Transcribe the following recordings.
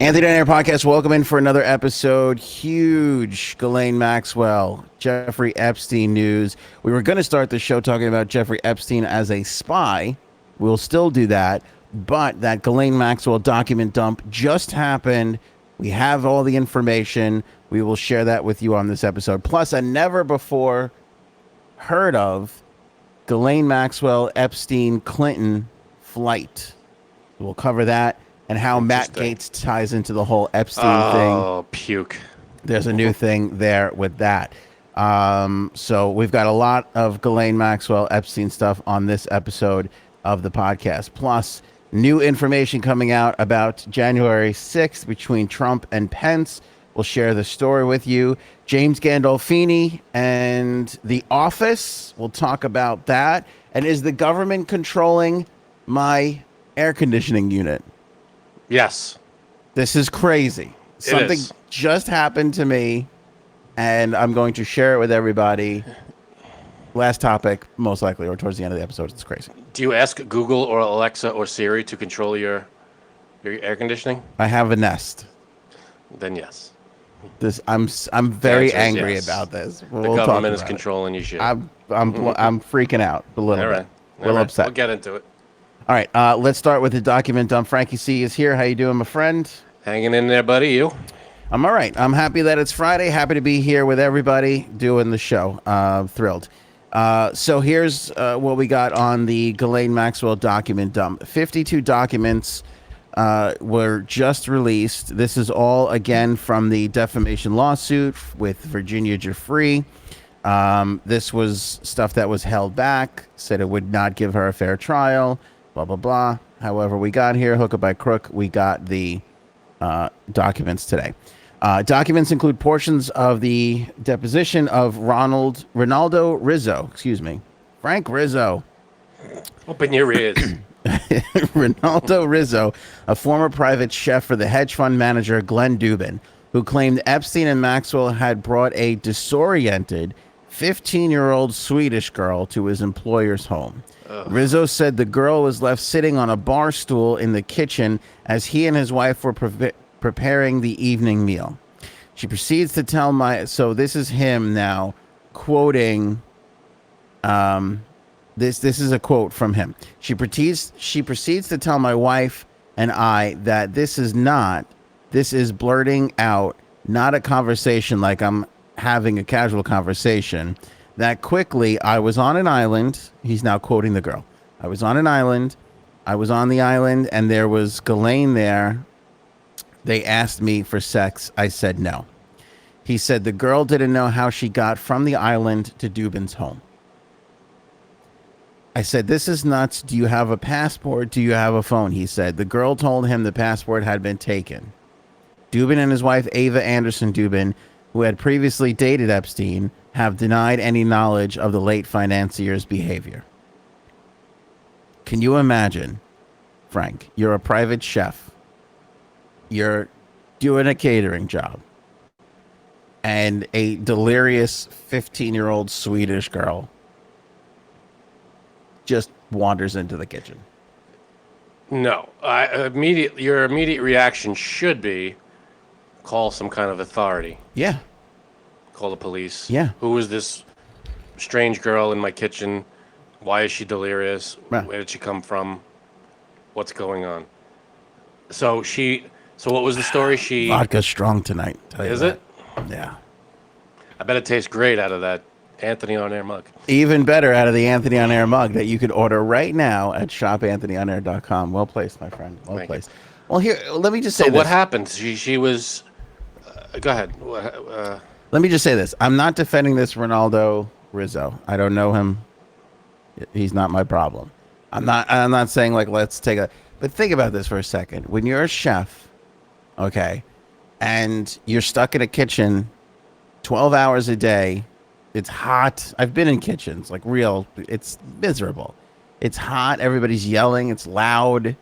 Anthony on Air Podcast, welcome in for another episode. Huge Ghislaine Maxwell, Jeffrey Epstein news. We were going to start the show talking about Jeffrey Epstein as a spy. We'll still do that. But that Ghislaine Maxwell document dump just happened. We have all the information. We will share that with you on this episode. Plus, a never before heard of Ghislaine Maxwell Epstein Clinton flight. We'll cover that. And how Matt Gaetz ties into the whole Epstein thing. Oh, puke. There's a new thing there with that. So we've got a lot of Ghislaine Maxwell Epstein stuff on this episode of the podcast. Plus, new information coming out about January 6th between Trump and Pence. We'll share the story with you. James Gandolfini and The Office. We'll talk about that. And is the government controlling my air conditioning unit? Yes. This is crazy. Something just happened to me, and I'm going to share it with everybody. Last topic, most likely, or towards the end of the episode. It's crazy. Do you ask Google or Alexa or Siri to control your air conditioning? I have a Nest. Then yes. I'm very angry about this. The government is controlling your shit. I'm freaking out a little bit. A little upset. We'll get into it. All right, let's start with the document dump. Frankie C is here. How you doing, my friend? Hanging in there, buddy. You? I'm all right. I'm happy that it's Friday. Happy to be here with everybody doing the show. Thrilled. So here's what we got on the Ghislaine Maxwell document dump. 52 documents were just released. This is all, again, from the defamation lawsuit with Virginia Jeffrey. This was stuff that was held back, said it would not give her a fair trial. Blah, blah, blah. However, we got here, hook or by crook, we got the documents today. Documents include portions of the deposition of Ronaldo Rizzo, Frank Rizzo. Open your ears. Ronaldo Rizzo, a former private chef for the hedge fund manager Glenn Dubin, who claimed Epstein and Maxwell had brought a disoriented 15-year-old Swedish girl to his employer's home. Rizzo said the girl was left sitting on a bar stool in the kitchen as he and his wife were preparing the evening meal. She proceeds to tell so this is him now quoting, this is a quote from him. She proceeds to tell my wife and I that this is blurting out, not a conversation like I'm having a casual conversation. That quickly, I was on an island. He's now quoting the girl. I was on an island. I was on the island, and there was Ghislaine there. They asked me for sex. I said no. He said the girl didn't know how she got from the island to Dubin's home. I said, this is nuts. Do you have a passport? Do you have a phone? He said the girl told him the passport had been taken. Dubin and his wife, Ava Anderson Dubin, who had previously dated Epstein, have denied any knowledge of the late financier's behavior. Can you imagine, Frank? You're a private chef. You're doing a catering job. And a delirious 15-year-old Swedish girl just wanders into the kitchen. No. Your immediate reaction should be call some kind of authority. Yeah. Call the police. Yeah. Who is this strange girl in my kitchen? Why is she delirious? Right. Where did she come from? What's going on? So what was the story? Vodka strong tonight. Is it? Yeah. I bet it tastes great out of that Anthony on Air mug. Even better out of the Anthony on Air mug that you could order right now at shopanthonyonair.com. Well placed, my friend. Well placed. Well, here, let me just say this. So what happened? She was... go ahead. Let me just say this. I'm not defending this Ronaldo Rizzo. I don't know him. He's not my problem. I'm not saying, like, let's take a... But think about this for a second. When you're a chef, okay, and you're stuck in a kitchen 12 hours a day, it's hot. I've been in kitchens, like real, it's miserable. It's hot. Everybody's yelling. It's loud.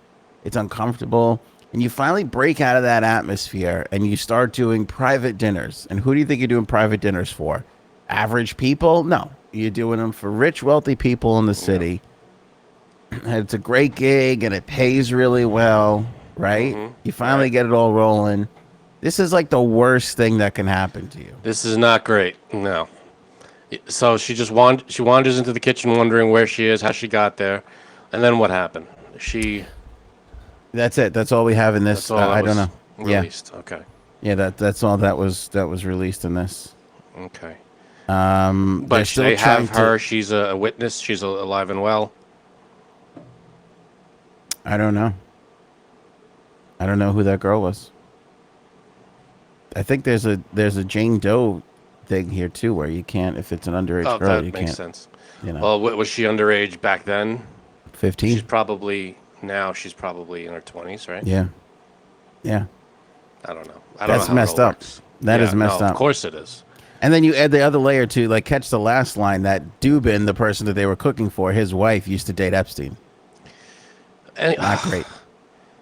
It's uncomfortable. And you finally break out of that atmosphere and you start doing private dinners. And who do you think you're doing private dinners for? Average people? No. You're doing them for rich, wealthy people in the city. And it's a great gig and it pays really well. right? Mm-hmm. You finally Right. get it all rolling. This is like the worst thing that can happen to you. This is not great. No. So she just she wanders into the kitchen wondering where she is, how she got there, and then what happened? That's it. That's all we have in That's this. all that I don't was know. Yeah, released. Okay. yeah. That's all that was released in this. Okay. They're But still they trying have her. to. She's a witness. She's alive and well. I don't know. I don't know who that girl was. I think there's a Jane Doe thing here too, where you can't, if it's an underage Oh, girl, that you makes can't. sense. You know, Well, was she underage back then? She's 15. probably now. She's probably in her 20s, right? Yeah, yeah. I don't know. I don't know That's how messed it all up. works. That is Yeah, messed no, up. of course it is. And then you add the other layer to, like, catch the last line, that Dubin, the person that they were cooking for, his wife used to date Epstein. And, Not great.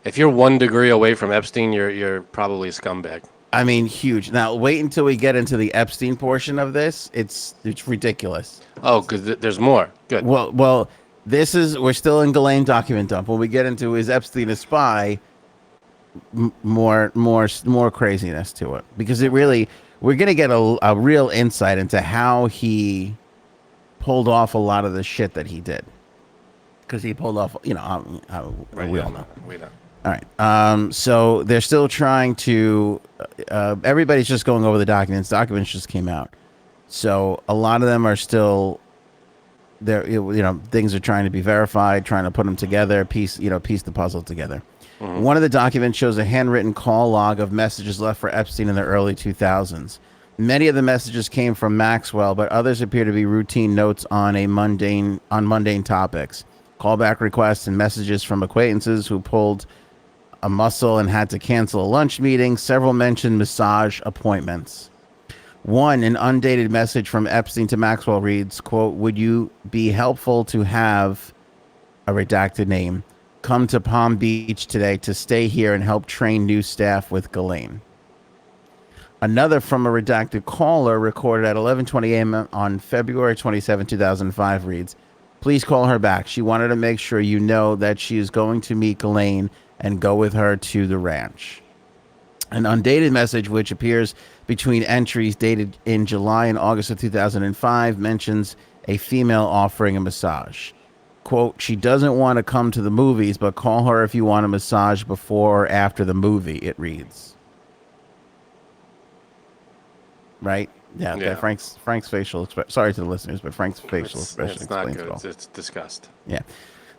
if you're 1 degree away from Epstein, you're probably a scumbag. I mean, huge. Now, wait until we get into the Epstein portion of this. It's ridiculous. Oh, because there's more. Good. Well, we're still in Ghislaine document dump. When we get into is Epstein a spy, more craziness to it, because we're gonna get a real insight into how he pulled off a lot of the shit that he did, because he pulled off, Right, we yeah, all know. We know. All right. So they're still trying to. Everybody's just going over the documents. Documents just came out, so a lot of them are still. There, things are trying to be verified, trying to put them together, piece the puzzle together. Mm-hmm. One of the documents shows a handwritten call log of messages left for Epstein in the early 2000s. Many of the messages came from Maxwell, but others appear to be routine notes on mundane topics. Callback requests and messages from acquaintances who pulled a muscle and had to cancel a lunch meeting. Several mentioned massage appointments. One, an undated message from Epstein to Maxwell reads, quote, "Would you be helpful to have a redacted name come to Palm Beach today to stay here and help train new staff with Ghislaine?" Another from a redacted caller recorded at 11:20 a.m. on February 27, 2005 reads, "Please call her back. She wanted to make sure you know that she is going to meet Ghislaine and go with her to the ranch." An undated message, which appears between entries dated in July and August of 2005, mentions a female offering a massage. Quote, "She doesn't want to come to the movies, but call her if you want a massage before or after the movie," it reads. Right? Yeah. Okay. Yeah. Frank's facial expression. Sorry to the listeners, but Frank's facial expression It's not explains good. it all. It's disgust. Yeah.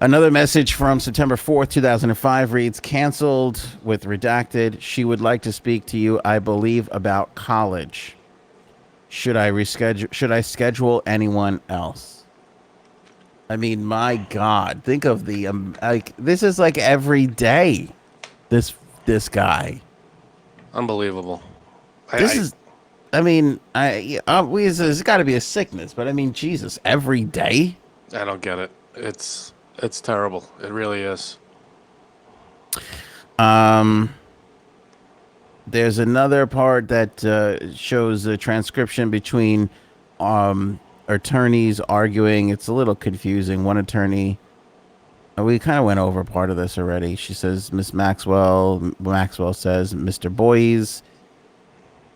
Another message from September 4th, 2005 reads, "Canceled with redacted. She would like to speak to you, I believe, about college. Should I schedule anyone else?" I mean, my God, think of the this is like every day. This guy. Unbelievable. There's got to be a sickness, but I mean, Jesus, every day. I don't get it. It's terrible. It really is. There's another part that shows a transcription between attorneys arguing. It's a little confusing. One attorney, we kind of went over part of this already. She says, "Miss Maxwell." Maxwell says, "Mr. Boyes."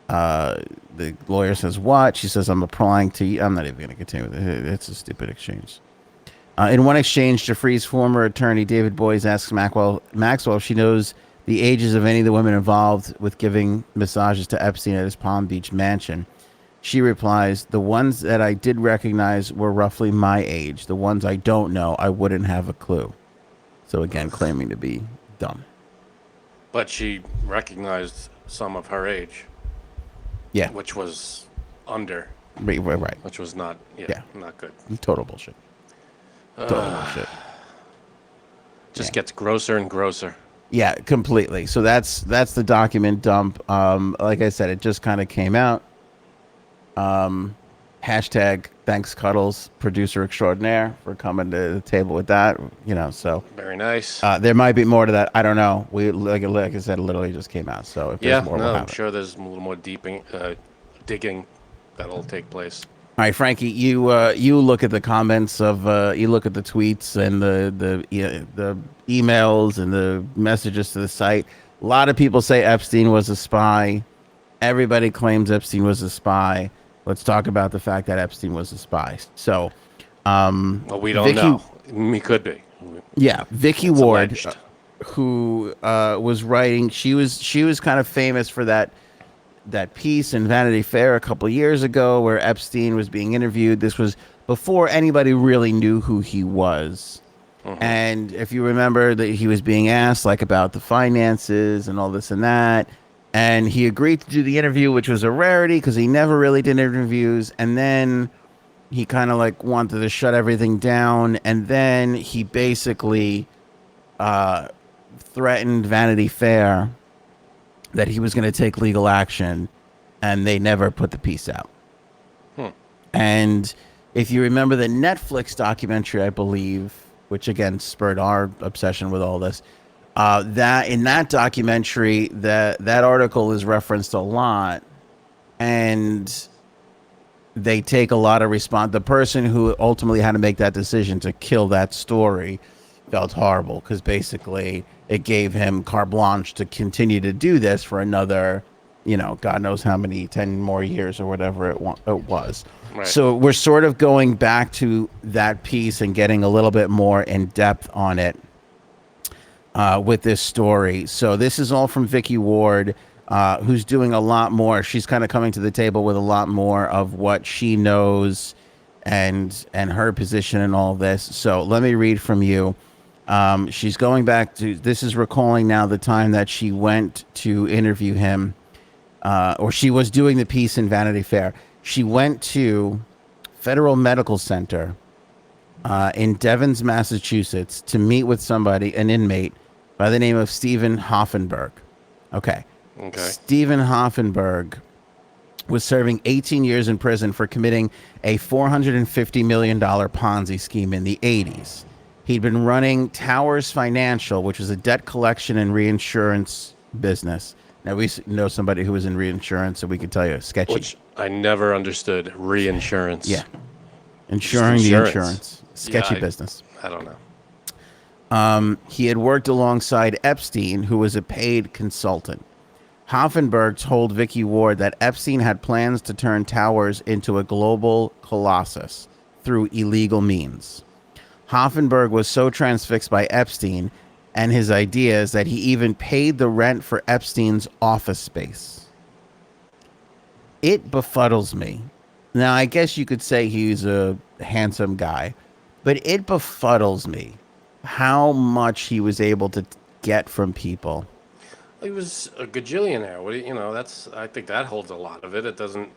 The lawyer says, "What?" She says, "I'm applying to you." I'm not even going to continue with it. It's a stupid exchange. In one exchange, Jeffrey's former attorney, David Boyes, asks Maxwell if she knows the ages of any of the women involved with giving massages to Epstein at his Palm Beach mansion. She replies, "The ones that I did recognize were roughly my age. The ones I don't know, I wouldn't have a clue." So again, claiming to be dumb. But she recognized some of her age. Yeah. Which was under. Right. Which was not. Yeah. Not good. Total bullshit. Total bullshit. Just gets grosser and grosser. Yeah, completely. So that's the document dump. Like I said, it just kind of came out. Hashtag thanks Cuddles, producer extraordinaire, for coming to the table with that. So Very nice. there might be more to that. I don't know. We like I said, it literally just came out. So if there's more, we'll I'm have it. sure there's a little more digging that'll take place. All right, Frankie, you look at the comments of you look at the tweets and the emails and the messages to the site. A lot of people say Epstein was a spy. Everybody claims Epstein was a spy. Let's talk about the fact that Epstein was a spy. So, Well, we don't Vicky, know. He could be. yeah, Vicky It's Ward, alleged. who was writing, she was kind of famous for that piece in Vanity Fair a couple years ago where Epstein was being interviewed. This was before anybody really knew who he was. And if you remember that he was being asked like about the finances and all this and that, and he agreed to do the interview, which was a rarity because he never really did interviews. And then he kind of like wanted to shut everything down. And then he basically threatened Vanity Fair that he was going to take legal action, and they never put the piece out. And if you remember the Netflix documentary, I believe, which again spurred our obsession with all this, that in that documentary, that article is referenced a lot, and they take a lot of response. The person who ultimately had to make that decision to kill that story felt horrible because basically it gave him carte blanche to continue to do this for another, God knows how many, 10 more years or whatever it was. Right. So we're sort of going back to that piece and getting a little bit more in depth on it with this story. So this is all from Vicky Ward, who's doing a lot more. She's kind of coming to the table with a lot more of what she knows and her position in all this. So let me read from you. She's going back to, this is recalling now the time that she went to interview him, or she was doing the piece in Vanity Fair. She went to Federal Medical Center in Devens, Massachusetts, to meet with somebody, an inmate by the name of Stephen Hoffenberg. Okay. Stephen Hoffenberg was serving 18 years in prison for committing a $450 million Ponzi scheme in the 80s. He'd been running Towers Financial, which was a debt collection and reinsurance business. Now, we know somebody who was in reinsurance, so we can tell you, sketchy. Which I never understood. Reinsurance. Yeah. Insuring the insurance. Sketchy business. I don't know. He had worked alongside Epstein, who was a paid consultant. Hoffenberg told Vicky Ward that Epstein had plans to turn Towers into a global colossus through illegal means. Hoffenberg was so transfixed by Epstein and his ideas that he even paid the rent for Epstein's office space. It befuddles me. Now, I guess you could say he's a handsome guy, but it befuddles me how much he was able to get from people. He was a gajillionaire. What do you know? I think that holds a lot of it. It doesn't.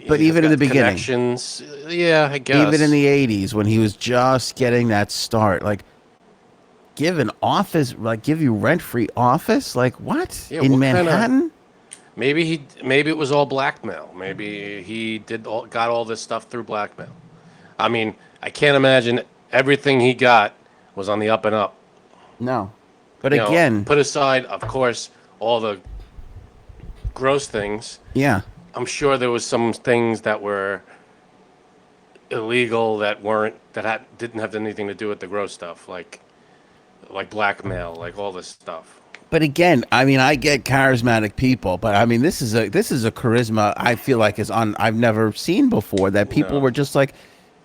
But even in the beginning, connections, yeah, I guess. Even in the 80s, when he was just getting that start, like give an office, like give you rent-free office, like what? Yeah, in Manhattan? Maybe it was all blackmail. Maybe he got all this stuff through blackmail. I mean, I can't imagine everything he got was on the up and up. No. But again, put aside, of course, all the gross things. Yeah. I'm sure there was some things that were illegal that didn't have anything to do with the gross stuff, like blackmail, like all this stuff. But again, I mean, I get charismatic people, but I mean, this is a charisma I feel like I've never seen before, that people were just like,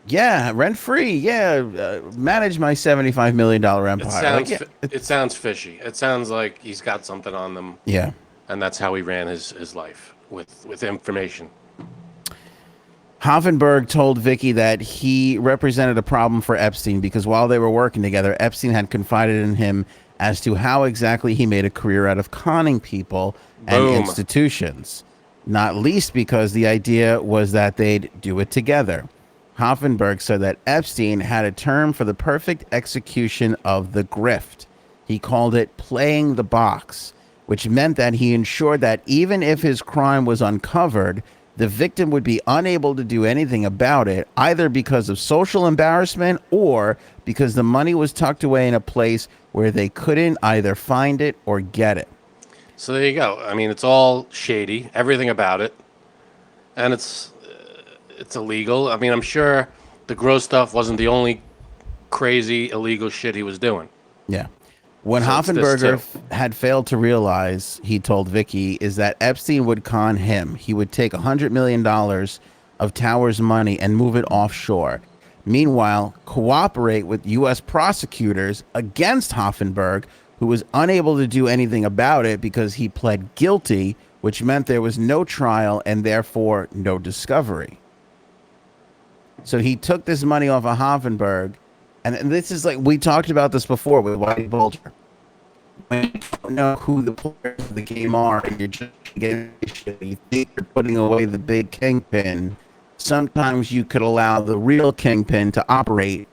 yeah, rent free, yeah, manage my $75 million empire. It sounds fishy. It sounds like he's got something on them. Yeah, and that's how he ran his life with information. Hoffenberg told Vicky that he represented a problem for Epstein because while they were working together, Epstein had confided in him as to how exactly he made a career out of conning people and institutions, not least because the idea was that they'd do it together. Hoffenberg said that Epstein had a term for the perfect execution of the grift. He called it playing the box, which meant that he ensured that even if his crime was uncovered, the victim would be unable to do anything about it, either because of social embarrassment or because the money was tucked away in a place where they couldn't either find it or get it. So there you go. I mean, it's all shady, everything about it. And it's it's illegal. I mean, I'm sure the gross stuff wasn't the only crazy illegal shit he was doing. Yeah. When So it's this Hoffenberger too. had failed to realize, he told Vicky, is that Epstein would con him. He would take $100 million of Tower's money and move it offshore. Meanwhile, cooperate with U.S. prosecutors against Hoffenberg, who was unable to do anything about it because he pled guilty, which meant there was no trial and therefore no discovery. So he took this money off of Hoffenberg. And this is like, we talked about this before with Whitey Bulger. When you don't know who the players of the game are and you're just getting shit, you think you're putting away the big kingpin, sometimes you could allow the real kingpin to operate,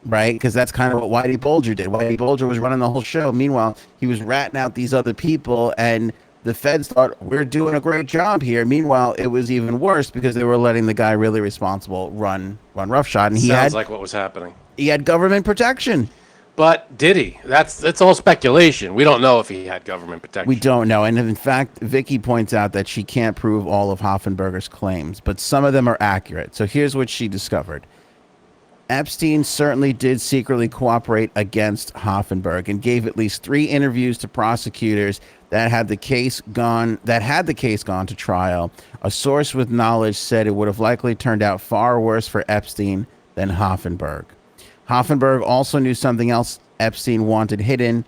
right? Because that's kind of what Whitey Bulger did. Whitey Bulger was running the whole show. Meanwhile, he was ratting out these other people, and the feds thought, we're doing a great job here. Meanwhile, it was even worse because they were letting the guy really responsible run roughshod, and Sounds like what was happening. he had government protection. But did he? That's all speculation. We don't know if he had government protection. We don't know. And in fact, Vicky points out that she can't prove all of Hoffenberger's claims, but some of them are accurate. So here's what she discovered. Epstein certainly did secretly cooperate against Hoffenberg and gave at least 3 interviews to prosecutors that had the case gone to trial. A source with knowledge said it would have likely turned out far worse for Epstein than Hoffenberg. Hoffenberg also knew something else Epstein wanted hidden.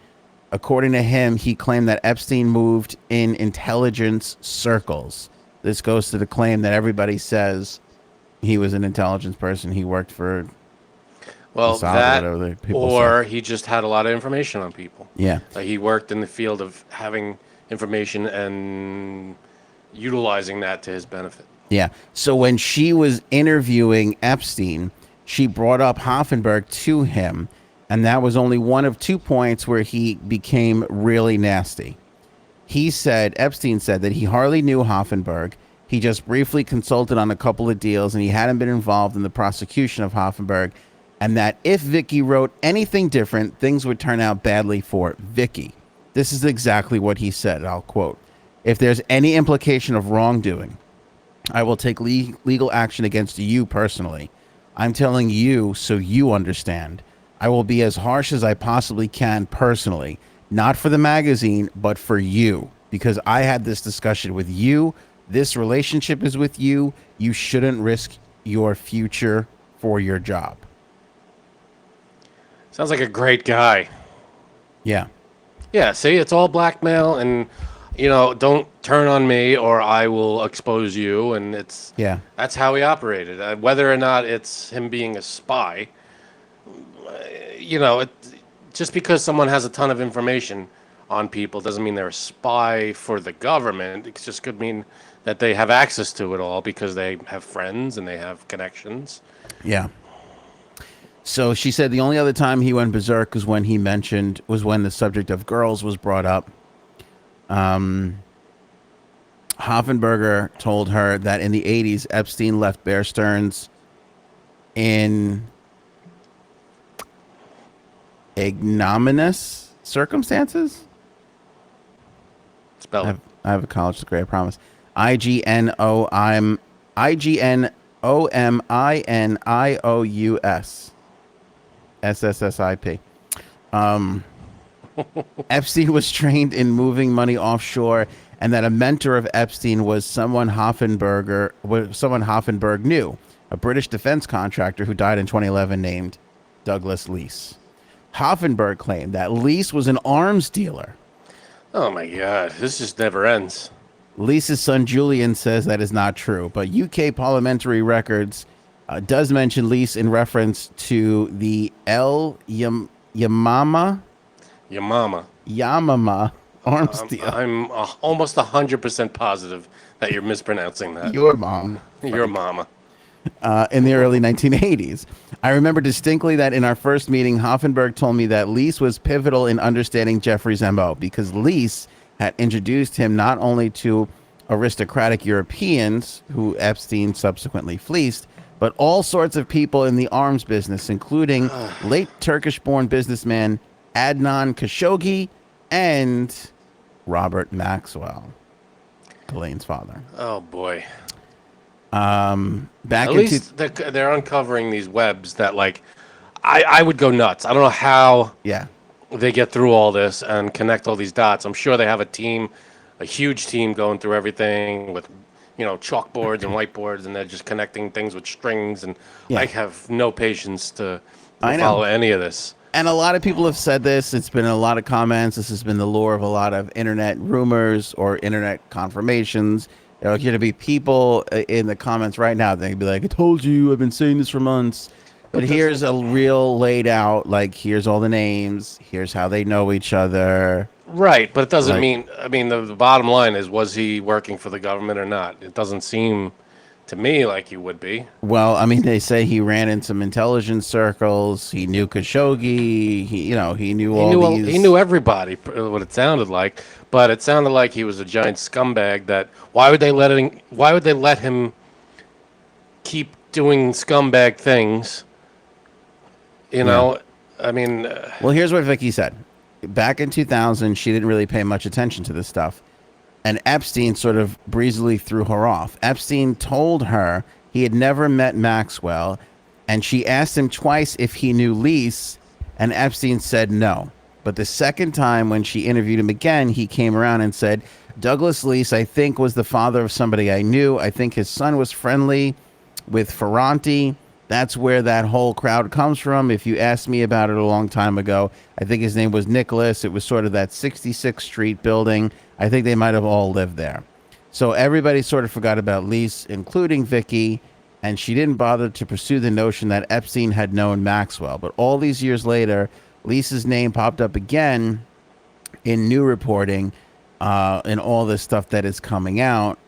According to him, he claimed that Epstein moved in intelligence circles. This goes to the claim that everybody says he was an intelligence person. He worked for Well, Mossad, that whatever the people or say. he just had a lot of information on people. Yeah. Like he worked in the field of having information and utilizing that to his benefit. Yeah. So when she was interviewing Epstein, she brought up Hoffenberg to him, and that was only one of 2 points where he became really nasty. Epstein said that he hardly knew Hoffenberg. He just briefly consulted on a couple of deals, and he hadn't been involved in the prosecution of Hoffenberg, and that if Vicky wrote anything different, things would turn out badly for Vicky. This is exactly what he said. I'll quote, "If there's any implication of wrongdoing, I will take legal action against you personally. I'm telling you so you understand. I will be as harsh as I possibly can personally, not for the magazine, but for you, because I had this discussion with you. This relationship is with you. You shouldn't risk your future for your job." Sounds like a great guy. Yeah. Yeah, see, it's all blackmail and don't turn on me or I will expose you, and that's how he operated. Whether or not it's him being a spy, just because someone has a ton of information on people doesn't mean they're a spy for the government. It just could mean that they have access to it all because they have friends and they have connections. Yeah. So she said the only other time he went berserk was when the subject of girls was brought up. Hoffenberger told her that in the 80s, Epstein left Bear Stearns in ignominious circumstances. Spell it. I have a college degree, I promise. IGNOMINIOUS. SSSIP. Epstein was trained in moving money offshore, and that a mentor of Epstein was someone Hoffenberg knew, a British defense contractor who died in 2011 named Douglas Leese. Hoffenberg claimed that Leese was an arms dealer. Oh my God, this just never ends. Leese's son Julian says that is not true, but UK parliamentary records does mention Leese in reference to the Yamama arms deal. I'm almost 100% positive that you're mispronouncing that. Your mom. Your mama. In the early 1980s. I remember distinctly that in our first meeting, Hoffenberg told me that Leese was pivotal in understanding Jeffrey's MO because Leese had introduced him not only to aristocratic Europeans, who Epstein subsequently fleeced, but all sorts of people in the arms business, including late Turkish-born businessman Adnan Khashoggi and Robert Maxwell, Ghislaine's father. Oh boy. Back At into least they're uncovering these webs that, like, I would go nuts. I don't know how yeah. they get through all this and connect all these dots. I'm sure they have a team, a huge team going through everything with, chalkboards and whiteboards, and they're just connecting things with strings. And I Yeah. have no patience to I know. follow any of this. And a lot of people have said this. It's been a lot of comments. This has been the lore of a lot of internet rumors or internet confirmations. There are going to be people in the comments right now. They'd be like, I told you, I've been saying this for months. But here's a real laid out, like, here's all the names. Here's how they know each other. Right, but it doesn't Like, mean. I mean, the bottom line is, was he working for the government or not? It doesn't seem to me like he would be. well, I mean, they say he ran in some intelligence circles. He knew Khashoggi. He knew He all knew these. he knew everybody. What it sounded like, but it sounded like he was a giant scumbag. That why would they let him keep doing scumbag things? I mean, Well, here's what Vicky said. Back in 2000, she didn't really pay much attention to this stuff. And Epstein sort of breezily threw her off. Epstein told her he had never met Maxwell, and she asked him twice if he knew Lise, and Epstein said no. But the second time when she interviewed him again, he came around and said, Douglas Lise, I think, was the father of somebody I knew. I think his son was friendly with Ferranti. That's where that whole crowd comes from. If you asked me about it a long time ago, I think his name was Nicholas. It was sort of that 66th Street building. I think they might have all lived there. So everybody sort of forgot about Lise, including Vicky, and she didn't bother to pursue the notion that Epstein had known Maxwell. But all these years later, Lisa's name popped up again in new reporting and all this stuff that is coming out.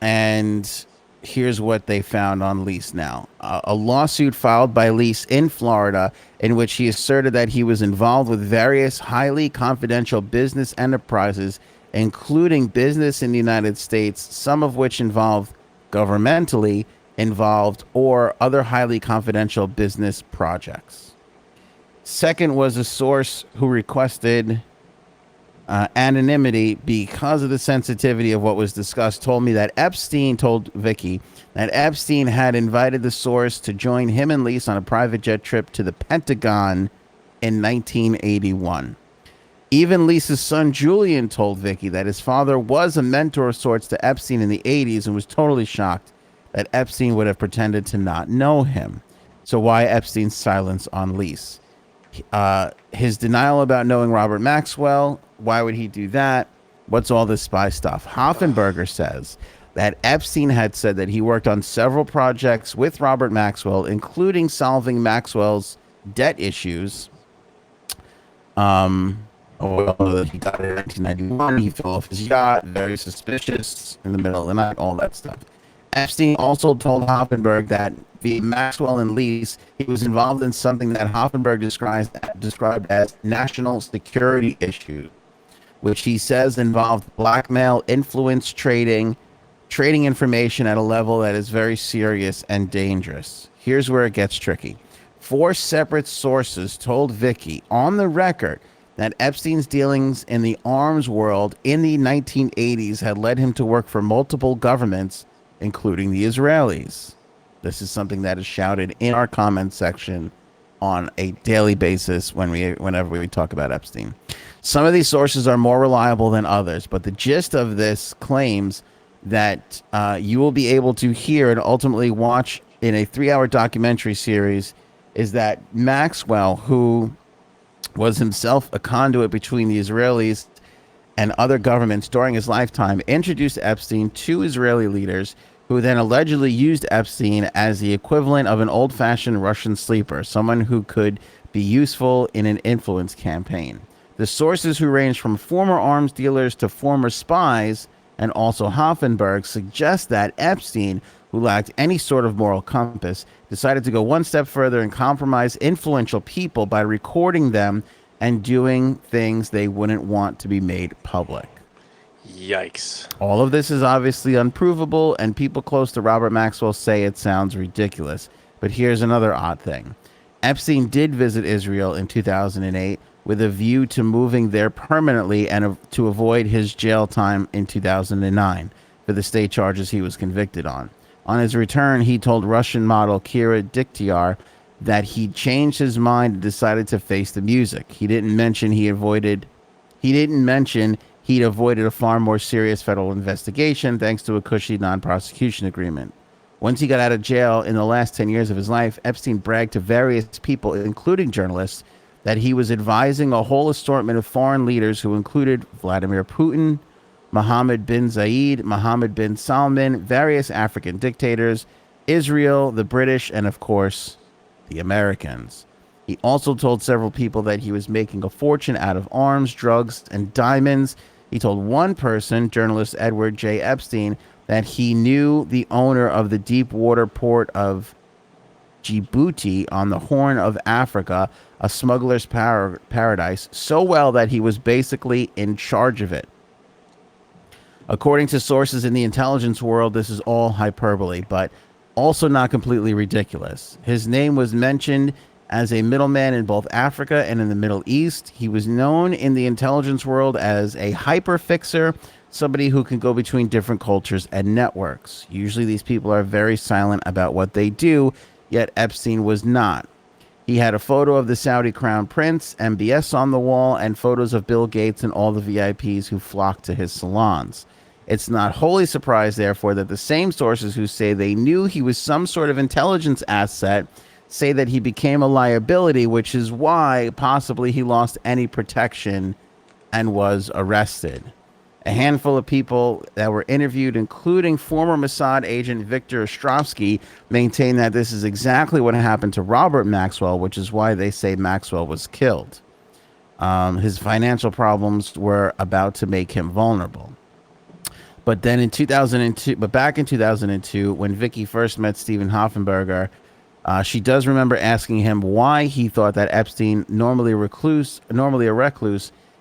And here's what they found on Lise now. A lawsuit filed by Lise in Florida in which he asserted that he was involved with various highly confidential business enterprises, including business in the United States, some of which involved governmentally involved or other highly confidential business projects. Second was a source who requested anonymity because of the sensitivity of what was discussed, told me that Epstein told Vicky that Epstein had invited the source to join him and Lise on a private jet trip to the Pentagon in 1981. Even Lisa's son Julian told Vicky that his father was a mentor of sorts to Epstein in the 80s and was totally shocked that Epstein would have pretended to not know him. So why Epstein's silence on Lise? His denial about knowing Robert Maxwell. Why would he do that? What's all this spy stuff? Hoffenberger says that Epstein had said that he worked on several projects with Robert Maxwell, including solving Maxwell's debt issues. He died in 1991. He fell off his yacht, very suspicious in the middle of the night, all that stuff. Epstein also told Hoffenberg that via Maxwell and Lise, he was involved in something that Hoffenberg described as national security issues, which he says involved blackmail, influence trading information at a level that is very serious and dangerous. Here's where it gets tricky. 4 separate sources told Vicky on the record that Epstein's dealings in the arms world in the 1980s had led him to work for multiple governments, including the Israelis. This is something that is shouted in our comment section on a daily basis whenever we talk about Epstein. Some of these sources are more reliable than others, but the gist of this claims that you will be able to hear and ultimately watch in a 3-hour documentary series is that Maxwell, who was himself a conduit between the Israelis and other governments during his lifetime, introduced Epstein to Israeli leaders who then allegedly used Epstein as the equivalent of an old-fashioned Russian sleeper, someone who could be useful in an influence campaign. The sources, who range from former arms dealers to former spies, and also Hoffenberg, suggest that Epstein, who lacked any sort of moral compass, decided to go one step further and compromise influential people by recording them and doing things they wouldn't want to be made public. Yikes. All of this is obviously unprovable, and people close to Robert Maxwell say it sounds ridiculous. But here's another odd thing. Epstein did visit Israel in 2008 with a view to moving there permanently and to avoid his jail time in 2009 for the state charges he was convicted on. On his return, he told Russian model Kira Diktyar that he changed his mind and decided to face the music. He didn't mention he'd avoided a far more serious federal investigation thanks to a cushy non-prosecution agreement. Once he got out of jail in the last 10 years of his life, Epstein bragged to various people, including journalists, that he was advising a whole assortment of foreign leaders who included Vladimir Putin, Mohammed bin Zayed, Mohammed bin Salman, various African dictators, Israel, the British, and of course, the Americans. He also told several people that he was making a fortune out of arms, drugs, and diamonds. He told one person, journalist Edward J. Epstein, that he knew the owner of the deep water port of Djibouti on the Horn of Africa, a smuggler's paradise, so well that he was basically in charge of it. According to sources in the intelligence world, this is all hyperbole, but also not completely ridiculous. His name was mentioned as a middleman in both Africa and in the Middle East. He was known in the intelligence world as a hyperfixer, somebody who can go between different cultures and networks. Usually these people are very silent about what they do, yet Epstein was not. He had a photo of the Saudi crown prince, MBS on the wall, and photos of Bill Gates and all the VIPs who flocked to his salons. It's not wholly surprised, therefore, that the same sources who say they knew he was some sort of intelligence asset say that he became a liability, which is why possibly he lost any protection and was arrested. A handful of people that were interviewed, including former Mossad agent Victor Ostrovsky, maintain that this is exactly what happened to Robert Maxwell, which is why they say Maxwell was killed. His financial problems were about to make him vulnerable. But then back in 2002, when Vicky first met Stephen Hoffenberger, she does remember asking him why he thought that Epstein, normally a recluse,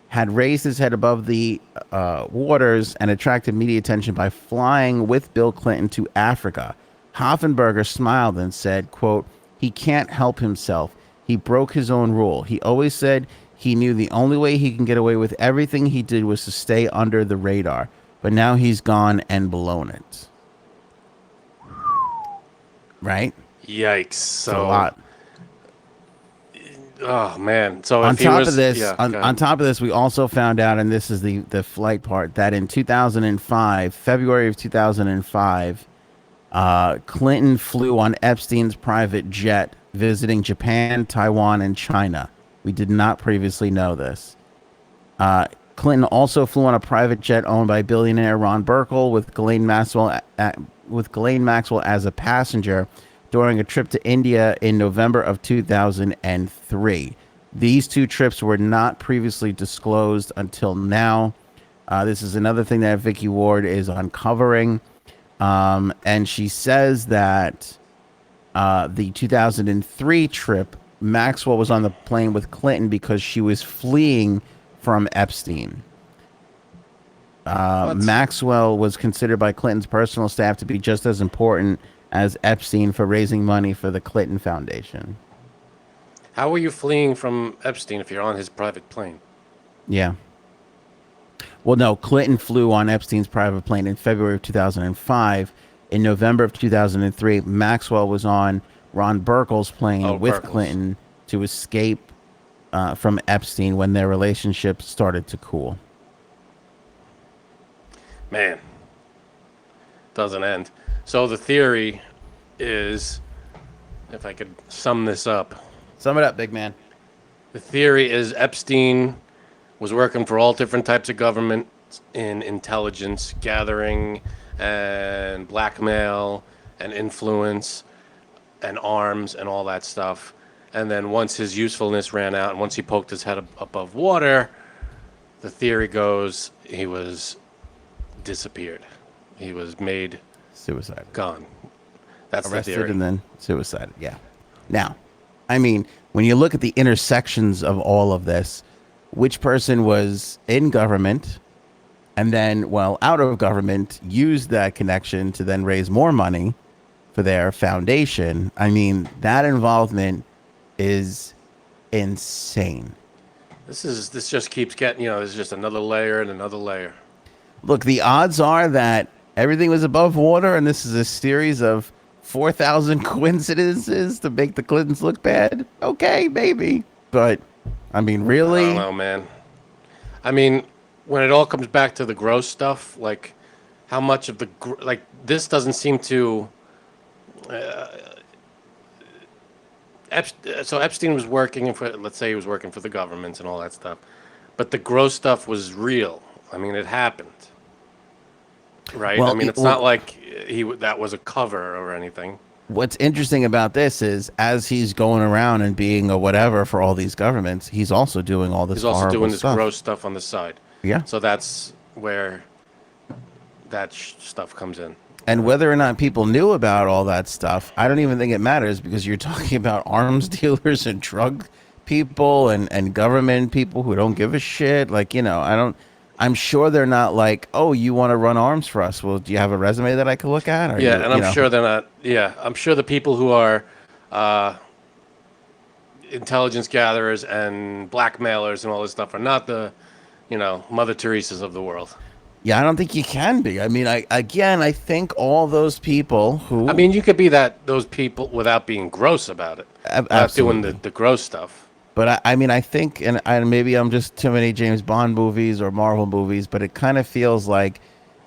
had raised his head above the waters and attracted media attention by flying with Bill Clinton to Africa. Hoffenberger smiled and said, quote, "He can't help himself. He broke his own rule. He always said he knew the only way he can get away with everything he did was to stay under the radar. But now he's gone and blown it." Right? Yikes! So, a lot. Oh man! So on if he top was, of this, yeah, on top of this, we also found out, and this is the flight part, that in 2005, February of 2005, Clinton flew on Epstein's private jet, visiting Japan, Taiwan, and China. We did not previously know this. Clinton also flew on a private jet owned by billionaire Ron Burkle with Ghislaine Maxwell as a passenger during a trip to India in November of 2003. These two trips were not previously disclosed until now. This is another thing that Vicky Ward is uncovering. And she says that the 2003 trip, Maxwell was on the plane with Clinton because she was fleeing from Epstein. Maxwell was considered by Clinton's personal staff to be just as important as Epstein for raising money for the Clinton Foundation. How were you fleeing from Epstein if you're on his private plane? Yeah. Well, no, Clinton flew on Epstein's private plane in February of 2005. In November of 2003, Maxwell was on Ron Burkle's plane with Clinton to escape from Epstein when their relationship started to cool. Man, doesn't end. So the theory is, if I could sum this up. Sum it up, big man. The theory is Epstein was working for all different types of government in intelligence gathering and blackmail and influence and arms and all that stuff. And then once his usefulness ran out and once he poked his head above water, the theory goes he was disappeared. He was made suicide. Gone. That's arrested the theory. And then suicided. Yeah. Now, I mean, when you look at the intersections of all of this, which person was in government and then, well, out of government, used that connection to then raise more money for their foundation. I mean, that involvement is insane. This just keeps getting, there's just another layer and another layer. Look, the odds are that Everything was above water, and this is a series of 4,000 coincidences to make the Clintons look bad. Okay, maybe, but I mean, I don't really? know, man. I mean, when it all comes back to the gross stuff, like how much of the like this doesn't seem to. So Epstein was working for, let's say he was working for the government and all that stuff, but the gross stuff was real. I mean, it happened, right? I Well, mean, it's not like that was a cover or anything. what's interesting about this is as he's going around and being a whatever for all these governments, he's also doing all this He's also horrible doing this stuff. gross stuff on the side. Yeah. So that's where that stuff comes in. And whether or not people knew about all that stuff, I don't even think it matters because you're talking about arms dealers and drug people and government people who don't give a shit. Like, I'm sure they're not like, oh, you want to run arms for us? Well, do you have a resume that I could look at? Or Yeah, you, and I'm sure they're not. Yeah, I'm sure the people who are intelligence gatherers and blackmailers and all this stuff are not the, Mother Teresa's of the world. Yeah, I don't think you can be. I mean, I think all those people who. I mean, you could be those people without being gross about it, without doing Absolutely. the gross stuff. But I mean, I think, and maybe I'm just too many James Bond movies or Marvel movies, but it kind of feels like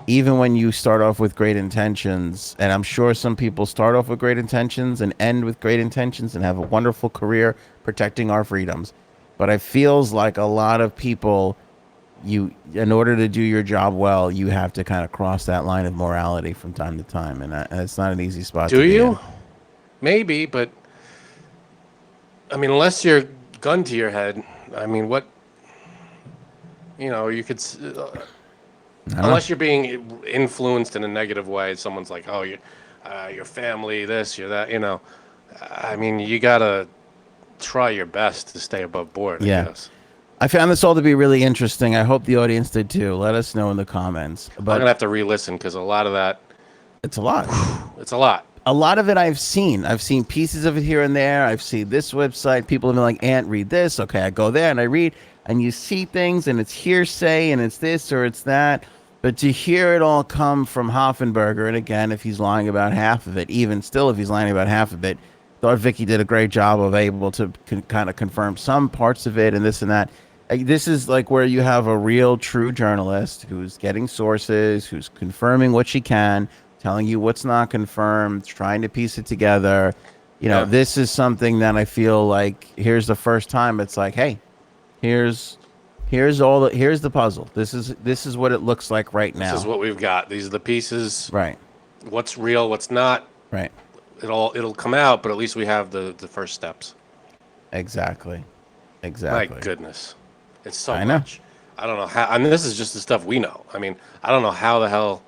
even when you start off with great intentions, and I'm sure some people start off with great intentions and end with great intentions and have a wonderful career protecting our freedoms. But it feels like a lot of people, in order to do your job well, you have to kind of cross that line of morality from time to time. And it's not an easy spot to Do be you? in. Maybe, but I mean, unless you're gun to your head, I mean, what, you could, unless you're being influenced in a negative way, someone's like, oh, your family, this, you're that, I mean, you gotta try your best to stay above board, I Yeah. guess. I found this all to be really interesting. I hope the audience did too. Let us know in the comments. I'm But gonna have to re-listen because a lot of that, it's a lot. it's a lot. A lot of it I've seen. I've seen pieces of it here and there. I've seen this website. People have been like, Aunt, read this. Okay, I go there and I read. And you see things and it's hearsay and it's this or it's that. But to hear it all come from Hoffenberger, and again, if he's lying about half of it, even still, if he's lying about half of it, thought Vicky did a great job of able to kind of confirm some parts of it and this and that. This is like where you have a real true journalist who's getting sources, who's confirming what she can, telling you what's not confirmed, trying to piece it together. Yeah. This is something that I feel like here's the first time it's like, hey, here's the puzzle. This is what it looks like right now. This is what we've got. These are the pieces. Right. What's real, what's not. Right. It'll come out, but at least we have the first steps. Exactly. My goodness. It's so I know. much. I don't know how. I mean, this is just the stuff we know. I mean, I don't know how the hell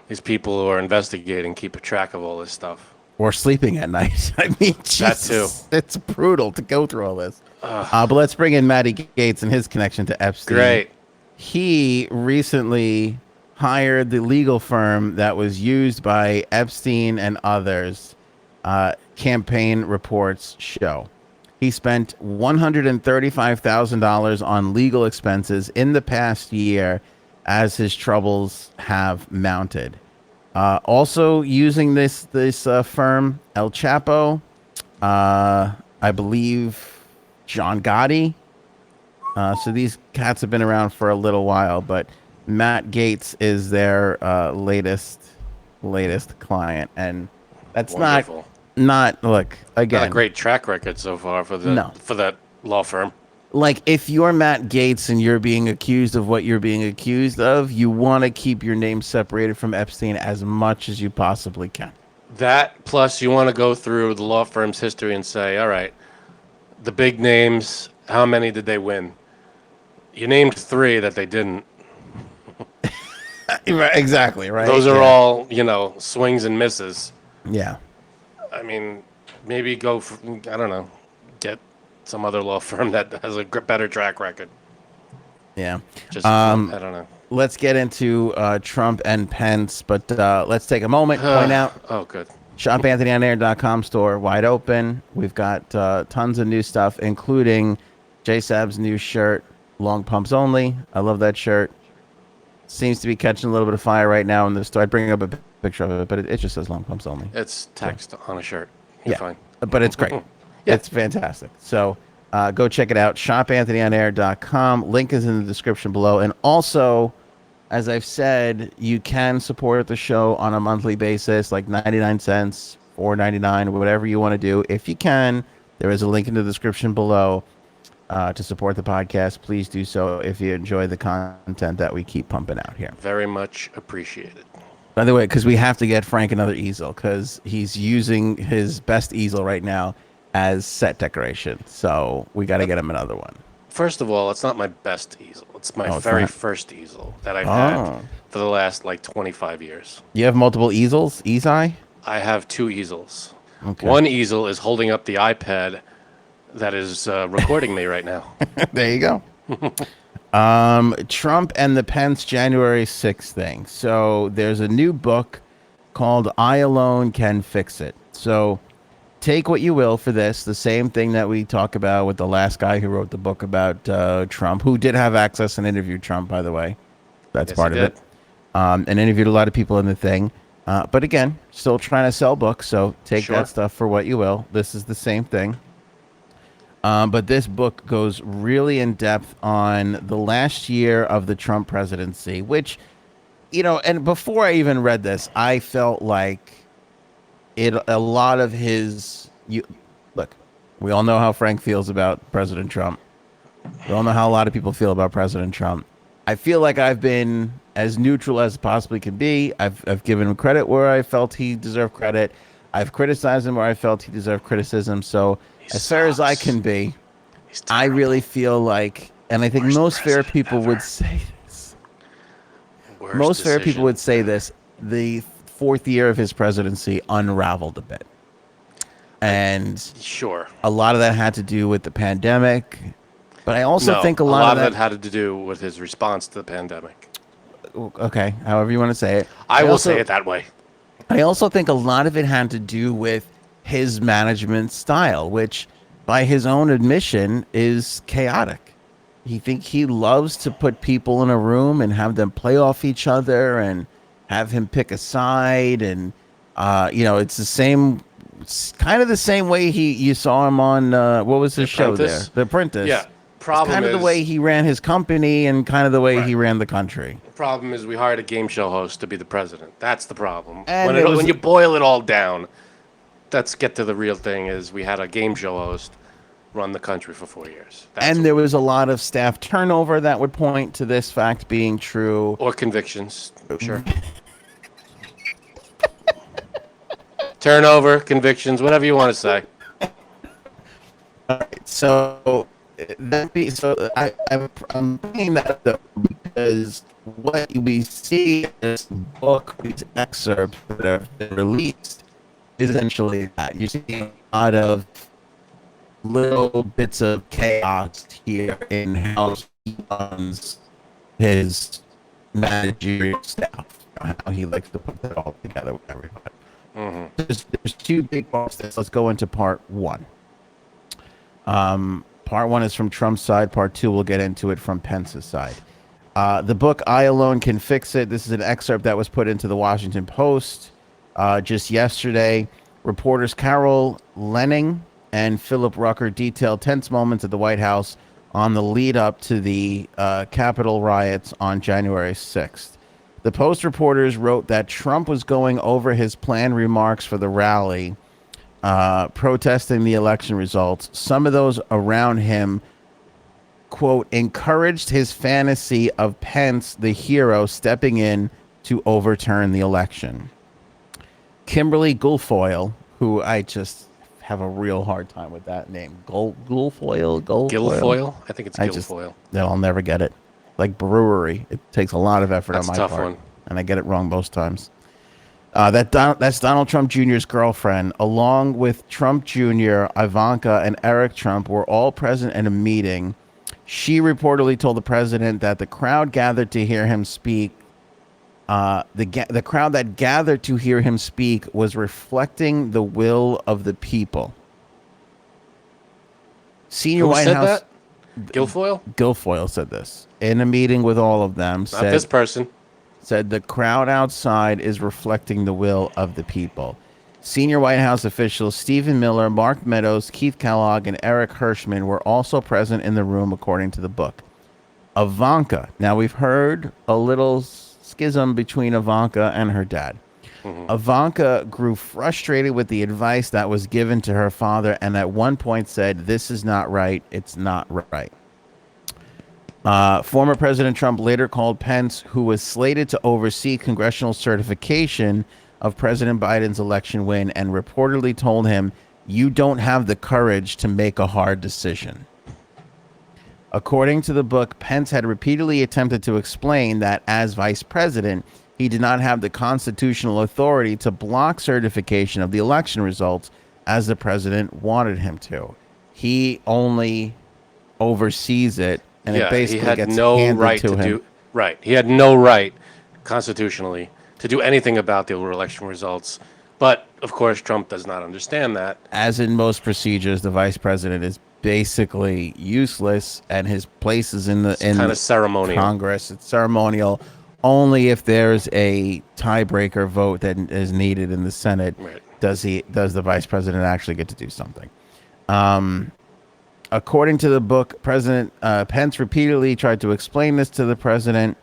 these people who are investigating keep a track of all this stuff. Or sleeping at night. I mean, Jesus, too. it's brutal to go through all this. But let's bring in Matty Gaetz and his connection to Epstein. Great. He recently hired the legal firm that was used by Epstein and others. Campaign reports show. He spent $135,000 on legal expenses in the past year as his troubles have mounted. Also using this firm, El Chapo, I believe John Gotti. So these cats have been around for a little while, but Matt Gaetz is their latest client, and that's Wonderful. not look again. Not a great track record so far for that law firm. Like, if you're Matt Gaetz and you're being accused of what you're being accused of, you want to keep your name separated from Epstein as much as you possibly can. That plus you want to go through the law firm's history and say, all right, the big names, how many did they win? You named 3 that they didn't. Right, exactly, right? Those are all, swings and misses. Yeah. I mean, maybe go for, I don't know, get some other law firm that has a better track record. Yeah. Just, I don't know. Let's get into Trump and Pence, but let's take a moment, point out. Oh, good. ShopAnthonyOnAir.com store wide open. We've got tons of new stuff, including J Sab's new shirt, long pumps only. I love that shirt. seems to be catching a little bit of fire right now in the store. I'd bring up a picture of it, but it just says long pumps only. It's text on a shirt. You're fine. But it's great. Yeah. It's fantastic. So go check it out. ShopAnthonyOnAir.com. Link is in the description below. And also, as I've said, you can support the show on a monthly basis, like 99 cents, $4.99, whatever you want to do. If you can, there is a link in the description below to support the podcast. Please do so if you enjoy the content that we keep pumping out here. Very much appreciated. By the way, because we have to get Frank another easel, because he's using his best easel right now as set decoration. So we got to get him another one. First of all, it's not my best easel. It's my it's very not? first easel that I've had for the last, 25 years. You have multiple easels? Easy? I have 2 easels. Okay. One easel is holding up the iPad that is recording me right now. There you go. Trump and the Pence January 6th thing. So there's a new book called I Alone Can Fix It. So take what you will for this. The same thing that we talk about with the last guy who wrote the book about Trump, who did have access and interviewed Trump, by the way. That's part of it. And interviewed a lot of people in the thing. But again, still trying to sell books. So take that stuff for what you will. This is the same thing. But this book goes really in depth on the last year of the Trump presidency, which, and before I even read this, I felt like a lot of look, we all know how Frank feels about President Trump. We all know how a lot of people feel about President Trump. I feel like I've been as neutral as possibly can be. I've given him credit where I felt he deserved credit. I've criticized him where I felt he deserved criticism. So as fair as I can be, I really feel like, and I think most fair people would say this. Most fair people would say this. The 4th year of his presidency unraveled a bit. And a lot of that had to do with the pandemic. But I also think a lot of that had to do with his response to the pandemic. Okay, however you want to say it. I will say it that way. I also think a lot of it had to do with his management style, which by his own admission is chaotic. He loves to put people in a room and have them play off each other and have him pick a side. And, it's the same, kind of the same way you saw him on, what was his show there? The Apprentice. Yeah. Problem kind of the way he ran his company and kind of the way he ran the country. The problem is we hired a game show host to be the president. That's the problem. And when you boil it all down, let's get to the real thing is we had a game show host run the country for 4 years. There was a lot of staff turnover that would point to this fact being true. Or convictions. Sure. Turnover, convictions, whatever you want to say. All right, so I'm bringing that up because what we see in this book, these excerpts that have been released, is essentially that you're seeing a lot of little bits of chaos here in how he runs his managerial staff, how he likes to put that all together with everybody. Mm-hmm. There's 2 big parts to this. Let's go into part 1. Part 1 is from Trump's side. Part 2, we'll get into it from Pence's side. The book, I Alone Can Fix It. This is an excerpt that was put into the Washington Post just yesterday. Reporters Carol Lenning and Philip Rucker detailed tense moments at the White House on the lead up to the Capitol riots on January 6th. The Post reporters wrote that Trump was going over his planned remarks for the rally, protesting the election results. Some of those around him, quote, encouraged his fantasy of Pence, the hero, stepping in to overturn the election. Kimberly Guilfoyle, who I just have a real hard time with that name. Guilfoyle? Guilfoyle? I think it's Guilfoyle. I'll never get it. Like brewery. It takes a lot of effort on my part. One. And I get it wrong most times. That's Donald Trump Jr.'s girlfriend, along with Trump Jr., Ivanka, and Eric Trump, were all present at a meeting. She reportedly told the president that the crowd gathered to hear him speak. The crowd that gathered to hear him speak was reflecting the will of the people. Senior Who White said House. That? Guilfoyle? Guilfoyle said this in a meeting with all of them. Not this person. said the crowd outside is reflecting the will of the people. Senior White House officials Stephen Miller, Mark Meadows, Keith Kellogg, and Eric Hirschman were also present in the room, according to the book. Ivanka. Now, we've heard a little schism between Ivanka and her dad. Ivanka grew frustrated with the advice that was given to her father and at one point said, "This is not right. It's not right." Former President Trump later called Pence, who was slated to oversee congressional certification of President Biden's election win, and reportedly told him, "You don't have the courage to make a hard decision." According to the book, Pence had repeatedly attempted to explain that as vice president, he did not have the constitutional authority to block certification of the election results as the president wanted him to. He only oversees it, and it basically he had gets no handed right to him. do right. He had no right constitutionally to do anything about the election results. But of course, Trump does not understand that. As in most procedures, the vice president is basically useless, and his place is in Kind of ceremonial. Congress. It's ceremonial only if there's a tiebreaker vote that is needed in the Senate. Right. Does the vice president actually get to do something? According to the book, President Pence repeatedly tried to explain this to the president.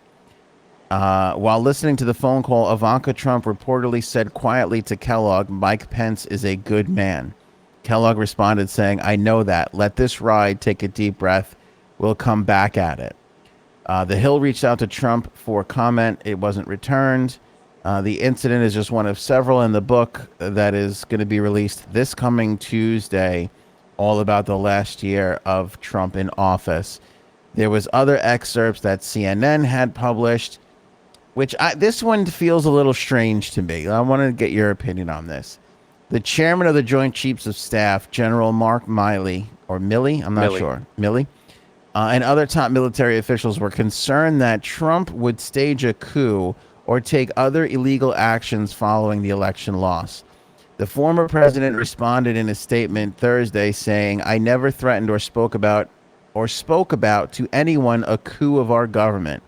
While listening to the phone call, Ivanka Trump reportedly said quietly to Kellogg, "Mike Pence is a good man." Kellogg responded saying, "I know that. Let this ride. Take a deep breath. We'll come back at it." The Hill reached out to Trump for comment. It wasn't returned. The incident is just one of several in the book that is going to be released this coming Tuesday, all about the last year of Trump in office. There was other excerpts that CNN had published, which this one feels a little strange to me. I want to get your opinion on this. The chairman of the Joint Chiefs of Staff, General Mark Milley, or Milley, I'm not sure, Milley, and other top military officials were concerned that Trump would stage a coup or take other illegal actions following the election loss. The former president responded in a statement Thursday saying, "I never threatened or spoke about to anyone a coup of our government.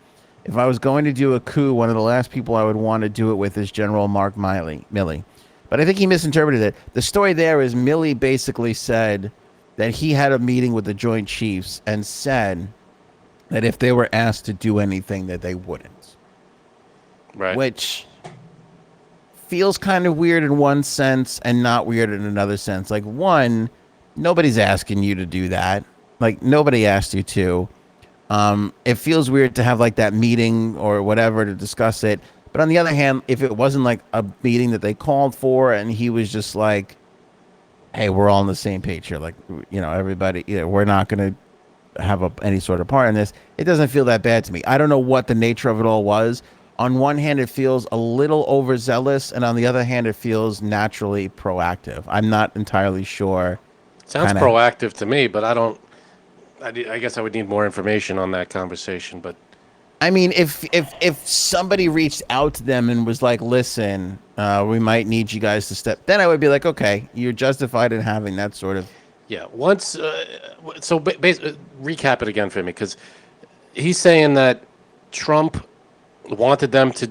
If I was going to do a coup, one of the last people I would want to do it with is General Mark Milley." But I think he misinterpreted it. The story there is Milley basically said that he had a meeting with the Joint Chiefs and said that if they were asked to do anything, that they wouldn't. Right. Which feels kind of weird in one sense and not weird in another sense. Like, one, nobody's asking you to do that. Like, nobody asked you to. It feels weird to have like that meeting or whatever to discuss it. But on the other hand, if it wasn't like a meeting that they called for and he was just like, "Hey, we're all on the same page here. Like, everybody, we're not going to have any sort of part in this." It doesn't feel that bad to me. I don't know what the nature of it all was. On one hand, it feels a little overzealous, and on the other hand, it feels naturally proactive. I'm not entirely sure. Sounds proactive to me, but I guess I would need more information on that conversation. But I mean, if somebody reached out to them and was like, "Listen, we might need you guys to step," then I would be like, "Okay, you're justified in having that sort of." yeah, once. Recap it again for me, because he's saying that Trump wanted them to.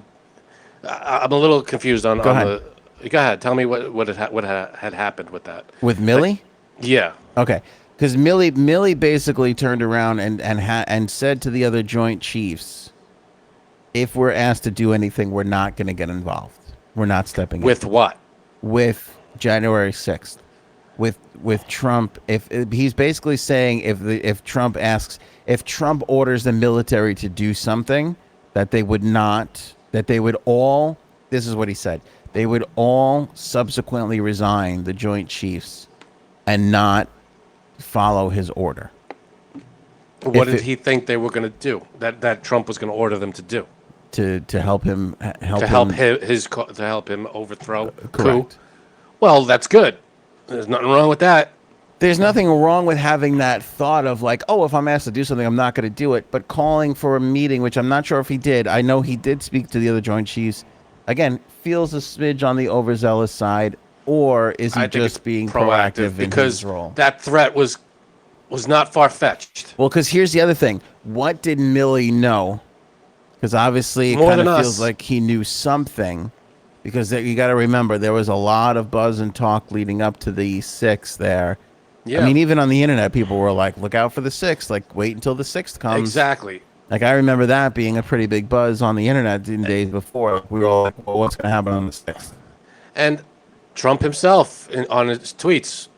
I'm a little confused on. Go ahead. Go ahead. Tell me what had happened with that. With Milley? Yeah. Okay. Because Milley basically turned around and said to the other Joint Chiefs, "If we're asked to do anything, we're not going to get involved. We're not stepping in." With what? With January 6th. With Trump. If he's basically saying if Trump orders the military to do something, that they would all, this is what he said, they would all subsequently resign, the Joint Chiefs, and not follow his order. What did he think they were going to do? That Trump was going to order them to do? To help him overthrow. Correct. Coup. Well, that's good. There's nothing wrong with that. There's nothing wrong with having that thought of like, oh, if I'm asked to do something, I'm not going to do it. But calling for a meeting, which I'm not sure if he did. I know he did speak to the other Joint Chiefs. Again, feels a smidge on the overzealous side. Or is he just being proactive in his role? Because that threat was not far-fetched. Well, because here's the other thing. What did Milley know Because obviously it More kind than of feels us. like he knew something. Because you got to remember, there was a lot of buzz and talk leading up to the 6th there. I Yeah, mean, even on the internet, people were like, look out for the 6th. Like, wait until the 6th comes. exactly. Like, I remember that being a pretty big buzz on the internet in days before. We were all like, well, what's going to happen on the 6th? And Trump himself on his tweets,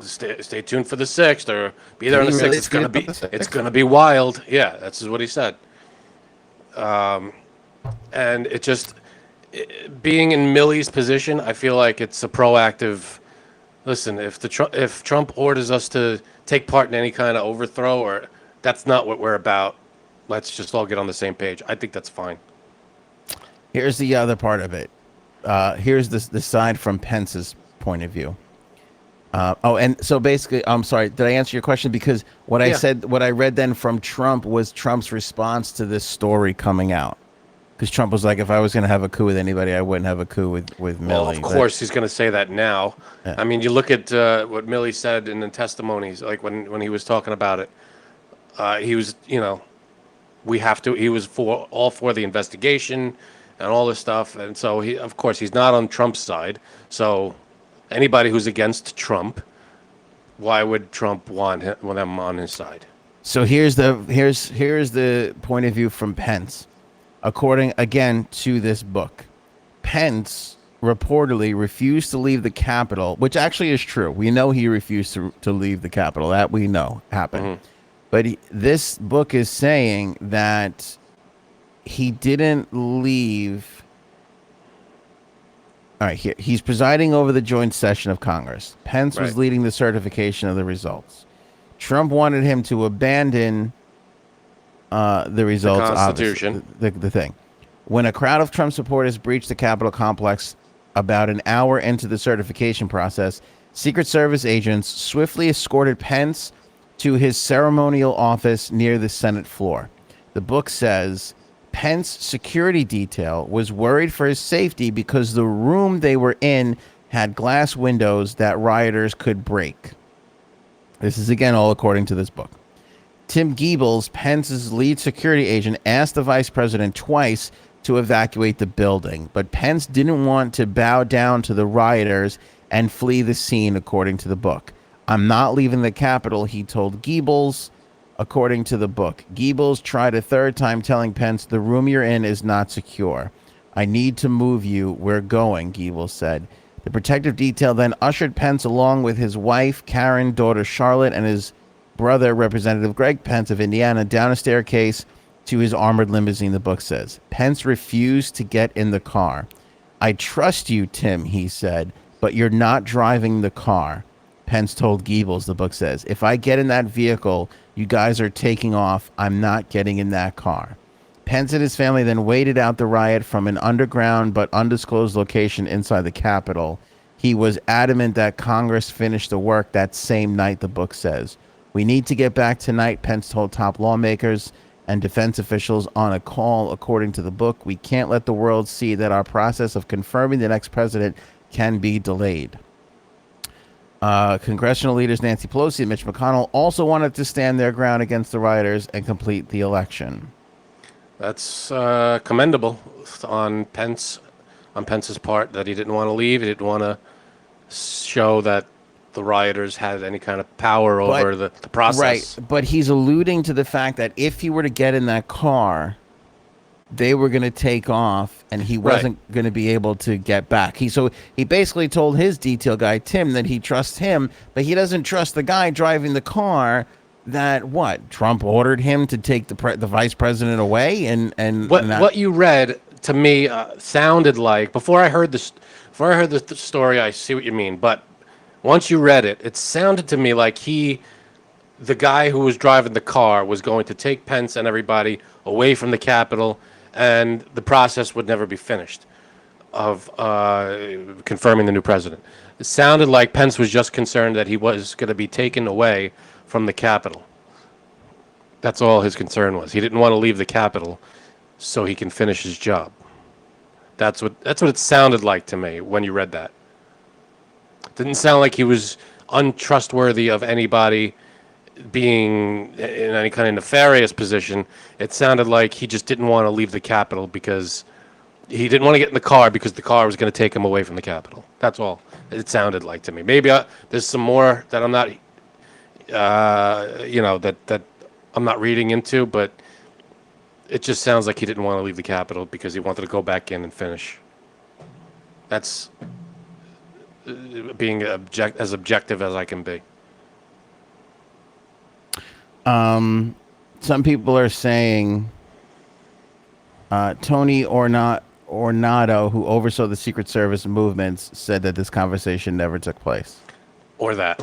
stay tuned for the 6th, or be there Did on he the 6th. really It's tweet gonna about be the 6th? it's gonna be wild. Yeah, that's what he said. And it just being in Milley's position, I feel like it's a proactive. Listen, if Trump orders us to take part in any kind of overthrow, or that's not what we're about, let's just all get on the same page. I think that's fine. Here's the other part of it. Here's the side from Pence's point of view. And so basically, I'm sorry, did I answer your question? Because what I Yeah. said, what I read then from Trump was Trump's response to this story coming out. Because Trump was like, if I was going to have a coup with anybody, I wouldn't have a coup with Milley. Well, of course, he's going to say that now. Yeah. I mean, you look at what Milley said in the testimonies, like when he was talking about it. He was, we have to. He was all for the investigation and all this stuff, and so of course, he's not on Trump's side. So, anybody who's against Trump, why would Trump want them on his side? So here's the point of view from Pence. According again to this book, Pence reportedly refused to leave the Capitol, which actually is true. We know he refused to leave the Capitol. That we know happened. Mm-hmm. But this book is saying that he didn't leave. All right, here he's presiding over the joint session of Congress. Pence was Right. leading the certification of the results. Trump wanted him to abandon the results. Constitution. The thing. When a crowd of Trump supporters breached the Capitol complex about an hour into the certification process, Secret Service agents swiftly escorted Pence to his ceremonial office near the Senate floor. The book says Pence security detail was worried for his safety because the room they were in had glass windows that rioters could break. This is again all according to this book. Tim Giebels, Pence's lead security agent, asked the vice president twice to evacuate the building, but Pence didn't want to bow down to the rioters and flee the scene, according to the book. I'm not leaving the Capitol, he told Giebels, according to the book. Giebels tried a third time, telling Pence, the room you're in is not secure. I need to move you. We're going, Giebels said. The protective detail then ushered Pence along with his wife, Karen, daughter Charlotte, and his brother, Representative Greg Pence of Indiana, down a staircase to his armored limousine, the book says. Pence refused to get in the car. I trust you, Tim, he said, but you're not driving the car. Pence told Giebels, the book says, if I get in that vehicle, you guys are taking off. I'm not getting in that car. Pence and his family then waited out the riot from an underground but undisclosed location inside the Capitol. He was adamant that Congress finish the work that same night, the book says. We need to get back tonight, Pence told top lawmakers and defense officials on a call, according to the book. We can't let the world see that our process of confirming the next president can be delayed. Congressional leaders Nancy Pelosi and Mitch McConnell also wanted to stand their ground against the rioters and complete the election. That's commendable on Pence's part, that he didn't want to leave. He didn't want to show that the rioters had any kind of power over the process. Right, but he's alluding to the fact that if he were to get in that car, they were going to take off and he wasn't going to be able to get back. He basically told his detail guy, Tim, that he trusts him, but he doesn't trust the guy driving the car that, Trump ordered him to take the vice president away? What you read to me sounded like, before I heard the story, I see what you mean, but once you read it, it sounded to me like the guy who was driving the car was going to take Pence and everybody away from the Capitol, and the process would never be finished of confirming the new president. It sounded like Pence was just concerned that he was going to be taken away from the Capitol. That's all his concern was. He didn't want to leave the Capitol so he can finish his job. That's what it sounded like to me when you read that. It didn't sound like he was untrustworthy of anybody. being in any kind of nefarious position. It sounded like he just didn't want to leave the Capitol because he didn't want to get in the car because the car was going to take him away from the Capitol. That's all it sounded like to me. Maybe there's some more that I'm not, that I'm not reading into, but it just sounds like he didn't want to leave the Capitol because he wanted to go back in and finish. That's being as objective as I can be. Some people are saying Tony Ornato, who oversaw the Secret Service movements, said that this conversation never took place. Or that.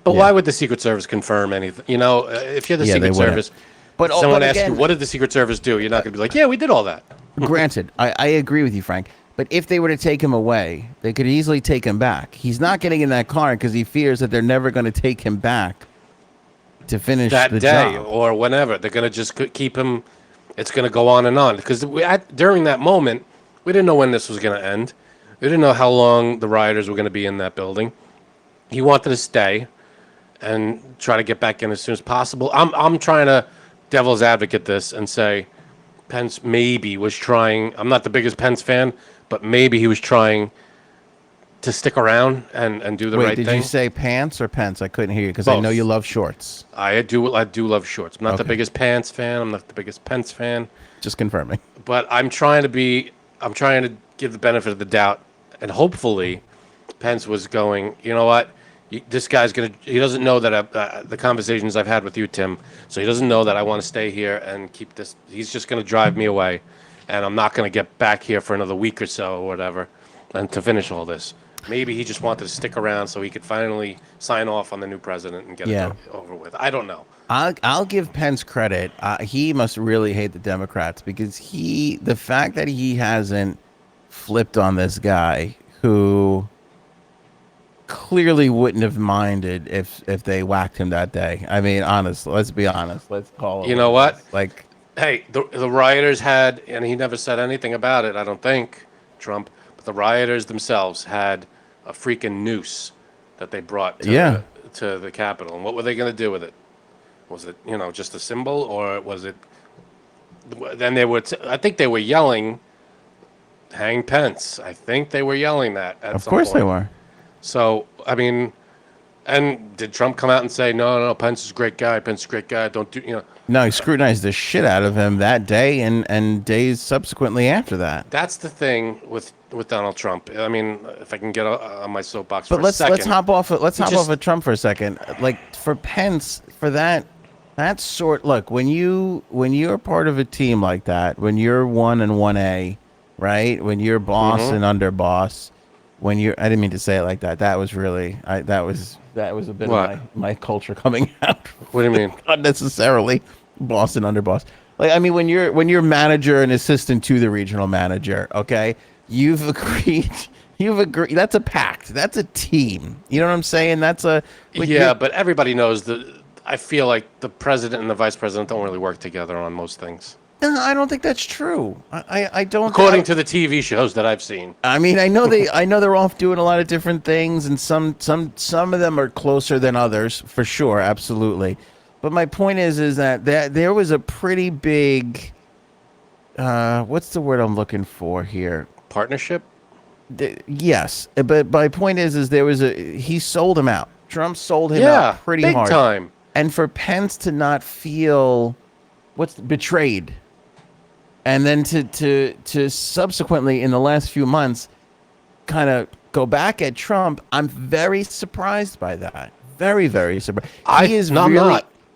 But why would the Secret Service confirm anything? If you're the Secret Service, but someone asks you, what did the Secret Service do? You're not going to be like, yeah, we did all that. Granted, I agree with you, Frank. But if they were to take him away, they could easily take him back. He's not getting in that car because he fears that they're never going to take him back to finish that the day job. Or whenever. They're going to just keep him. It's going to go on and on. Because during that moment, we didn't know when this was going to end. We didn't know how long the rioters were going to be in that building. He wanted to stay and try to get back in as soon as possible. I'm trying to devil's advocate this and say Pence maybe was trying. I'm not the biggest Pence fan, but maybe he was trying to stick around and do the right thing. Did you say pants or Pence? I couldn't hear you because I know you love shorts. I do love shorts. I'm not the biggest Pence fan. I'm not the biggest Pence fan. Just confirming. But I'm trying to give the benefit of the doubt, and hopefully Pence was going, you know what? This guy's he doesn't know that the conversations I've had with you, Tim, so he doesn't know that I want to stay here and keep this. He's just going to drive me away, and I'm not going to get back here for another week or so or whatever, and to finish all this. Maybe he just wanted to stick around so he could finally sign off on the new president and get it over with. I don't know. I'll give Pence credit. He must really hate the Democrats because the fact that he hasn't flipped on this guy who clearly wouldn't have minded if they whacked him that day. I mean, honestly, let's be honest. Let's call it. You know what? Like, hey, the rioters had, and he never said anything about it, I don't think, Trump, but the rioters themselves had a freaking noose that they brought to the Capitol. And what were they going to do with it? Was it, just a symbol, or was it? Then they were. I think they were yelling, "Hang Pence." I think they were yelling that at some point. Of course they were. So, I mean, and did Trump come out and say, no, Pence is a great guy. Pence is a great guy. Don't do. No, he scrutinized the shit out of him that day and days subsequently after that. That's the thing with Donald Trump. I mean, if I can get on my soapbox for a second. Let's hop off of Trump for a second. Like, for Pence, for that sort, look, when you're part of a team like that, when you're 1 and 1A, right? When you're boss and underboss, I didn't mean to say it like that. That was really, that was a bit of my culture coming out. What do you mean? Not necessarily boss and underboss. Like, I mean, when you're manager and assistant to the regional manager, okay, you've agreed. That's a pact. That's a team. You know what I'm saying? But everybody knows that. I feel like the president and the vice president don't really work together on most things. No, I don't think that's true. I don't. According to the TV shows that I've seen. I mean, I know they're off doing a lot of different things, and some of them are closer than others, for sure, absolutely. But my point is that there was a pretty big, what's the word I'm looking for here? Partnership? Yes, but my point is he sold him out. Trump sold him out pretty big hard. Time. And for Pence to not feel betrayed, and then to subsequently in the last few months kind of go back at Trump, I'm very surprised by that. Very, very surprised.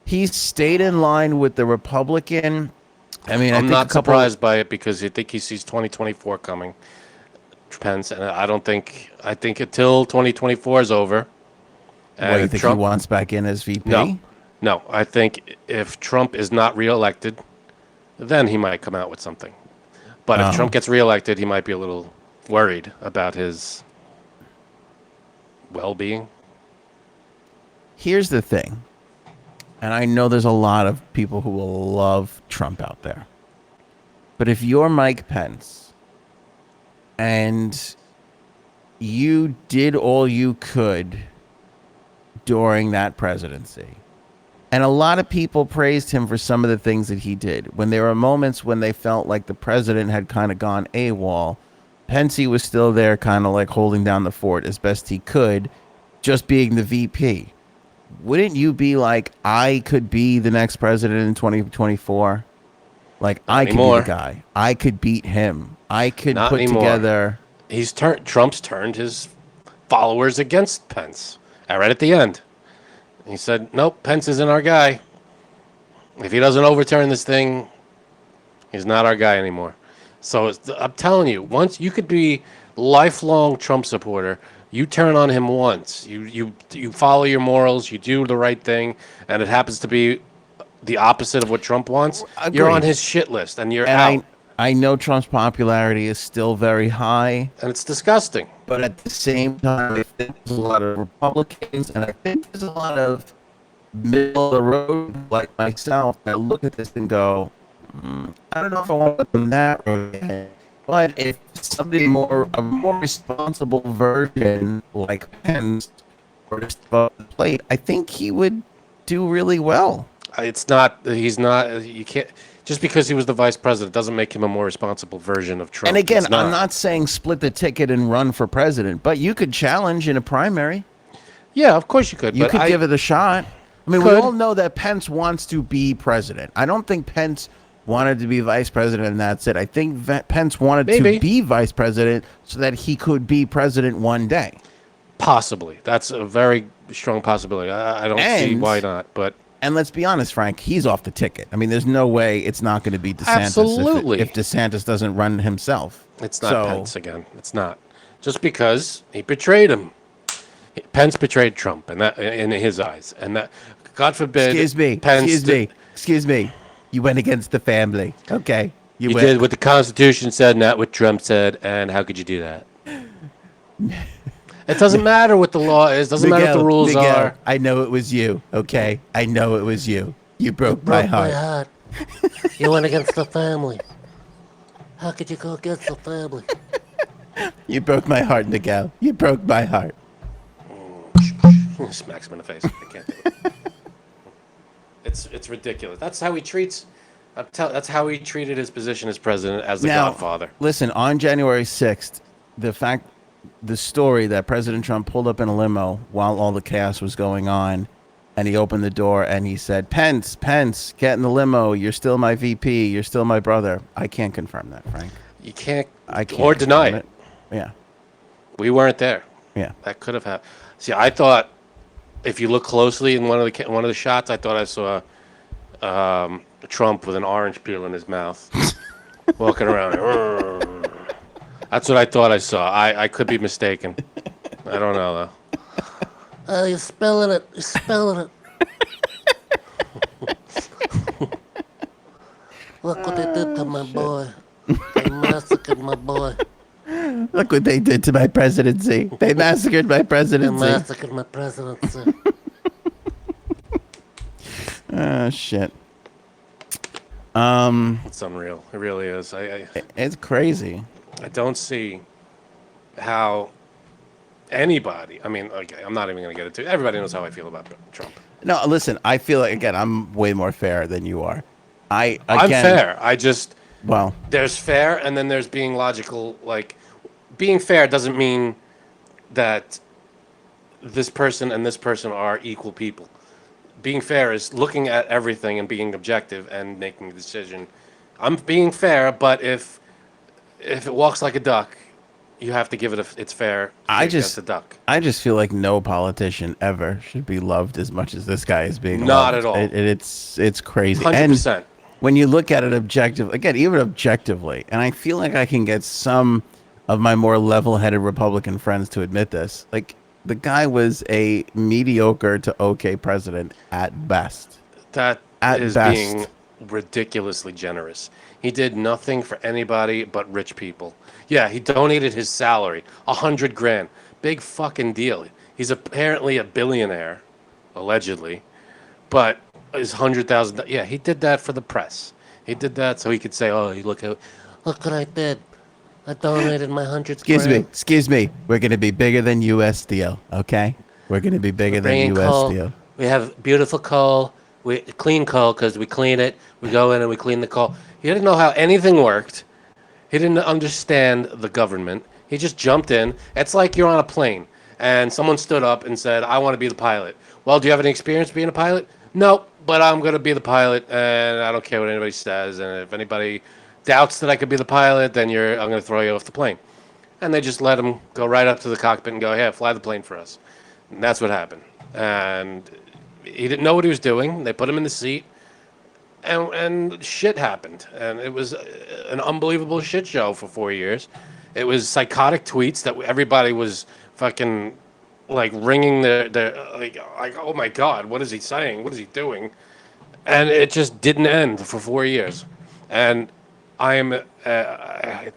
He's stayed in line with the Republican. I mean, I'm not surprised by it because I think he sees 2024 coming, Pence, and I think until 2024 is over. What, you think Trump, he wants back in as VP? No. I think if Trump is not reelected, then he might come out with something. But if Trump gets reelected, he might be a little worried about his well-being. Here's the thing, and I know there's a lot of people who will love Trump out there. But if you're Mike Pence and you did all you could during that presidency, And a lot of people praised him for some of the things that he did. When there were moments when they felt like the president had kind of gone AWOL, Pence was still there, kind of like holding down the fort as best he could, just being the VP. Wouldn't you be like, I could be the next president in 2024? Like, I could be the guy. I could beat him. I could put together. Trump's turned his followers against Pence. Right at the end. He said, nope, Pence isn't our guy. If he doesn't overturn this thing, he's not our guy anymore. So I'm telling you, once you could be lifelong Trump supporter, you turn on him once. You follow your morals, you do the right thing, and it happens to be the opposite of what Trump wants. Agreed. You're on his shit list, and you're out. I know Trump's popularity is still very high. And it's disgusting. But at the same time, I think there's a lot of Republicans, and I think there's a lot of middle of the road like myself that look at this and go, I don't know if I want to put them that road ahead. But if somebody a more responsible version like Pence were to step up the plate, I think he would do really well. You can't, just because he was the vice president doesn't make him a more responsible version of Trump. And again, I'm not saying split the ticket and run for president, but you could challenge in a primary. Yeah, of course you could. You could give it a shot. I mean, we all know that Pence wants to be president. I don't think Pence wanted to be vice president and that's it. I think Pence wanted to be vice president so that he could be president one day. Possibly. That's a very strong possibility. I don't see why not, but... And let's be honest, Frank, he's off the ticket. I mean, there's no way it's not going to be DeSantis. Absolutely. If DeSantis doesn't run himself. It's not Pence again. It's not. Just because he betrayed him. Pence betrayed Trump, and that in his eyes. And that, God forbid... Excuse me. You went against the family. Okay. You did what the Constitution said, not what Trump said, and how could you do that? It doesn't matter what the law is. Doesn't matter what the rules are. I know it was you. Okay, I know it was you. You broke my heart. You went against the family. How could you go against the family? You broke my heart, Miguel. You broke my heart. Smacks him in the face. I can't do it. It's ridiculous. That's how he treats. That's how he treated his position as president, as the Godfather. Listen, on January 6th, the story that President Trump pulled up in a limo while all the chaos was going on, and he opened the door and he said, Pence, get in the limo. You're still my VP. You're still my brother. I can't confirm that, Frank. You can't. I can't or deny it. Yeah. We weren't there. Yeah. That could have happened. See, I thought if you look closely in one of the shots, I thought I saw Trump with an orange peel in his mouth, walking around. That's what I thought I saw. I could be mistaken. I don't know, though. Oh, you're spelling it. You're spelling it. Look what they did to my boy. They massacred my boy. Look what they did to my presidency. They massacred my presidency. They massacred my presidency. Oh, shit. It's unreal. It really is. It's crazy. I don't see how anybody. I mean, okay, I'm not even going to get into it. Everybody knows how I feel about Trump. No, listen. I feel like again, I'm way more fair than you are. I'm fair. Well, there's fair, and then there's being logical. Like, being fair doesn't mean that this person and this person are equal people. Being fair is looking at everything and being objective and making a decision. I'm being fair, but if it walks like a duck, you have to give it its fair. I just a duck. I just feel like no politician ever should be loved as much as this guy is being loved. Not at all. It's crazy. 100%. And when you look at it even objectively, and I feel like I can get some of my more level-headed Republican friends to admit this, like the guy was a mediocre to okay president at best. That is being ridiculously generous. He did nothing for anybody but rich people. Yeah, he donated his salary, $100,000. Big fucking deal. He's apparently a billionaire, allegedly, but his $100,000. Yeah, he did that for the press. He did that so he could say, "Oh, look what I did. I donated my $100,000." Excuse me. We're going to be bigger than U.S. Steel, okay? We're going to be bigger than U.S. Steel. We have beautiful coal. We clean coal because we clean it. We go in and we clean the coal. He didn't know how anything worked. He didn't understand the government. He just jumped in. It's like you're on a plane and someone stood up and said, I want to be the pilot. Well, do you have any experience being a pilot? No, but I'm going to be the pilot and I don't care what anybody says. And if anybody doubts that I could be the pilot, then I'm going to throw you off the plane. And they just let him go right up to the cockpit and go, hey, fly the plane for us. And that's what happened. And he didn't know what he was doing. They put him in the seat. And shit happened. And it was an unbelievable shit show for 4 years. It was psychotic tweets that everybody was fucking like ringing their like, oh my God, what is he saying? What is he doing? And it just didn't end for 4 years. And I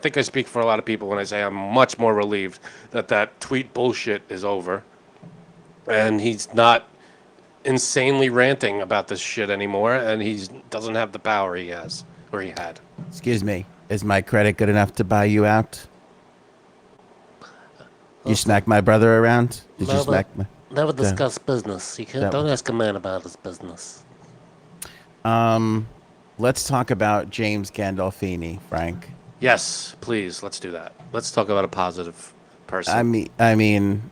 think I speak for a lot of people when I say I'm much more relieved that tweet bullshit is over. And he's not insanely ranting about this shit anymore, and he doesn't have the power he has, or he had. Excuse me. Is my credit good enough to buy you out? You smack my brother around? Did you smack my... Never discuss business. You can't. Don't ask a man about his business. Let's talk about James Gandolfini, Frank. Yes, please. Let's do that. Let's talk about a positive person. I mean,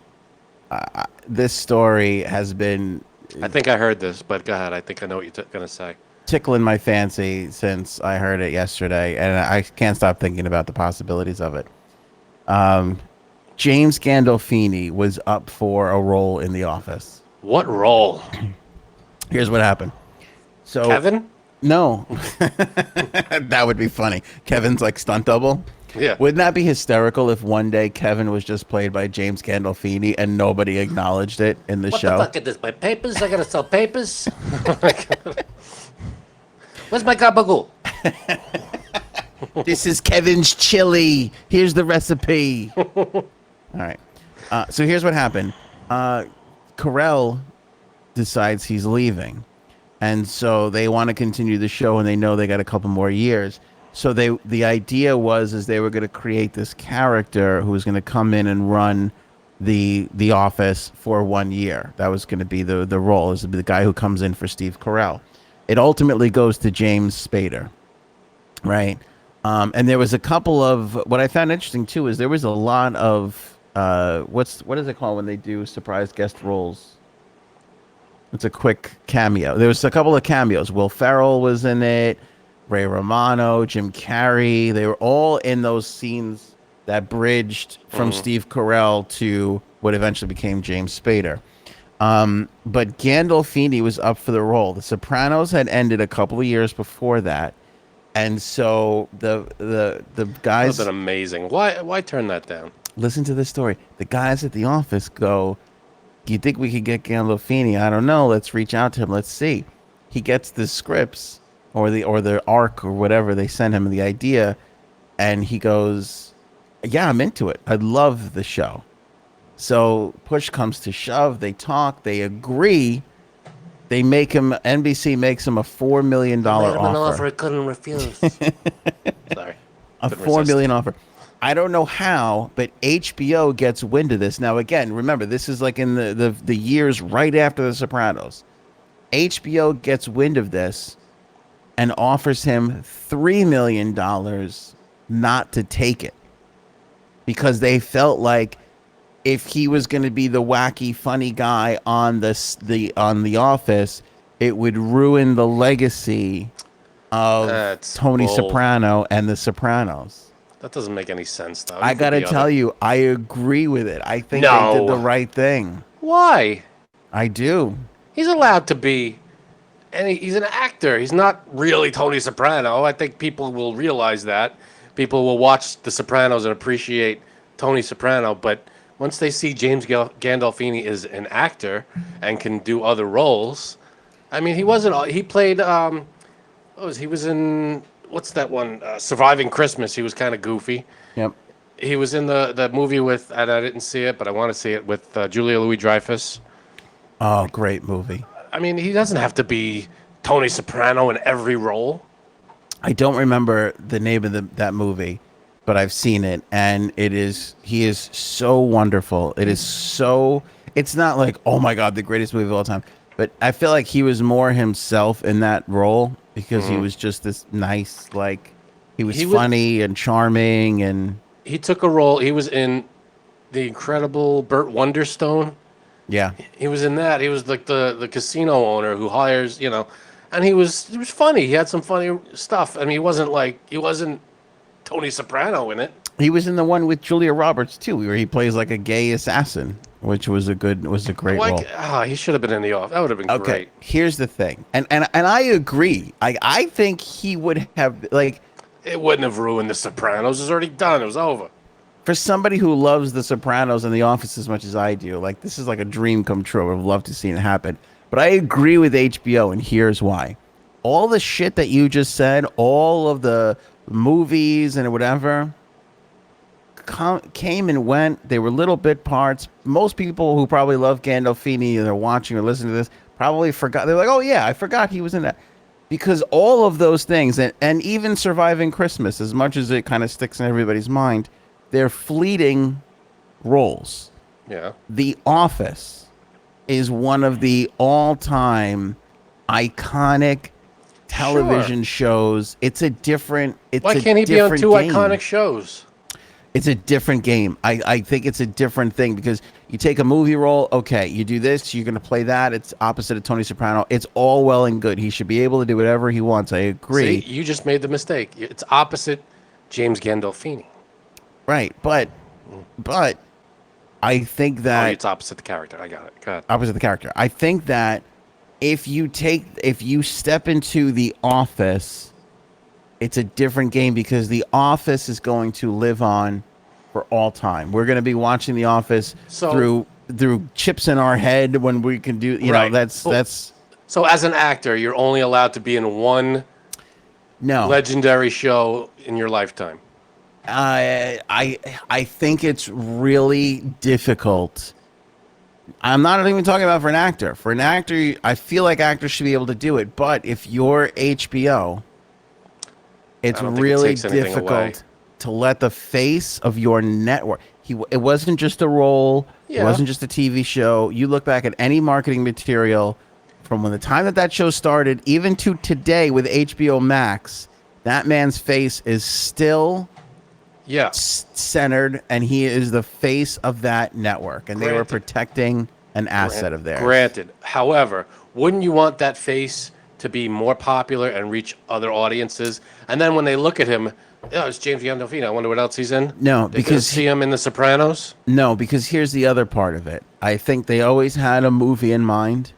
this story has been... I think I heard this, but go ahead. I think I know what you're going to say. Tickling my fancy since I heard it yesterday, and I can't stop thinking about the possibilities of it. James Gandolfini was up for a role in The Office. What role? Here's what happened. So Kevin? No. That would be funny. Kevin's like stunt double. Yeah. Wouldn't that be hysterical if one day Kevin was just played by James Gandolfini and nobody acknowledged it in the show? What the fuck is this? My papers? I gotta sell papers? Where's my gabagool? This is Kevin's chili. Here's the recipe. All right. So here's what happened. Carell decides he's leaving. And so they want to continue the show, and they know they got a couple more years. So the idea was they were going to create this character who was going to come in and run the office for 1 year. That was going to be the role. This would be the guy who comes in for Steve Carell. It ultimately goes to James Spader, right? And there was a couple of, what I found interesting too is there was a lot of what is it called when they do surprise guest roles? It's a quick cameo. There was a couple of cameos. Will Ferrell was in it. Ray Romano, Jim Carrey, they were all in those scenes that bridged from Steve Carell to what eventually became James Spader. But Gandolfini was up for the role. The Sopranos had ended a couple of years before that. And so the guys... That was amazing. Why turn that down? Listen to this story. The guys at the office go, do you think we could get Gandolfini? I don't know. Let's reach out to him. Let's see. He gets the scripts or the arc or whatever. They send him the idea. And he goes, yeah, I'm into it. I love the show. So push comes to shove. They talk. They agree. They make him, NBC makes him a $4 million offer. An offer he couldn't refuse. Sorry. A $4 million offer. I don't know how, but HBO gets wind of this. Now, again, remember, this is like in the years right after The Sopranos. HBO gets wind of this and offers him $3 million not to take it. Because they felt like if he was going to be the wacky, funny guy on the Office, it would ruin the legacy of Tony Soprano and The Sopranos. That doesn't make any sense, though. I got to tell you, I agree with it. I think they did the right thing. Why? I do. He's allowed to be, and he's an actor. He's not really Tony Soprano. I think people will realize that. People will watch The Sopranos and appreciate Tony Soprano, but once they see James Gandolfini is an actor and can do other roles, I mean, he played, he was in, what's that one? Surviving Christmas. He was kind of goofy. Yep. He was in the movie with, and I didn't see it, but I want to see it, with Julia Louis-Dreyfus. Oh, great movie. I mean, he doesn't have to be Tony Soprano in every role. I don't remember the name of that movie, but I've seen it, and he is so wonderful. It's not like, oh my God, the greatest movie of all time. but I feel like he was more himself in that role because he was just this nice, like he was funny and charming, and he took a role. He was in The Incredible Burt Wonderstone. yeah, He was in that. He was like the casino owner who hires, and he was funny. He had some funny stuff. I mean, he wasn't Tony Soprano in it. he was in the one with Julia Roberts too, where he plays like a gay assassin, which was a great role. He should have been in The Office. That would have been great. Here's the thing, and I agree. I think he would have like. It wouldn't have ruined The Sopranos. It was already done. It was over. For somebody who loves The Sopranos and The Office as much as I do, like this is like a dream come true. I would love to see it happen. But I agree with HBO, and here's why. All the shit that you just said, all of the movies and whatever, came and went. They were little bit parts. Most people who probably love Gandolfini and they're watching or listening to this probably forgot. They're like, oh yeah, I forgot he was in that. Because all of those things, and even Surviving Christmas, as much as it kind of sticks in everybody's mind, they're fleeting roles. Yeah. The Office is one of the all-time iconic television shows. It's a different. Why can't he be on two iconic shows? It's a different game. I think it's a different thing because you take a movie role, okay, you do this, you're going to play that. It's opposite of Tony Soprano. It's all well and good. He should be able to do whatever he wants. I agree. See, you just made the mistake. It's opposite James Gandolfini. Right, but I think that it's opposite the character. I got it. Go ahead. Opposite the character. I think that if you step into The Office, it's a different game because The Office is going to live on for all time. We're going to be watching The Office through chips in our head when we can do, that's. So as an actor, you're only allowed to be in one legendary show in your lifetime. I think it's really difficult. I'm not even talking about for an actor. For an actor, I feel like actors should be able to do it. But if you're HBO, it's really difficult to let the face of your network. It wasn't just a role. Yeah. It wasn't just a TV show. You look back at any marketing material from when the time that show started, even to today with HBO Max, that man's face is still centered, and he is the face of that network. And they were protecting an asset of theirs. Granted. However, wouldn't you want that face to be more popular and reach other audiences? And then when they look at him, it's James Gandolfini. I wonder what else he's in. No, because see him in The Sopranos. No, because here's the other part of it. I think they always had a movie in mind.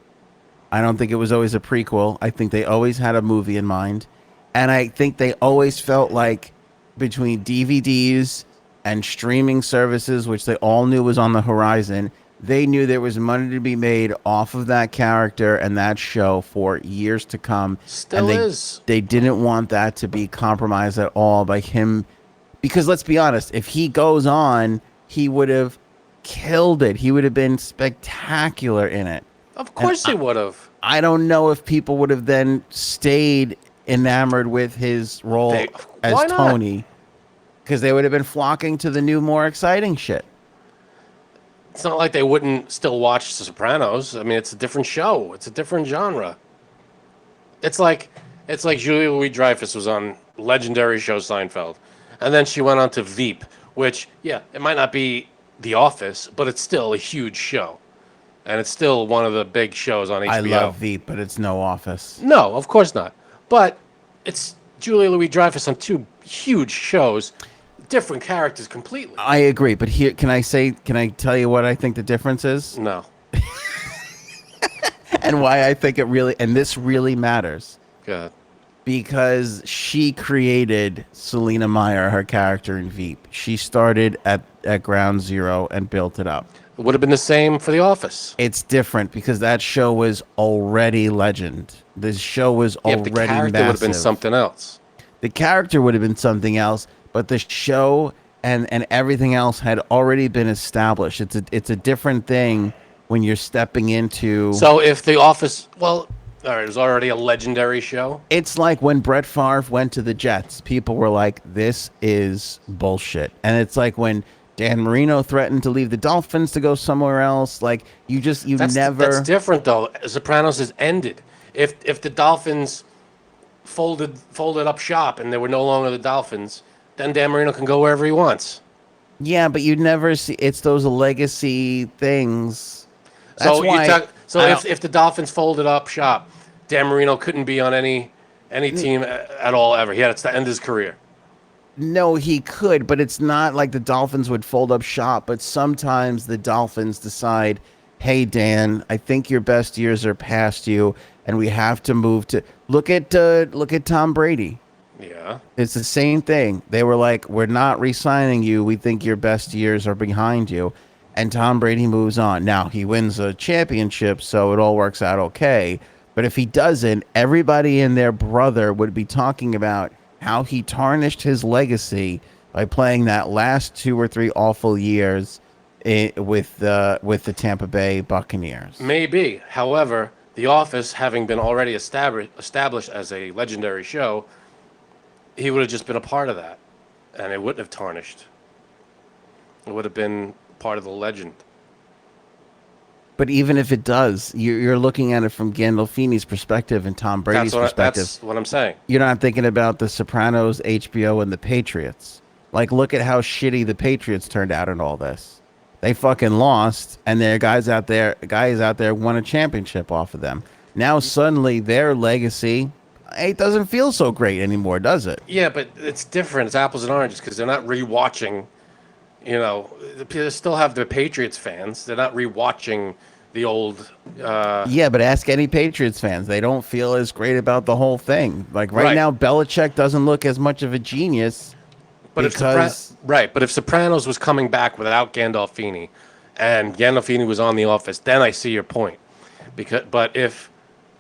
I don't think it was always a prequel. I think they always had a movie in mind, and I think they always felt like between DVDs and streaming services, which they all knew was on the horizon, they knew there was money to be made off of that character and that show for years to come. Still is. They didn't want that to be compromised at all by him. Because let's be honest, if he goes on, he would have killed it. He would have been spectacular in it. Of course he would have. I don't know if people would have then stayed enamored with his role as Tony. Because they would have been flocking to the new, more exciting shit. It's not like they wouldn't still watch The Sopranos. I mean, it's a different show. It's a different genre. It's like Julia Louis-Dreyfus was on legendary show Seinfeld, and then she went on to Veep, which, it might not be The Office, but it's still a huge show, and it's still one of the big shows on HBO. I love Veep, but it's no Office. No, of course not. But it's Julia Louis-Dreyfus on two huge shows. Different characters completely. I agree, but here, can I tell you what I think the difference is? No. And why I think this really matters. Good. Because she created Selena Meyer, her character in Veep. She started at ground zero and built it up. It would have been the same for The Office. It's different because that show was already legend. This show was already massive. The character would have been something else. The character would have been something else. But the show and everything else had already been established. It's a different thing when you're stepping into. So if The Office, all right, it was already a legendary show. It's like when Brett Favre went to the Jets. People were like, "This is bullshit," and it's like when Dan Marino threatened to leave the Dolphins to go somewhere else. Like That's different though. Sopranos is ended. If the Dolphins folded up shop and they were no longer the Dolphins, then Dan Marino can go wherever he wants. Yeah, but you never see. It's those legacy things. That's So if the Dolphins folded up shop, Dan Marino couldn't be on any team at all ever. He had to end his career. No, he could, but it's not like the Dolphins would fold up shop. But sometimes the Dolphins decide, "Hey, Dan, I think your best years are past you, and we have to move to look at Tom Brady." Yeah, It's the same thing. They were like, "We're not re-signing you. We think your best years are behind you," and Tom Brady moves on. Now he wins a championship, so it all works out okay. But if he doesn't, everybody and their brother would be talking about how he tarnished his legacy by playing that last 2 or 3 awful years with the Tampa Bay Buccaneers. maybe. However, The Office, having been already established as a legendary show, he would have just been a part of that, and it wouldn't have tarnished. It would have been part of the legend. But even if it does, you're looking at it from Gandolfini's perspective and Tom Brady's perspective. That's what I'm saying. You're not thinking about The Sopranos, HBO, and The Patriots. Like, look at how shitty The Patriots turned out in all this. They fucking lost, and their guys out there won a championship off of them. Now suddenly their legacy, it doesn't feel so great anymore, does it? Yeah, but it's different. It's apples and oranges because they're not rewatching. You know, they still have the Patriots fans. They're not rewatching the old. Yeah, but ask any Patriots fans. They don't feel as great about the whole thing. Like right now, Belichick doesn't look as much of a genius. But if Sopranos was coming back without Gandolfini, and Gandolfini was on The Office, then I see your point. But if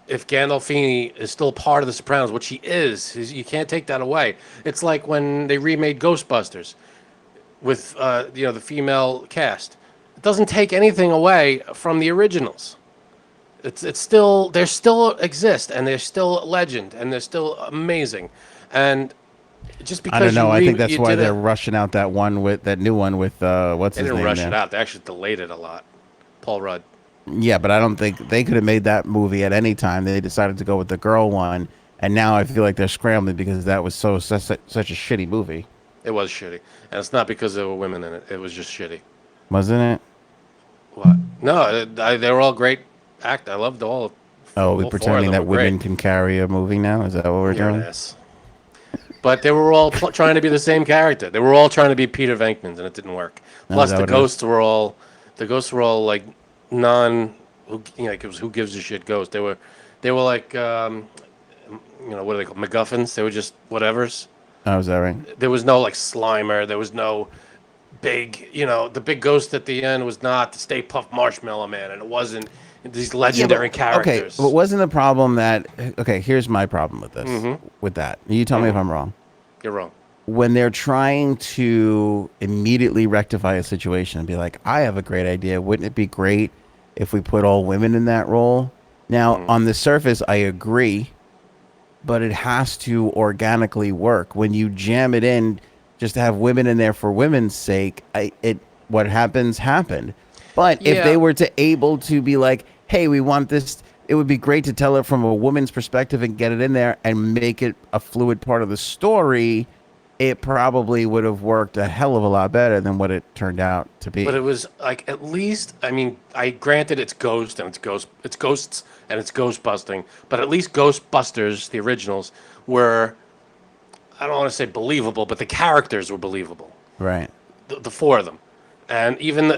Gandolfini is still part of The Sopranos, which he is, you can't take that away. It's like when they remade Ghostbusters with the female cast. It doesn't take anything away from the originals. It's still they still exist, and they're still a legend, and they're still amazing. And just because I don't know, I think that's why they're rushing out that new one with what's his name? They didn't rush it out. They actually delayed it a lot. Paul Rudd. Yeah, but I don't think they could have made that movie at any time. They decided to go with the girl one, and now I feel like they're scrambling because that was such a shitty movie. It was shitty, and it's not because there were women in it. It was just shitty. Wasn't it? What? No, they were all great actors. I loved all. Oh, we're pretending that women can carry a movie now? Is that what we're doing? But they were all trying to be the same character. They were all trying to be Peter Venkmans, and it didn't work. Plus, the ghosts were all like who gives a shit ghosts. They were like what are they called? MacGuffins. They were just whatevers. Oh, is that right? There was no like Slimer. There was no big, the big ghost at the end was not the Stay Puft Marshmallow Man, and it wasn't these legendary characters. Okay, but wasn't the problem that? Okay, here's my problem with this. Mm-hmm. With that, you tell me if I'm wrong. You're wrong. When they're trying to immediately rectify a situation and be like, I have a great idea. Wouldn't it be great if we put all women in that role? Now, on the surface, I agree, but it has to organically work. When you jam it in just to have women in there for women's sake, what happened. But if they were able to be like, hey, we want this, it would be great to tell it from a woman's perspective and get it in there and make it a fluid part of the story, it probably would have worked a hell of a lot better than what it turned out to be. But it was like, at least, I mean, I granted it's ghosts and it's ghost busting, but at least Ghostbusters, the originals, were, I don't want to say believable, but the characters were believable. Right. The four of them. And even,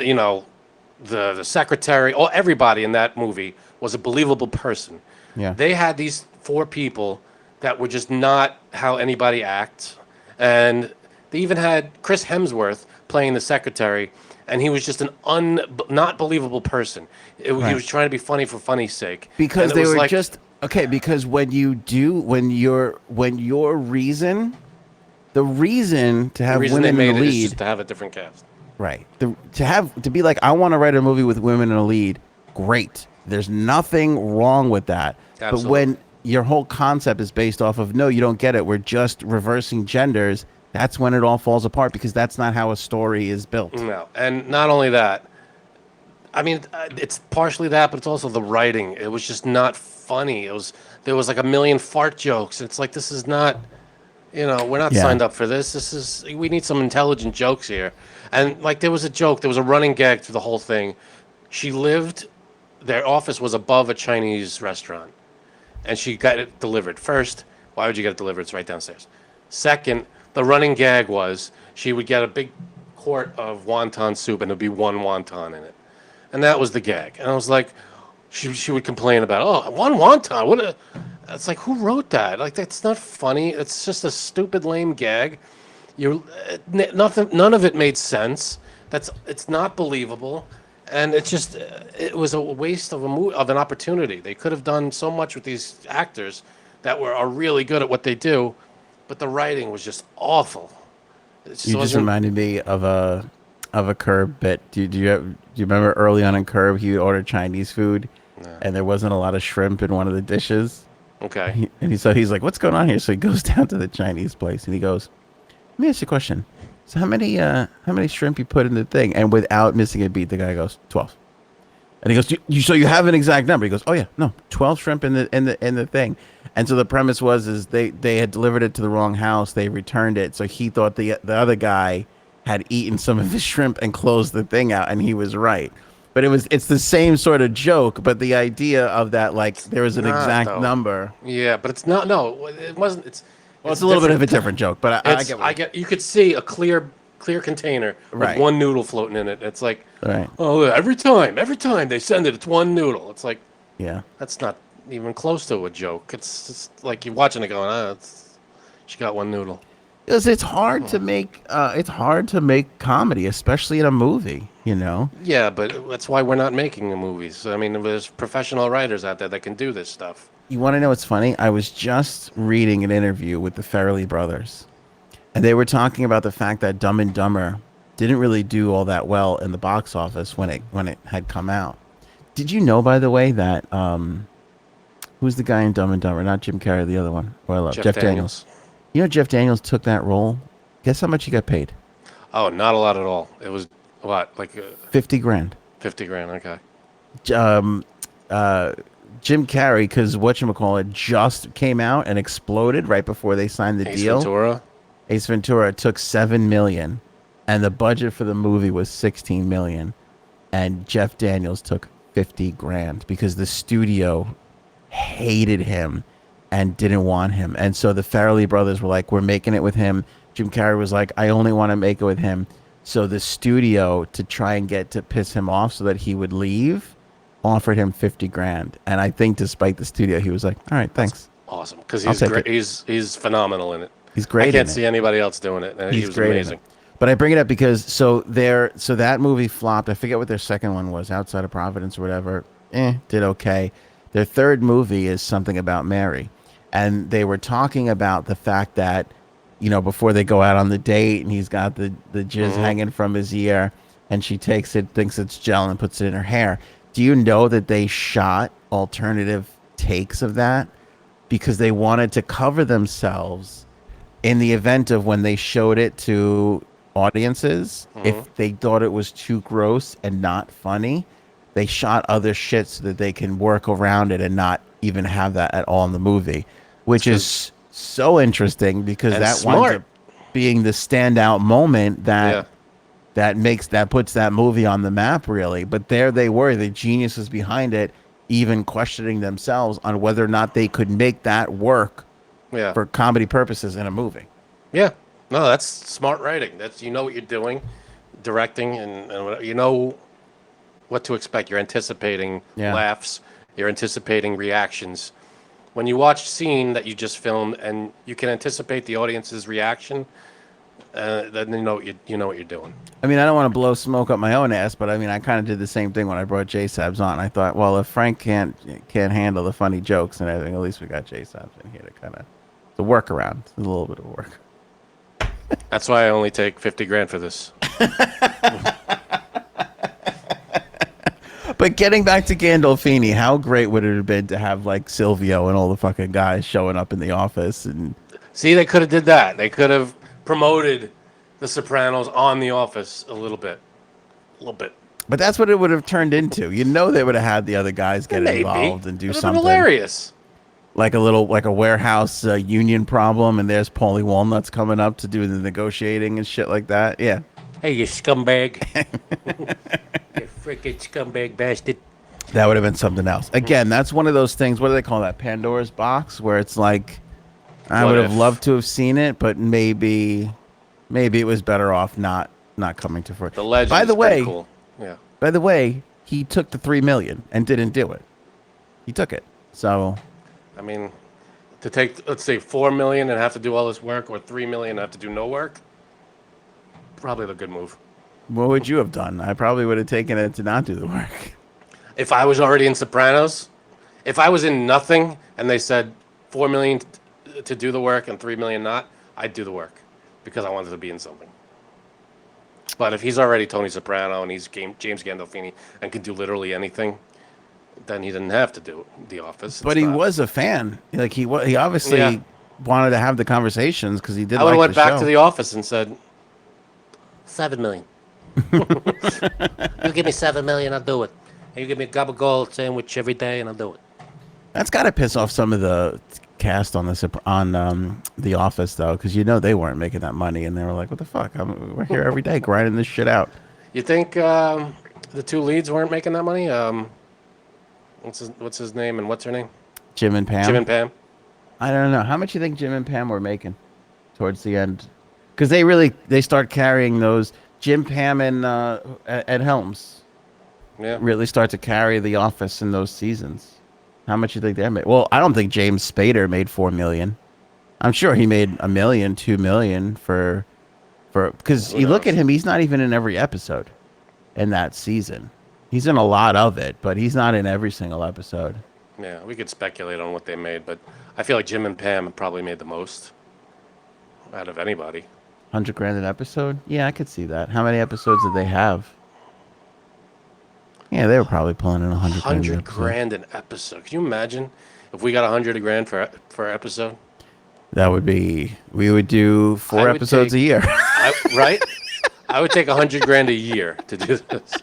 the secretary, everybody in that movie was a believable person. Yeah. They had these 4 people that were just not how anybody acts. And they even had Chris Hemsworth playing the secretary, and he was just an not believable person. He was trying to be funny for funny's sake. Because they were because when your reason, the reason to have women in the lead is just to have a different cast. Right. To be like, I want to write a movie with women in a lead. Great. There's nothing wrong with that. Absolutely. But when your whole concept is based off of, no, you don't get it, we're just reversing genders, that's when it all falls apart, because that's not how a story is built. No, and not only that. I mean, it's partially that, but it's also the writing. It was just not funny. There was like a million fart jokes. It's like, this is not, we're not Yeah. signed up for this. We need some intelligent jokes here. And like, there was a running gag through the whole thing. Their office was above a Chinese restaurant, and she got it delivered. First, why would you get it delivered? It's right downstairs. Second, the running gag was she would get a big quart of wonton soup, and there'd be one wonton in it. And that was the gag. And I was like, she would complain about, oh, one wonton. It's like, who wrote that? Like, that's not funny. It's just a stupid, lame gag. None of it made sense. It's not believable. And it was a waste of an opportunity. They could have done so much with these actors that are really good at what they do, but the writing was just awful. You just reminded me of a Curb bit. Do you remember early on in Curb, he would order Chinese food, and there wasn't a lot of shrimp in one of the dishes. Okay. So he's like, "What's going on here?" So he goes down to the Chinese place and he goes, "Let me ask you a question. So how many shrimp you put in the thing?" And without missing a beat, the guy goes, 12. And he goes, so you have an exact number? He goes, "Oh yeah, no, 12 shrimp in the thing." And so the premise is they had delivered it to the wrong house. They returned it, so he thought the other guy had eaten some of his shrimp and closed the thing out, and he was right. But it's the same sort of joke, but the idea of that, like, there was an exact number. Yeah, but it's not. No, it wasn't. It's a little bit of a different joke, but I get. You could see a clear container with one noodle floating in it. It's like, right. Oh, every time they send it, it's one noodle. It's like, yeah, that's not even close to a joke. It's just like you're watching it going, she got one noodle. Because it's hard to make comedy, especially in a movie, Yeah, but that's why we're not making the movies. I mean, there's professional writers out there that can do this stuff. You want to know what's funny? I was just reading an interview with the Farrelly brothers, and they were talking about the fact that Dumb and Dumber didn't really do all that well in the box office when it had come out. Did you know, by the way, that who's the guy in Dumb and Dumber? Not Jim Carrey, the other one. Who I love, Jeff Daniels. You know, Jeff Daniels took that role. Guess how much he got paid? Oh, not a lot at all. It was what, like $50,000. $50,000. Okay. Jim Carrey, because whatchamacallit just came out and exploded right before they signed the deal. Ace Ventura took $7 million, and the budget for the movie was $16 million, and Jeff Daniels took $50,000 because the studio hated him and didn't want him. And so the Farrelly brothers were like, "We're making it with him." Jim Carrey was like, "I only want to make it with him." So the studio, to try and get to piss him off so that he would leave, offered him $50,000. And I think despite the studio, he was like, "All right, thanks." That's awesome, because he's great. He's phenomenal in it. He's great. I can't see anybody else doing it. And he was amazing. But I bring it up because so that movie flopped. I forget what their second one was, Outside of Providence or whatever. Did okay. Their third movie is Something About Mary. And they were talking about the fact that, before they go out on the date, and he's got the jizz hanging from his ear, and she takes it, thinks it's gel, and puts it in her hair. Do you know that they shot alternative takes of that because they wanted to cover themselves in the event of when they showed it to audiences, if they thought it was too gross and not funny, they shot other shit so that they can work around it and not even have that at all in the movie, which is so interesting because that winds up being the standout moment that puts that movie on the map, really. But there they were, the geniuses behind it, even questioning themselves on whether or not they could make that work for comedy purposes in a movie. Yeah. No, that's smart writing. That's, what you're doing, directing, and you know what to expect. You're anticipating laughs. You're anticipating reactions. When you watch a scene that you just filmed and you can anticipate the audience's reaction, then you know what you're doing. I mean, I don't want to blow smoke up my own ass, but I mean, I kind of did the same thing when I brought J-Sabs on. I thought, well, if Frank can't handle the funny jokes and everything, at least we got J-Sabs in here to kind of the workaround. A little bit of work. That's why I only take $50,000 for this. But getting back to Gandolfini, how great would it have been to have like Silvio and all the fucking guys showing up in the office? And see, they could have did that. They could have promoted The Sopranos on The Office a little bit. But that's what it would have turned into. You know, they would have had the other guys get involved and do something. Hilarious. Like a warehouse union problem, and there's Paulie Walnuts coming up to do the negotiating and shit like that. Yeah. Hey, you scumbag. You freaking scumbag bastard. That would have been something else. Again, that's one of those things. What do they call that? Pandora's box, where it's like, I would have loved to have seen it, but maybe it was better off not coming to fruition. The legend. By the way, cool. Yeah. By the way, he took the $3 million and didn't do it. He took it. So, I mean, to take, let's say, $4 million and have to do all this work, or $3 million and have to do no work, probably the good move. what would you have done? I probably would have taken it to not do the work. If I was already in Sopranos, if I was in nothing and they said $4 million to do the work and $3 million not, I'd do the work because I wanted to be in something. But if he's already Tony Soprano and he's James Gandolfini and can do literally anything, then he didn't have to do The Office. But he was a fan. Like he obviously wanted to have the conversations because he did. I would have went back show. to The Office and said, $7 million. You give me $7 million, I'll do it. And you give me a gobble-gold sandwich every day, and I'll do it. That's got to piss off some of the cast on The Office, though, because they weren't making that money, and they were like, "What the fuck? We're here every day grinding this shit out." You think the two leads weren't making that money? What's his name and what's her name? Jim and Pam. Jim and Pam. I don't know. How much you think Jim and Pam were making towards the end? Because they start carrying those. Jim, Pam, and Ed Helms. Yeah. Really start to carry The Office in those seasons. How much you think they made? Well, I don't think James Spader made $4 million. I'm sure he made $1 million, $2 million for because you look at him, he's not even in every episode in that season. He's in a lot of it, but he's not in every single episode. Yeah, we could speculate on what they made, but I feel like Jim and Pam probably made the most out of anybody. $100,000 an episode? Yeah, I could see that. How many episodes did they have? Yeah, they were probably pulling in $100,000 an episode. Can you imagine if we got $100,000 for episode? That would be. We would do 4 episodes a year, right? I would take $100,000 a year to do this.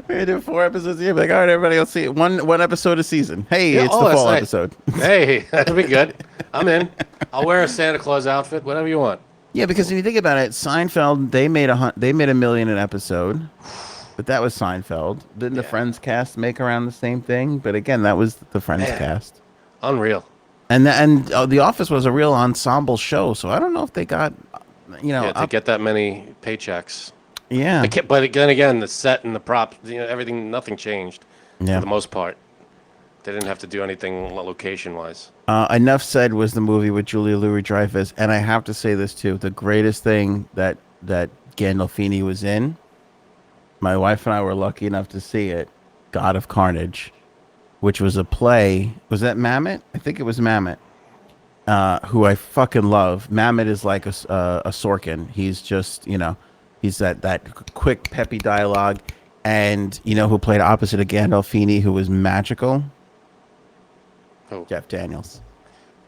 We would do 4 episodes a year. Be like, all right, everybody, let's see it. One episode a season. Hey, it's the fall episode. Hey, that'd be good. I'm in. I'll wear a Santa Claus outfit, whatever you want. Yeah, because if you think about it, Seinfeld they made $1 million an episode. But that was Seinfeld. Didn't the Friends cast make around the same thing? But again, that was the Friends cast. Unreal. And The Office was a real ensemble show, so I don't know if they got, to get that many paychecks. Yeah. But again, the set and the props, everything, nothing changed for the most part. They didn't have to do anything location-wise. Enough Said was the movie with Julia Louis-Dreyfus, and I have to say this too: the greatest thing that Gandolfini was in. My wife and I were lucky enough to see it, God of Carnage, which was a play. Was that Mamet? I think it was Mamet, who I fucking love. Mamet is like a Sorkin. He's just, he's that quick, peppy dialogue. And who played opposite of Gandolfini, who was magical? Oh. Jeff Daniels.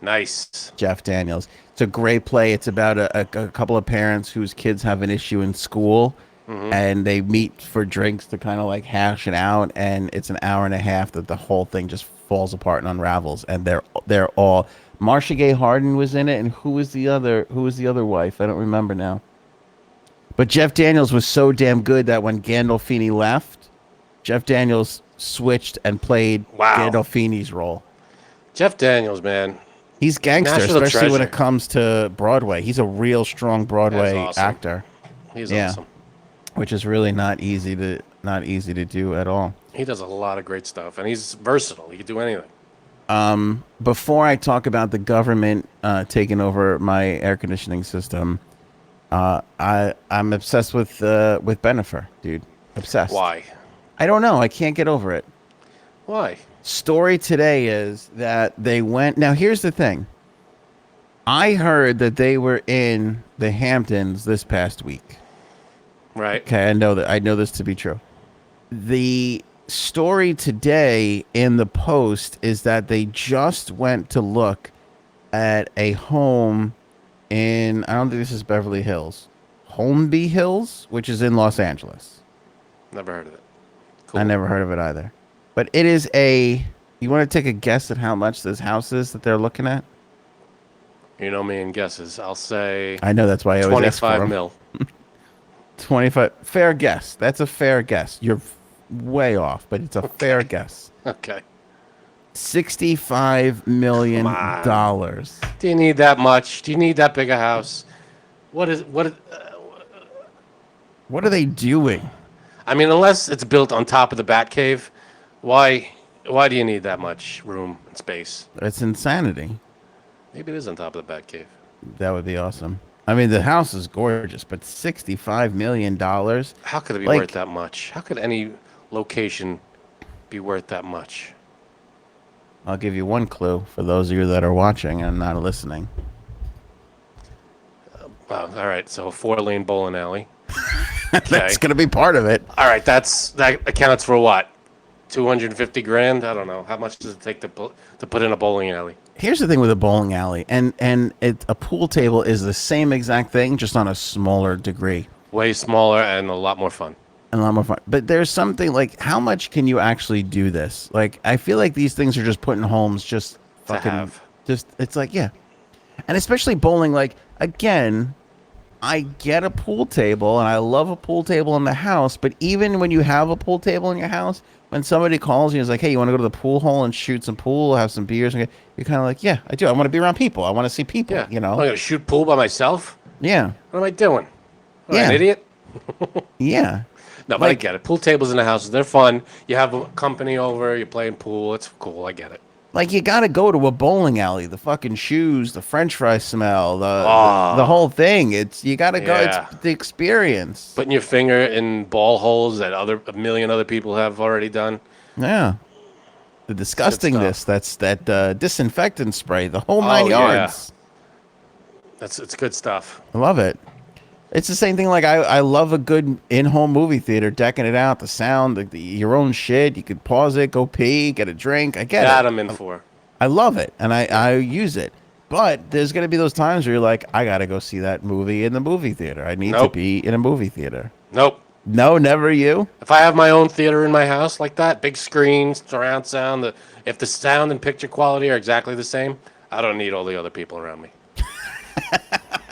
Nice. Jeff Daniels. It's a great play. It's about a couple of parents whose kids have an issue in school. Mm-hmm. And they meet for drinks to kind of like hash it out, and it's an hour and a half that the whole thing just falls apart and unravels. And they're all Marcia Gay Harden was in it, and who was the other wife? I don't remember now. But Jeff Daniels was so damn good that when Gandolfini left, Jeff Daniels switched and played Gandolfini's role. Jeff Daniels, man, he's gangster, National especially treasure. when it comes to Broadway. He's a real strong Broadway actor. He's awesome. Which is really not easy to do at all. He does a lot of great stuff, and he's versatile. He can do anything. Before I talk about the government taking over my air conditioning system, I'm obsessed with Bennifer, dude. Obsessed. Why? I don't know. I can't get over it. Why? Story today is that they went. Now here's the thing. I heard that they were in the Hamptons this past week. Right. Okay, I know this to be true. The story today in the Post is that they just went to look at a home in, I don't think this is Beverly Hills, Holmby Hills, which is in Los Angeles. Never heard of it. Cool. I never heard of it either. But it is a, you want to take a guess at how much this house is that they're looking at? You know me and guesses. I'll say I know, that's why I always ask for 25 them. mil. 25. Fair guess. That's a fair guess. You're way off, but it's a fair guess. Okay. $65 million. Do you need that much? Do you need that big a house? What What are they doing? I mean, unless it's built on top of the Batcave, why do you need that much room and space? It's insanity. Maybe it is on top of the Batcave. That would be awesome. I mean, the house is gorgeous, but $65 million. How could it be worth that much? How could any location be worth that much? I'll give you one clue for those of you that are watching and not listening. Wow. All right. So a 4-lane bowling alley. That's going to be part of it. All right. That accounts for what? 250 grand? I don't know. How much does it take to put in a bowling alley? Here's the thing with a bowling alley, and a pool table is the same exact thing, just on a smaller degree. Way smaller and a lot more fun. And a lot more fun. But there's something like, how much can you actually do this? Like, I feel like these things are just put in homes just fucking, just, it's like, yeah. And especially bowling, like, again, I get a pool table and I love a pool table in the house, but even when you have a pool table in your house, when somebody calls you and is like, hey, you want to go to the pool hole and shoot some pool, have some beers, and you're kind of like, yeah, I do. I want to be around people. I want to see people, you know? I'm going to shoot pool by myself? Yeah. What am I doing? Am I Yeah. an idiot? Yeah. No, but I get it. Pool tables in the houses, they're fun. You have a company over, you're playing pool. It's cool. I get it. Like, you got to go to a bowling alley. The fucking shoes, the French fry smell, the whole thing. You got to go. Yeah. It's the experience. Putting your finger in ball holes that a million other people have already done. Yeah. The disgustingness. That's that disinfectant spray. The whole 9 yards. Yeah. It's good stuff. I love it. It's the same thing. Like, I love a good in-home movie theater, decking it out, the sound, your own shit. You could pause it, go pee, get a drink. I get it. That I'm in for. I love it, and I use it. But there's going to be those times where you're like, I got to go see that movie in the movie theater. I need to be in a movie theater. Nope. No, never you? If I have my own theater in my house like that, big screens, surround sound, if the sound and picture quality are exactly the same, I don't need all the other people around me.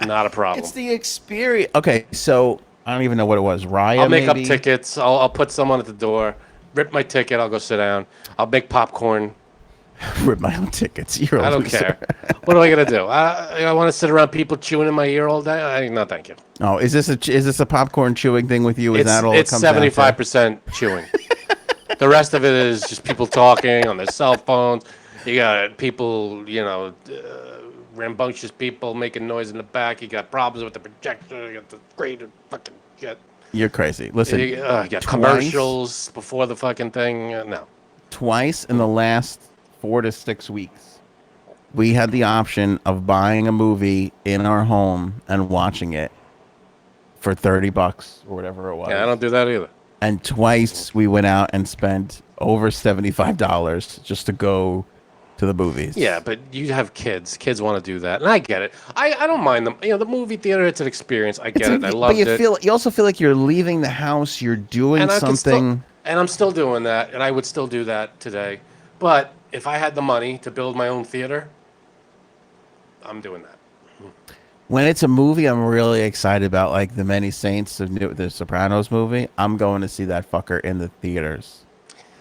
Not a problem. It's the experience. Okay, so I don't even know what it was. Raya, I'll make maybe? up tickets. I'll put someone at the door, rip my ticket. I'll go sit down. I'll make popcorn. Rip my own tickets. You're a I don't loser. care. What am I gonna do? I want to sit around people chewing in my ear all day. No, thank you. Oh, is this a popcorn chewing thing with you? Is that all? It's 75% chewing. The rest of it is just people talking on their cell phones. You got people, rambunctious people making noise in the back. You got problems with the projector. You got the great fucking shit. You're crazy. Listen, You got commercials before the fucking thing. No. Twice in the last 4 to 6 weeks, we had the option of buying a movie in our home and watching it for $30 or whatever it was. Yeah, I don't do that either. And twice we went out and spent over $75 just to go to the movies. Yeah, but you have kids. Kids want to do that, and I get it. I don't mind them. The movie theater, it's an experience. I get it. I loved it. But you also feel like you're leaving the house. You're doing something. And I'm still doing that, and I would still do that today. But if I had the money to build my own theater, I'm doing that. When it's a movie, I'm really excited about, like The Many Saints, the Sopranos movie. I'm going to see that fucker in the theaters.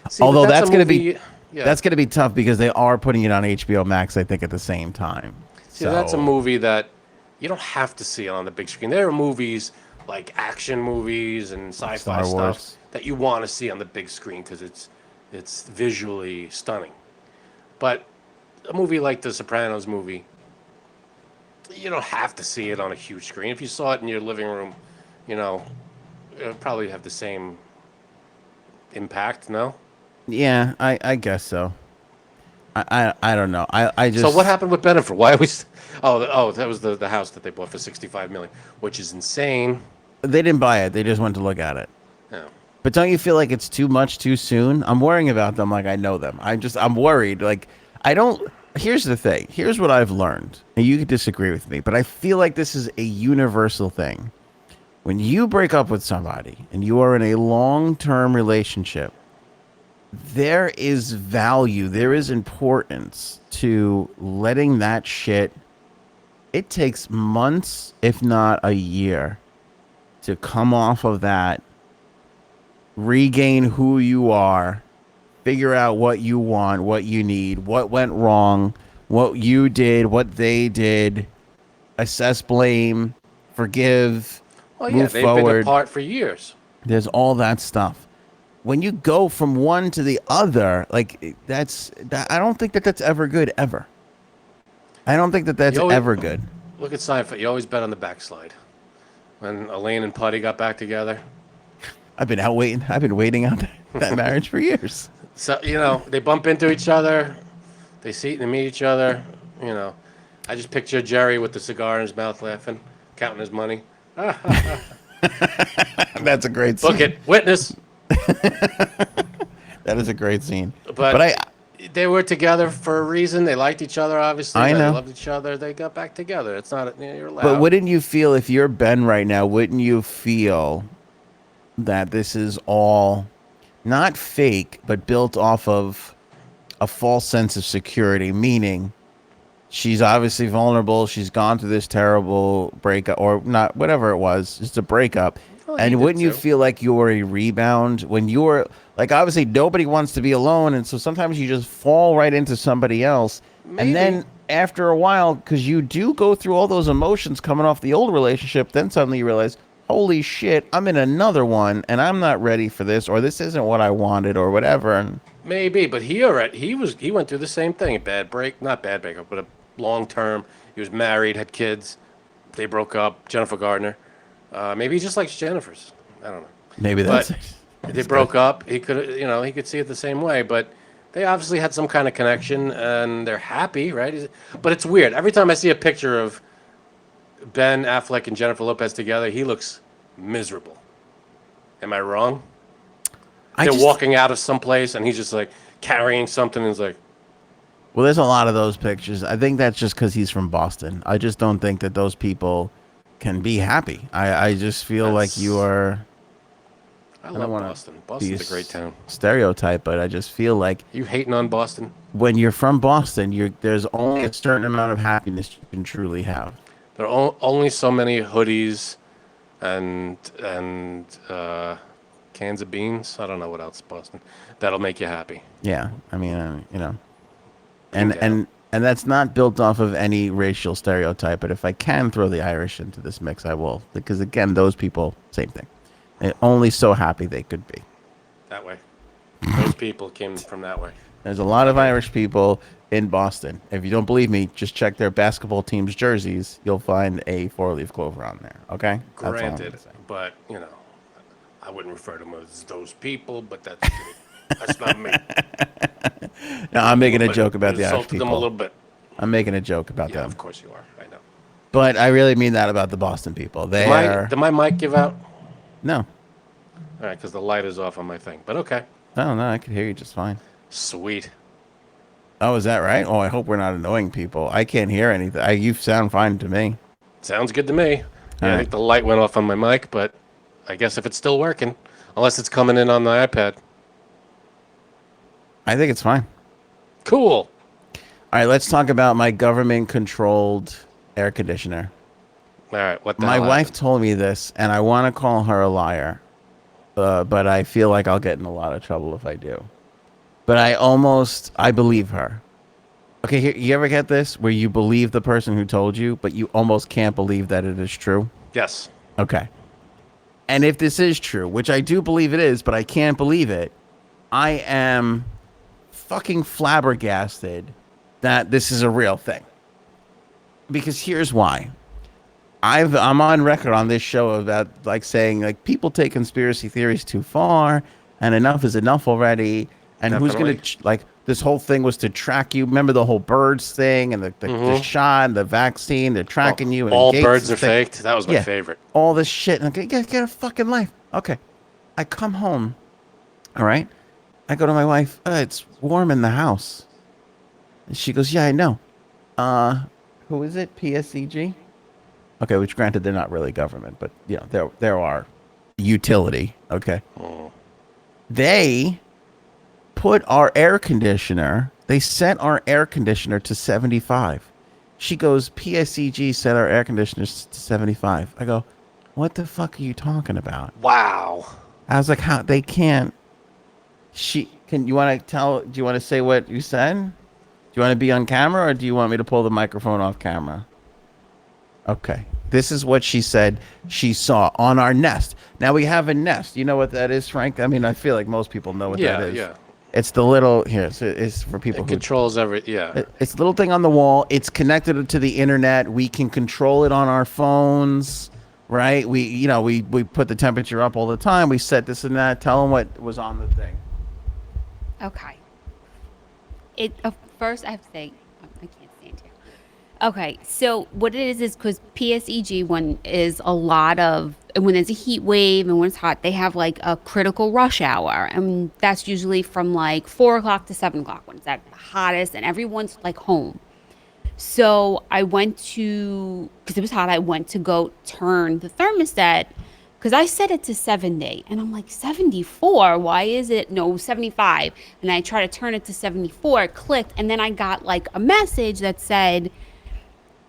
See, although that's going to be yeah. that's going to be tough because they are putting it on HBO Max, I think, at the same time. See, that's a movie that you don't have to see it on the big screen. There are movies like action movies and sci-fi stuff that you want to see on the big screen because it's visually stunning. But a movie like the Sopranos movie, you don't have to see it on a huge screen. If you saw it in your living room, it'll probably have the same impact, no? Yeah, I guess so. I don't know. I just. So what happened with Bennifer? Why are we? That was the house that they bought for $65 million, which is insane. They didn't buy it. They just went to look at it. Yeah. But don't you feel like it's too much too soon? I'm worrying about them like I know them. I'm worried. Like, I don't. here's the thing. Here's what I've learned. And you could disagree with me, but I feel like this is a universal thing. When you break up with somebody and you are in a long-term relationship, there is value, there is importance to letting that shit. It takes months, if not a year, to come off of that, regain who you are, figure out what you want, what you need, what went wrong, what you did, what they did, assess blame, forgive, Well, yeah, move they've been forward. apart for years. There's all that stuff. When you go from one to the other, like I don't think that that's ever good, ever. I don't think that that's ever good. Look at Seinfeld. You always bet on the backslide. When Elaine and Putty got back together. I've been waiting out that marriage for years. So, they bump into each other. They meet each other. I just picture Jerry with the cigar in his mouth laughing, counting his money. That's a great scene. Book it. Witness. That is a great scene. But they were together for a reason. They liked each other, obviously. I know. They loved each other. They got back together. It's not, you're allowed. But wouldn't you feel, if you're Ben right now, wouldn't you feel that this is all not fake, but built off of a false sense of security? Meaning, she's obviously vulnerable. She's gone through this terrible breakup, or not, whatever it was, just a breakup. Well, and wouldn't you feel like you're a rebound when you're, like, obviously nobody wants to be alone, and so sometimes you just fall right into somebody else. Maybe. And then after a while, because you do go through all those emotions coming off the old relationship, then suddenly you realize, holy shit, I'm in another one, and I'm not ready for this, or this isn't what I wanted, or whatever. And maybe, but he went through the same thing. Not bad breakup, but a long term. He was married, had kids. They broke up. Jennifer Gardner. Maybe he just likes Jennifer's. I don't know. maybe that's They broke up. He could see it the same way, but they obviously had some kind of connection, and they're happy, right? But it's weird. Every time I see a picture of Ben Affleck and Jennifer Lopez together, he looks miserable. Am I wrong? They're walking out of someplace, and he's just like carrying something, and he's like, well, there's a lot of those pictures. I think that's just because he's from Boston. I just don't think that those people can be happy. I just feel like you are. I love Boston. Boston's a great town. Stereotype, but I just feel like You hating on Boston? when you're from Boston, there's only a certain amount of happiness you can truly have. There are only so many hoodies and cans of beans. I don't know what else, Boston. That'll make you happy. Yeah, I mean, and that's not built off of any racial stereotype. But if I can throw the Irish into this mix, I will, because again, those people, same thing. They're only so happy they could be. That way. Those people came from that way. There's a lot of Irish people in Boston. If you don't believe me, just check their basketball team's jerseys. You'll find a four-leaf clover on there. Okay? That's all I'm Granted, gonna say. but, I wouldn't refer to them as those people, but that's not me. No, I'm making a But joke about the Irish insulted them a little people. bit. I'm making a joke about Yeah, them. of course you are. I know. But I really mean that about the Boston people. They are... Did my mic give out? No. All right, because the light is off on my thing. But okay. No, I can hear you just fine. Sweet. Oh, is that right? Oh, I hope we're not annoying people. I can't hear anything. You sound fine to me. Sounds good to me. Yeah, I right. think the light went off on my mic, but I guess if it's still working, unless it's coming in on the iPad. I think it's fine. Cool. All right, let's talk about my government-controlled air conditioner. All right, what the My hell wife happened? told me this, and I want to call her a liar, but I feel like I'll get in a lot of trouble if I do. But I believe her. Okay, you ever get this, where you believe the person who told you, but you almost can't believe that it is true? Yes. Okay. And if this is true, which I do believe it is, but I can't believe it, I am fucking flabbergasted that this is a real thing. Because here's why. I'm on record on this show about saying people take conspiracy theories too far, and enough is enough already. And Definitely. who's gonna this whole thing was to track you. Remember the whole birds thing and the shot and the vaccine. They're tracking you. And All Gaetz birds are thing. faked. That was my favorite. All this shit. And get a fucking life. Okay, I come home. All right, I go to my wife. It's warm in the house. And she goes, yeah, I know. Who is it? PSEG? Okay, which granted they're not really government, but you know, there are utility. Okay. They put our air conditioner, they set our air conditioner to 75. She goes, PSEG set our air conditioners to 75. I go, what the fuck are you talking about? Wow. I was like, how they can't. You want to tell, do you want to say what you said? Do you want to be on camera or do you want me to pull the microphone off camera? Okay. This is what she said she saw on our Nest. Now we have a Nest. You know what that is, Frank? I mean, I feel like most people know what that is. Yeah. It's the little, here, it's for people It who controls yeah. It's the little thing on the wall. It's connected to the internet. We can control it on our phones, right? We put the temperature up all the time. We set this and that. Tell them what was on the thing. Okay. First, I have to say, I can't stand you. Okay, so what it is because PSEG, when there's a heat wave and when it's hot, they have like a critical rush hour. And that's usually from like 4 o'clock to 7 o'clock when it's at the hottest and everyone's like home. So because it was hot, I went to go turn the thermostat because I set it to 70 and I'm like 74, why is it 75? And I try to turn it to 74, it clicked, and then I got like a message that said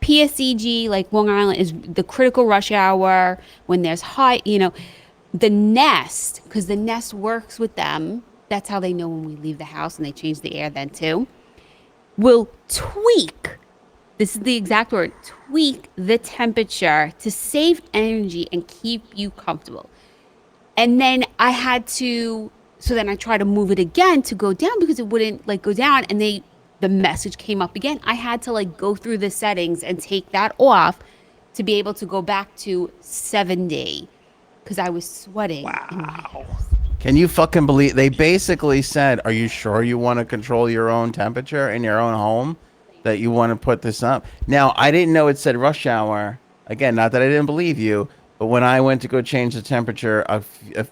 PSEG, like Long Island, is the critical rush hour when there's high, the Nest, because the Nest works with them. That's how they know when we leave the house, and they change the air then too. Will tweak, this is the exact word, tweak the temperature to save energy and keep you comfortable. And then then I tried to move it again to go down because it wouldn't like go down, and the message came up again. I had to like go through the settings and take that off to be able to go back to 70 because I was sweating. Wow. Can you fucking believe they basically said, are you sure you want to control your own temperature in your own home? That you want to put this up? Now, I didn't know it said rush hour. Again, not that I didn't believe you, but when I went to go change the temperature a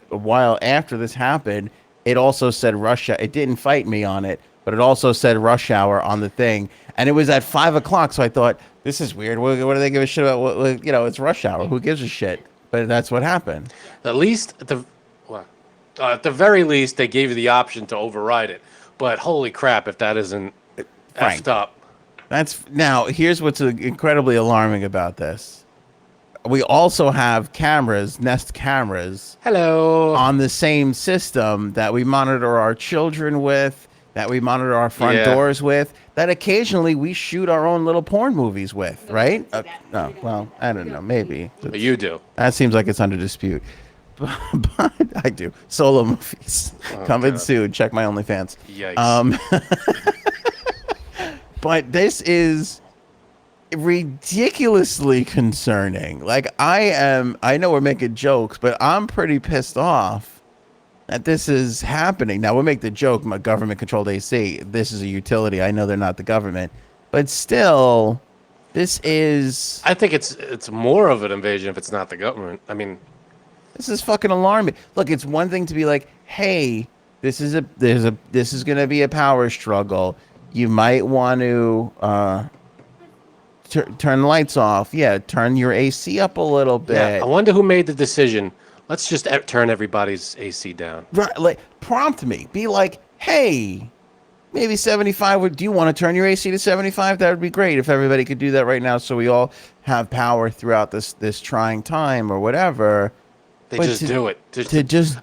while after this happened, it also said rush hour. It didn't fight me on it, but it also said rush hour on the thing. And it was at 5 o'clock, so I thought, this is weird. What do they give a shit about? It's rush hour. Who gives a shit? But that's what happened. At the very least, they gave you the option to override it. But holy crap, if that isn't Frank, effed up. Now, here's what's incredibly alarming about this. We also have cameras, Nest cameras. Hello. On the same system that we monitor our children with, that we monitor our front doors with, that occasionally we shoot our own little porn movies with, right? Well, I don't know, maybe. You do. That seems like it's under dispute. But I do. Solo movies. Coming soon. Check my OnlyFans. Yikes. But this is ridiculously concerning. Like, I know we're making jokes, but I'm pretty pissed off that this is happening. Now, we'll make the joke, my government-controlled AC. This is a utility. I know they're not the government. But still, this is... I think it's more of an invasion if it's not the government. I mean... This is fucking alarming. Look, it's one thing to be like, hey, this is going to be a power struggle. You might want to turn the lights off. Yeah, turn your AC up a little bit. Yeah, I wonder who made the decision. Let's just turn everybody's AC down. Right, like, prompt me. Be like, hey, maybe 75. Do you want to turn your AC to 75? That would be great if everybody could do that right now so we all have power throughout this trying time or whatever. They just do it.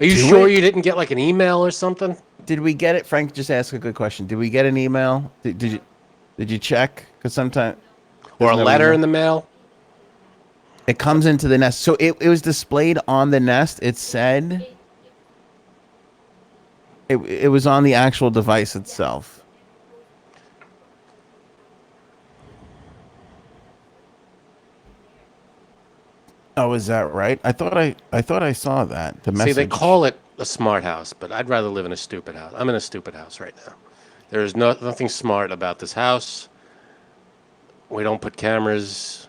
Are you sure you didn't get like an email or something? Did we get it? Frank just asked a good question. Did we get an email? Did you check? Because sometimes or a letter in the mail. It comes into the Nest. So it was displayed on the Nest. It said it was on the actual device itself. Oh, is that right? I thought I saw that. The message. See, they call it a smart house, but I'd rather live in a stupid house. I'm in a stupid house right now. There is nothing smart about this house. We don't put cameras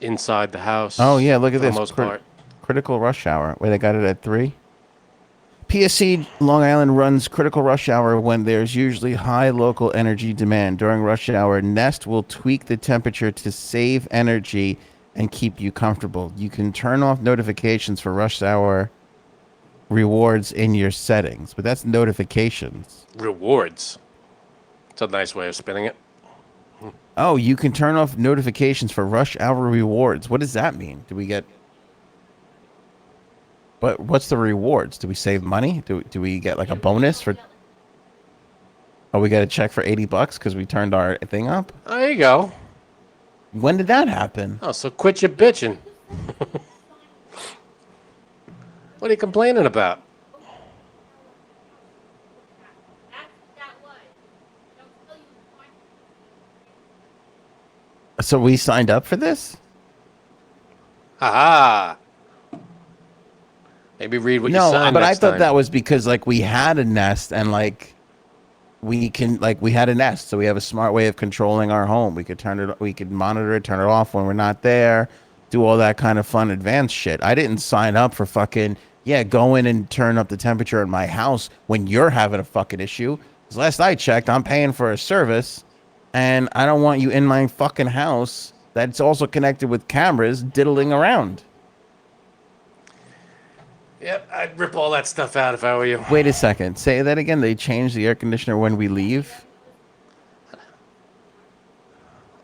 inside the house. Oh yeah, look at for this. the most part. Critical rush hour. Wait, I got it at 3. PSC Long Island runs critical rush hour when there's usually high local energy demand. During rush hour, Nest will tweak the temperature to save energy and keep you comfortable. You can turn off notifications for rush hour rewards in your settings, but that's notifications. Rewards. It's a nice way of spinning it. Oh, you can turn off notifications for rush hour rewards. What does that mean? Do we get... But what's the rewards? Do we save money? Do we get like a bonus for... Oh, we got a check for $80 because we turned our thing up? There you go. When did that happen? Oh, so quit your bitching. What are you complaining about? So we signed up for this? Ha Maybe read what you No, signed but I next thought time. that was because like we had a Nest and like we had a Nest, so we have a smart way of controlling our home. We could monitor it, turn it off when we're not there, do all that kind of fun advanced shit. I didn't sign up for fucking go in and turn up the temperature in my house when you're having a fucking issue. 'Cause last I checked, I'm paying for a service, and I don't want you in my fucking house that's also connected with cameras diddling around. Yep, I'd rip all that stuff out if I were you. Wait a second. Say that again. They changed the air conditioner when we leave.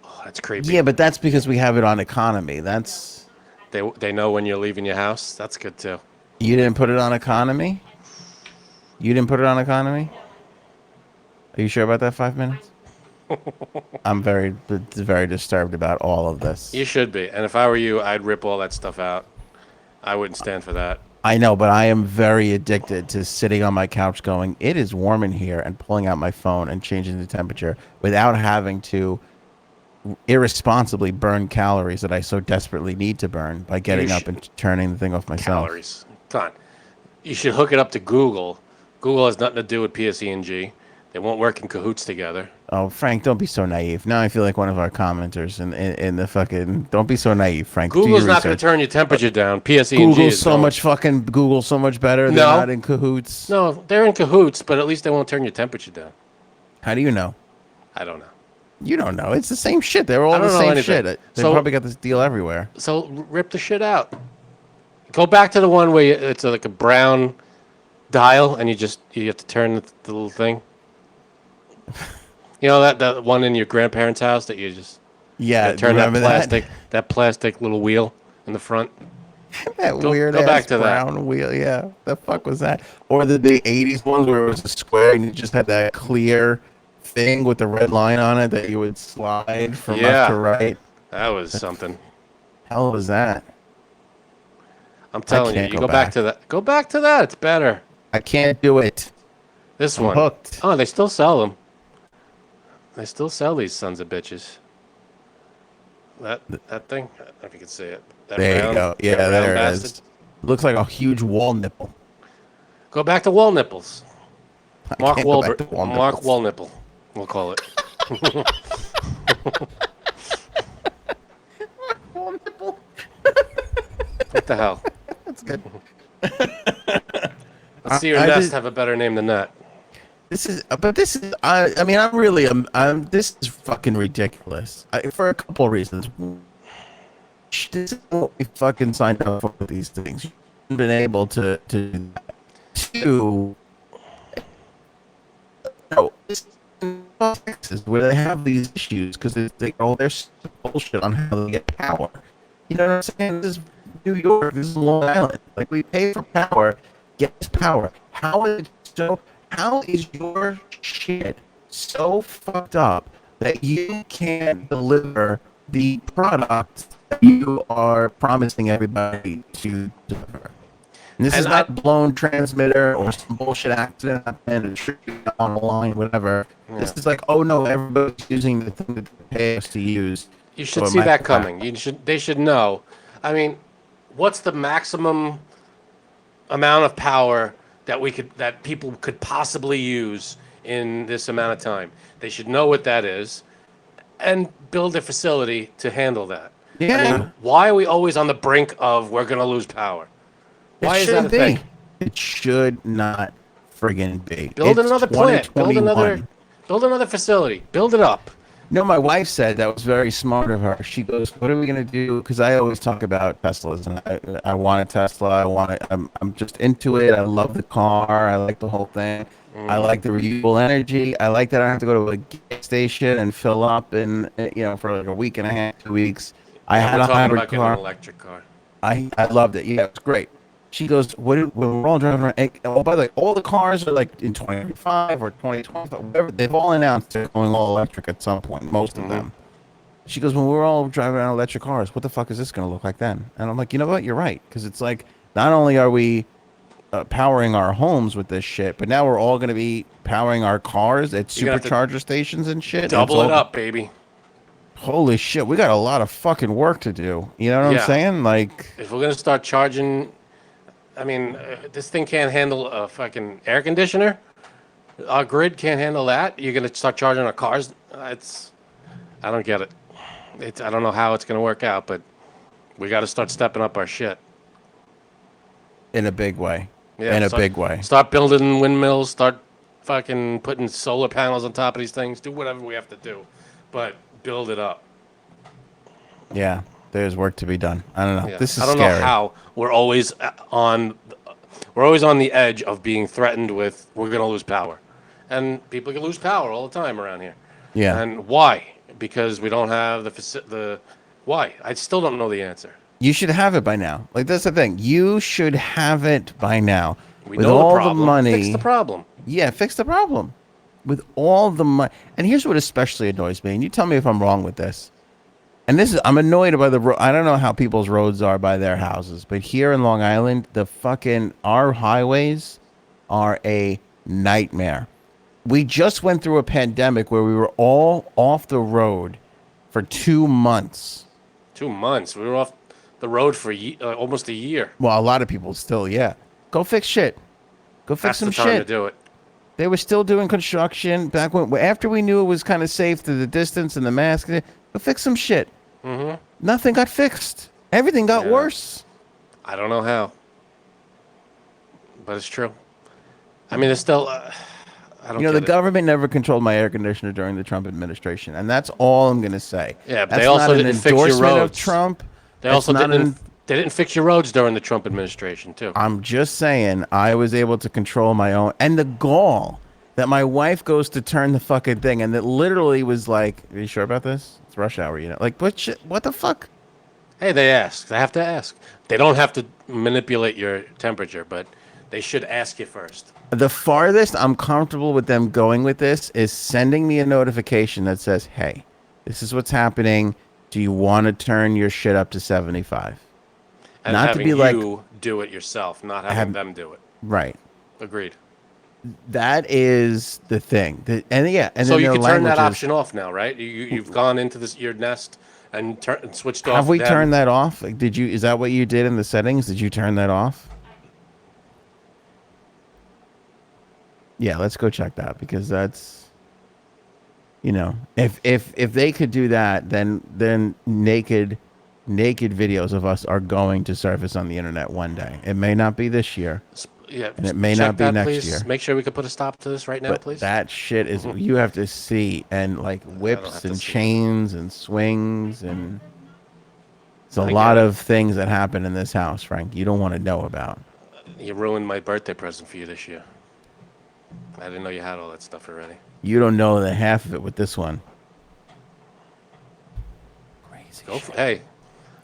Oh, that's creepy. Yeah, but that's because we have it on economy. That's... They know when you're leaving your house. That's good too. You didn't put it on economy? You didn't put it on economy? Are you sure about that 5 minutes? I'm very disturbed about all of this. You should be. And if I were you, I'd rip all that stuff out. I wouldn't stand for that. I know, but I am very addicted to sitting on my couch going, it is warm in here, and pulling out my phone and changing the temperature without having to irresponsibly burn calories that I so desperately need to burn by getting up and turning the thing off myself. Calories. Come on. You should hook it up to Google. Google has nothing to do with PSE&G. They won't work in cahoots together. Oh, Frank, don't be so naive. Now I feel like one of our commenters in the fucking... Don't be so naive, Frank. Google's not going to turn your temperature down. PSE&G Google's so much better. They're not in cahoots. No, they're in cahoots, but at least they won't turn your temperature down. How do you know? I don't know. You don't know. It's the same shit. They're all the same shit. They probably got this deal everywhere. So rip the shit out. Go back to the one where it's like a brown dial, and you have to turn the little thing. You know that one in your grandparents' house that you just turn that plastic little wheel in the front. That weird ass brown wheel. Yeah, the fuck was that? Or the 80s ones where it was a square and you just had that clear thing with the red line on it that you would slide from left to right. That was something. Hell was that? I'm telling you, go back to that. Go back to that. It's better. I can't do it. This one. Hooked. Oh, they still sell them. They still sell these sons of bitches. That thing. I don't know if you can see it. There you go. Yeah, there it is. Looks like a huge wall nipple. Go back to wall nipples. Mark Wall nipple. We'll call it. Wall nipple. What the hell? That's good. Let's see your nest have a better name than that. This is fucking ridiculous. For a couple of reasons. This is what we fucking signed up for with these things. You haven't been able to do that. Two, Texas, where they have these issues because they get all their bullshit on how they get power. You know what I'm saying? This is New York. This is Long Island. Like, we pay for power, get this power. How is your shit so fucked up that you can't deliver the product that you are promising everybody to deliver? And this is not blown transmitter or some bullshit accident happened and on the line, whatever. Yeah. This is like, oh no, everybody's using the thing that they pay us to use. You should see that coming. They should know. I mean, what's the maximum amount of power that people could possibly use in this amount of time? They should know what that is and build a facility to handle that. Yeah. I mean, why are we always on the brink of we're going to lose power? Why is that a thing? It should not friggin' be. Build It's another plant. Build 2021. another facility. Build it up. No, my wife said that was very smart of her. She goes, "What are we gonna do?" Because I always talk about Teslas, and I want a Tesla. I'm just into it. I love the car. I like the whole thing. I like the renewable energy. I like that I don't have to go to a gas station and fill up, and for like a week and a half, 2 weeks. I had a hybrid getting car. an electric car. I loved it. Yeah, it was great. She goes, when we're all driving around, oh, by the way, all the cars are like in 2025 or 2025, whatever. They've all announced they're going all electric at some point, most of them. She goes, when we're all driving around electric cars, what the fuck is this going to look like then? And I'm like, you know what? You're right. Because it's like, not only are we powering our homes with this shit, but now we're all going to be powering our cars at supercharger stations and shit. Double it up, baby. Holy shit. We got a lot of fucking work to do. You know what I'm saying? Like, if we're going to start charging... I mean, this thing can't handle a fucking air conditioner. Our grid can't handle that. You're gonna start charging our cars. I don't get it. I don't know how it's gonna work out, but we got to start stepping up our shit in a big way. Yeah, in a big way. Start building windmills. Start fucking putting solar panels on top of these things. Do whatever we have to do, but build it up. Yeah. There's work to be done. I don't know. Yeah. This is I don't scary. know how we're always on the edge of being threatened with we're going to lose power. And people can lose power all the time around here. Yeah. And why? Because we don't have the why? I still don't know the answer. You should have it by now. Like, that's the thing. You should have it by now. We with know all the problem. the money. Fix the problem. Yeah, fix the problem. With all the money. And here's what especially annoys me. And you tell me if I'm wrong with this. And I'm annoyed by the road. I don't know how people's roads are by their houses, but here in Long Island, our highways are a nightmare. We just went through a pandemic where we were all off the road for 2 months. 2 months. We were off the road for almost a year. Well, a lot of people still, yeah. Go fix shit. Go fix some shit. That's the time shit. to do it. They were still doing construction back after we knew it was kind of safe to the distance and the mask. Go fix some shit. Mm-hmm. Nothing got fixed. Everything got worse. I don't know how, but it's true. I mean, it's still. I don't. The government never controlled my air conditioner during the Trump administration, and that's all I'm gonna say. Yeah, but that's they also not didn't an fix your endorsement roads. of Trump. They also didn't. They didn't fix your roads during the Trump administration too. I'm just saying, I was able to control my own, and the gall that my wife goes to turn the fucking thing, and it literally was like, "Are you sure about this? It's rush hour, Like, what the fuck?" Hey, they ask. They have to ask. They don't have to manipulate your temperature, but they should ask you first. The farthest I'm comfortable with them going with this is sending me a notification that says, "Hey, this is what's happening. Do you want to turn your shit up to 75?" And not having to be like you do it yourself, not having them do it. Right. Agreed. That is the thing. And so then you their can turn that languages- option off now, right? You've gone into your nest and switched off. Have we them. turned that off? Like, is that what you did in the settings? Did you turn that off? Yeah, let's go check that, because that's, if they could do that, then naked videos of us are going to surface on the internet one day. It may not be this year. Yeah, and it may check not be that, next please. year. Make sure we can put a stop to this right now, But please. that shit is, you have to see, and like whips to and see. chains and swings, and it's a I lot get it. of things that happen in this house, Frank, you don't want to know about. You ruined my birthday present for you this year. I didn't know you had all that stuff already. You don't know the half of it with this one. Crazy. Hey,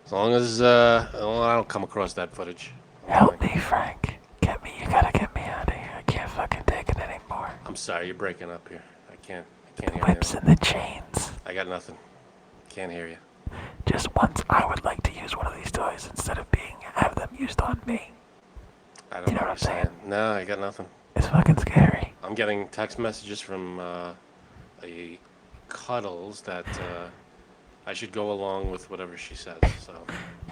as long as I don't come across that footage. Help me, Frank. You gotta get me out of here. I can't fucking take it anymore. I'm sorry, you're breaking up here. I can't The hear whips you. and the chains. I got nothing. Can't hear you. Just once, I would like to use one of these toys instead of have them used on me. I don't know what you're saying. No, I got nothing. It's fucking scary. I'm getting text messages from a Cuddles that I should go along with whatever she says. So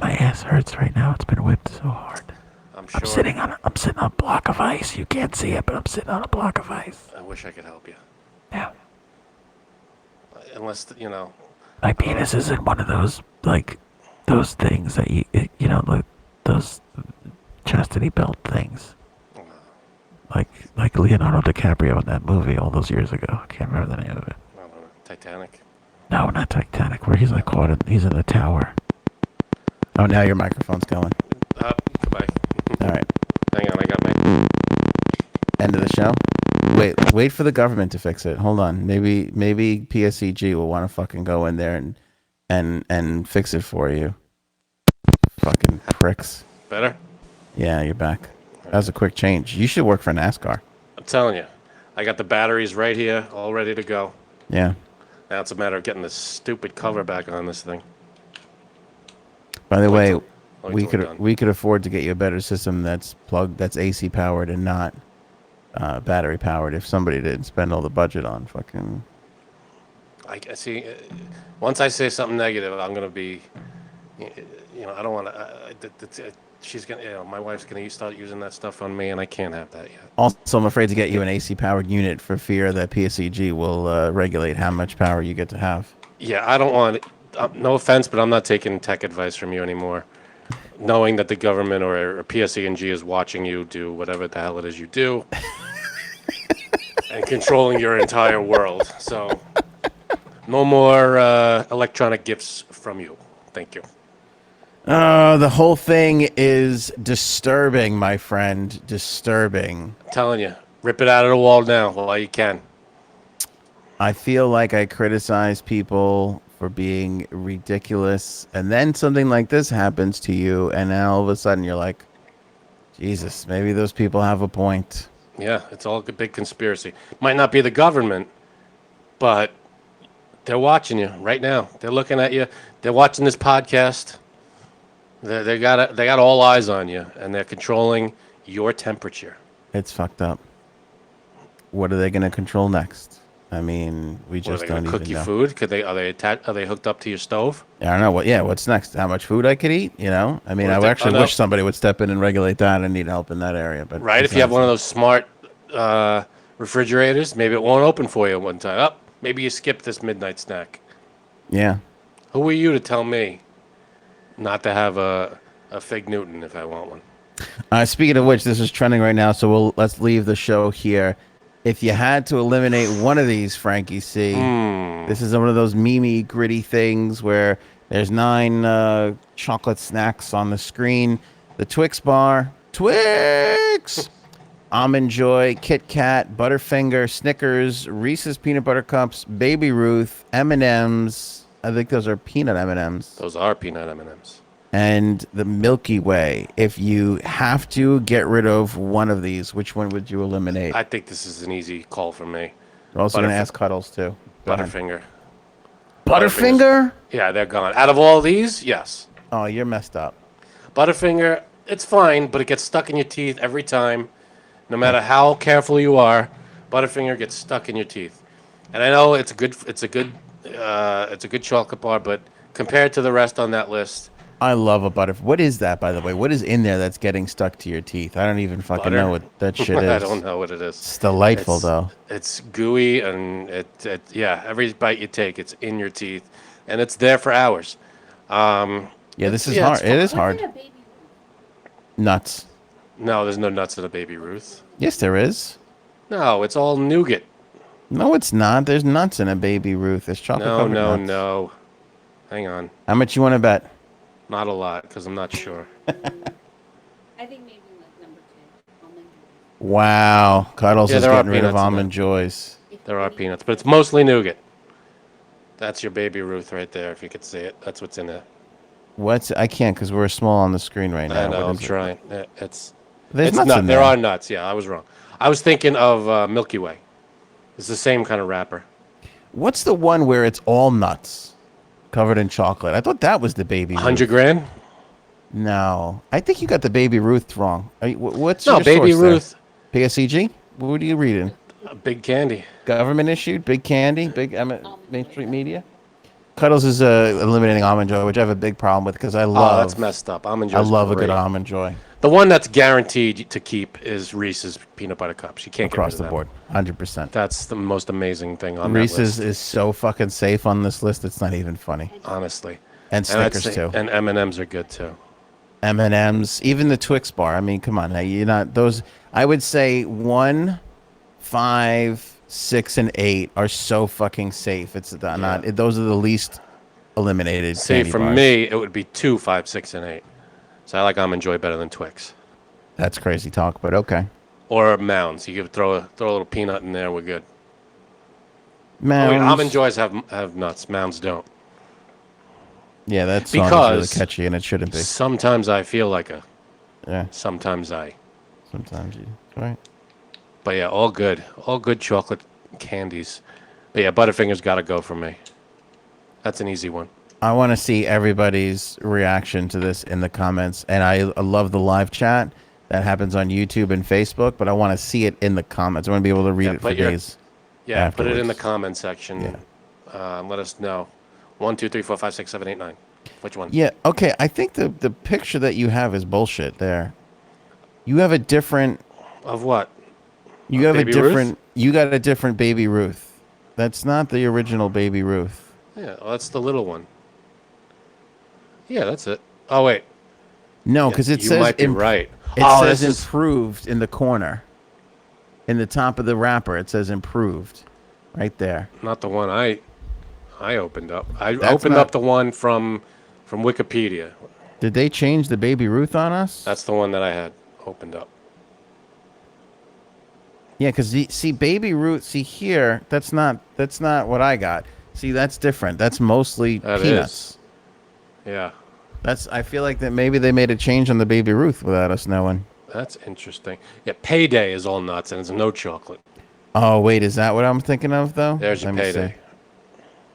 My ass hurts right now. It's been whipped so hard. I'm sure. I'm sitting on a block of ice. You can't see it, but I'm sitting on a block of ice. I wish I could help you. Yeah. Unless My penis is in one of those those things that like those chastity belt things. Okay. Leonardo DiCaprio in that movie all those years ago. I can't remember the name of it. I don't know. Titanic. No, not Titanic. Where he's like caught in, he's in the tower. Oh, now your microphone's going. Goodbye. All right. Hang on, I got my. End of the show. Wait for the government to fix it. Hold on. Maybe PSEG will want to fucking go in there and fix it for you. Fucking pricks. Better? Yeah, you're back. That was a quick change. You should work for NASCAR. I'm telling you. I got the batteries right here, all ready to go. Yeah. Now it's a matter of getting this stupid cover back on this thing. By the way, wait till we're done. we could afford to get you a better system that's AC powered and not battery powered. If somebody didn't spend all the budget on fucking. I see. Once I say something negative, I'm gonna be. I don't want to. She's gonna. My wife's gonna start using that stuff on me, and I can't have that yet. Also, I'm afraid to get you an AC powered unit for fear that PSEG will regulate how much power you get to have. Yeah, I don't want. No offense, but I'm not taking tech advice from you anymore. Knowing that the government or PSE&G is watching you do whatever the hell it is you do, and controlling your entire world. So, no more electronic gifts from you. Thank you. The whole thing is disturbing, my friend. Disturbing. I'm telling you, rip it out of the wall now while you can. I feel like I criticize people for being ridiculous, and then something like this happens to you, and then all of a sudden you're like, Jesus, maybe those people have a point. Yeah, it's all a big conspiracy. Might not be the government, but they're watching you right now. They're looking at you. They're watching this podcast. They got all eyes on you, and they're controlling your temperature. It's fucked up. What are they going to control next? I mean, we just don't even know. Cook you food? Are they hooked up to your stove? I don't know. What's next? How much food I could eat? I mean, I actually wish somebody would step in and regulate that. I need help in that area. But right, if you have one of those smart refrigerators, maybe it won't open for you one time. Maybe you skip this midnight snack. Yeah. Who are you to tell me not to have a Fig Newton if I want one? Speaking of which, this is trending right now, so let's leave the show here. If you had to eliminate one of these, Frankie C, this is one of those memey, gritty things where there's 9 chocolate snacks on the screen. The Twix bar, Twix, Almond Joy, Kit Kat, Butterfinger, Snickers, Reese's Peanut Butter Cups, Baby Ruth, M&M's. I think those are peanut M&Ms. Those are peanut M&Ms. And the Milky Way. If you have to get rid of one of these, which one would you eliminate? I think this is an easy call for me. We're also going to ask Cuddles, too. Butterfinger. Butterfinger? Yeah, they're gone. Out of all these, yes. Oh, you're messed up. Butterfinger, it's fine, but it gets stuck in your teeth every time. No matter how careful you are, Butterfinger gets stuck in your teeth. And I know it's a good chocolate bar, but compared to the rest on that list, I love a Butterfinger. What is that, by the way? What is in there that's getting stuck to your teeth? I don't even fucking know what that shit is. I don't know what it is. It's delightful, though. It's gooey, and every bite you take, it's in your teeth, and it's there for hours. Yeah, this is hard. It is hard. Nuts. No, there's no nuts in a Baby Ruth. Yes, there is. No, it's all nougat. No, it's not. There's nuts in a Baby Ruth. There's chocolate covered nuts. No. Hang on. How much you want to bet? Not a lot, because I'm not sure. I think maybe like number 2, almond joy. Wow, Cuddles is getting rid of peanuts in almond joys. There are peanuts, but it's mostly nougat. That's your Baby Ruth right there, if you could see it. That's what's in there. I can't because we're small on the screen right now. I know, What I'm is it? trying. There's nuts in there. There are nuts, yeah, I was wrong. I was thinking of Milky Way. It's the same kind of wrapper. What's the one where it's all nuts covered in chocolate? I thought that was the Baby Ruth. 100 grand? No. I think you got the Baby Ruth wrong. What's No, your Baby source there? Ruth. PSEG? What are you reading? Big candy. Government issued? Big Candy? Big Main Street Media? Cuddles is eliminating Almond Joy, which I have a big problem with because I love... Oh, that's messed up. Almond Joy. I love a good Almond Joy. The one that's guaranteed to keep is Reese's Peanut Butter Cups. You can't Across get rid the of board. 100%. That's the most amazing thing on that Reese's list. is so fucking safe on this list, it's not even funny. Honestly. And Snickers, too. And M&M's are good, too. M&M's, even the Twix bar. I mean, come on. Now, you're not... Those... I would say 1, 5, 6, and 8 are so fucking safe. It's not. Those are the least eliminated. See, candy for bars. me, it would be 2, 5, 6, and 8. So I like Almond Joy better than Twix. That's crazy talk, but okay. Or Mounds. You could throw a little peanut in there. We're good. Man, Oh, wait, Almond Joys have nuts. Mounds don't. yeah, that song is really catchy, and it shouldn't be. Sometimes I feel like a. Yeah, Sometimes I. sometimes you right. But yeah, all good. All good chocolate candies. But yeah, Butterfinger's got to go for me. That's an easy one. I want to see everybody's reaction to this in the comments, and I love the live chat that happens on YouTube and Facebook, but I want to see it in the comments. I want to be able to read it for days. Yeah, put it in the afterwards. comment section. Yeah. Let us know. 1, 2, 3, 4, 5, 6, 7, 8, 9. Which one? Yeah, okay. I think the picture that you have is bullshit there. You have a different... Of what? You have Baby a different... Ruth? You got a different Baby Ruth. That's not the original Baby Ruth. Yeah, well, that's the little one. Yeah, that's it. Oh, wait. No, because it you says... might be right. It says this is... improved in the corner. In the top of the wrapper, it says improved. Right there. Not the one I opened up. I That's opened not- up the one from Wikipedia. Did they change the Baby Ruth on us? That's the one that I had opened up. Yeah, because see, Baby Ruth, see here, that's not what I got. See, that's different. That's mostly That peanuts. is. Yeah, I feel like that maybe they made a change on the Baby Ruth without us knowing. that's interesting. Yeah, Payday is all nuts and it's no chocolate. Oh, wait, is that what I'm thinking of, though? There's your Let me Payday.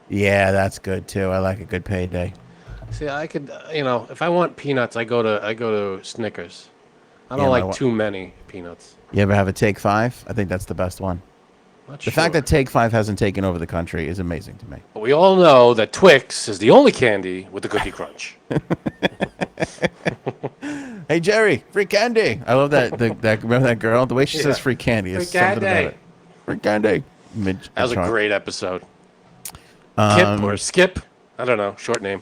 see. Yeah, that's good, too. I like a good Payday. See, I could, if I want peanuts, I go to Snickers. I don't Yeah, like too many peanuts. You ever have a Take 5? I think that's the best one. Not The fact that Take 5 hasn't taken over the country is amazing to me. But we all know that Twix is the only candy with the cookie crunch. Hey, Jerry, free candy. I love that. Remember that girl? The way she says Yeah. free candy is Free something about candy. it. Free candy. That was a great episode. Um, Kip or Skip? I don't know. Short name.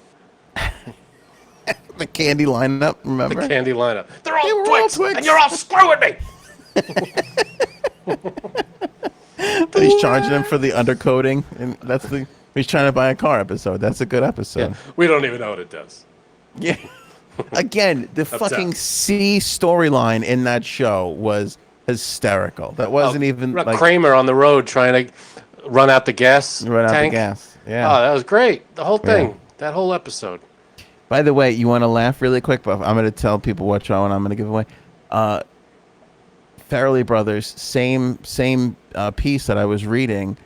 The candy lineup, The remember? candy lineup. They're all, They were all Twix, Twix. and you're all screwing me. He's charging them for the undercoating, and he's trying to buy a car episode. That's a good episode. Yeah, we don't even know what it does. Yeah. Again, the fucking C storyline in that show was hysterical. That wasn't even like Kramer on the road trying to run out the gas run out the tank. gas. Yeah. Oh, that was great. The whole thing. Yeah. That whole episode. By the way, you want to laugh really quick? But I'm going to tell people what show and I'm going to give away. Farrelly Brothers, same piece that I was reading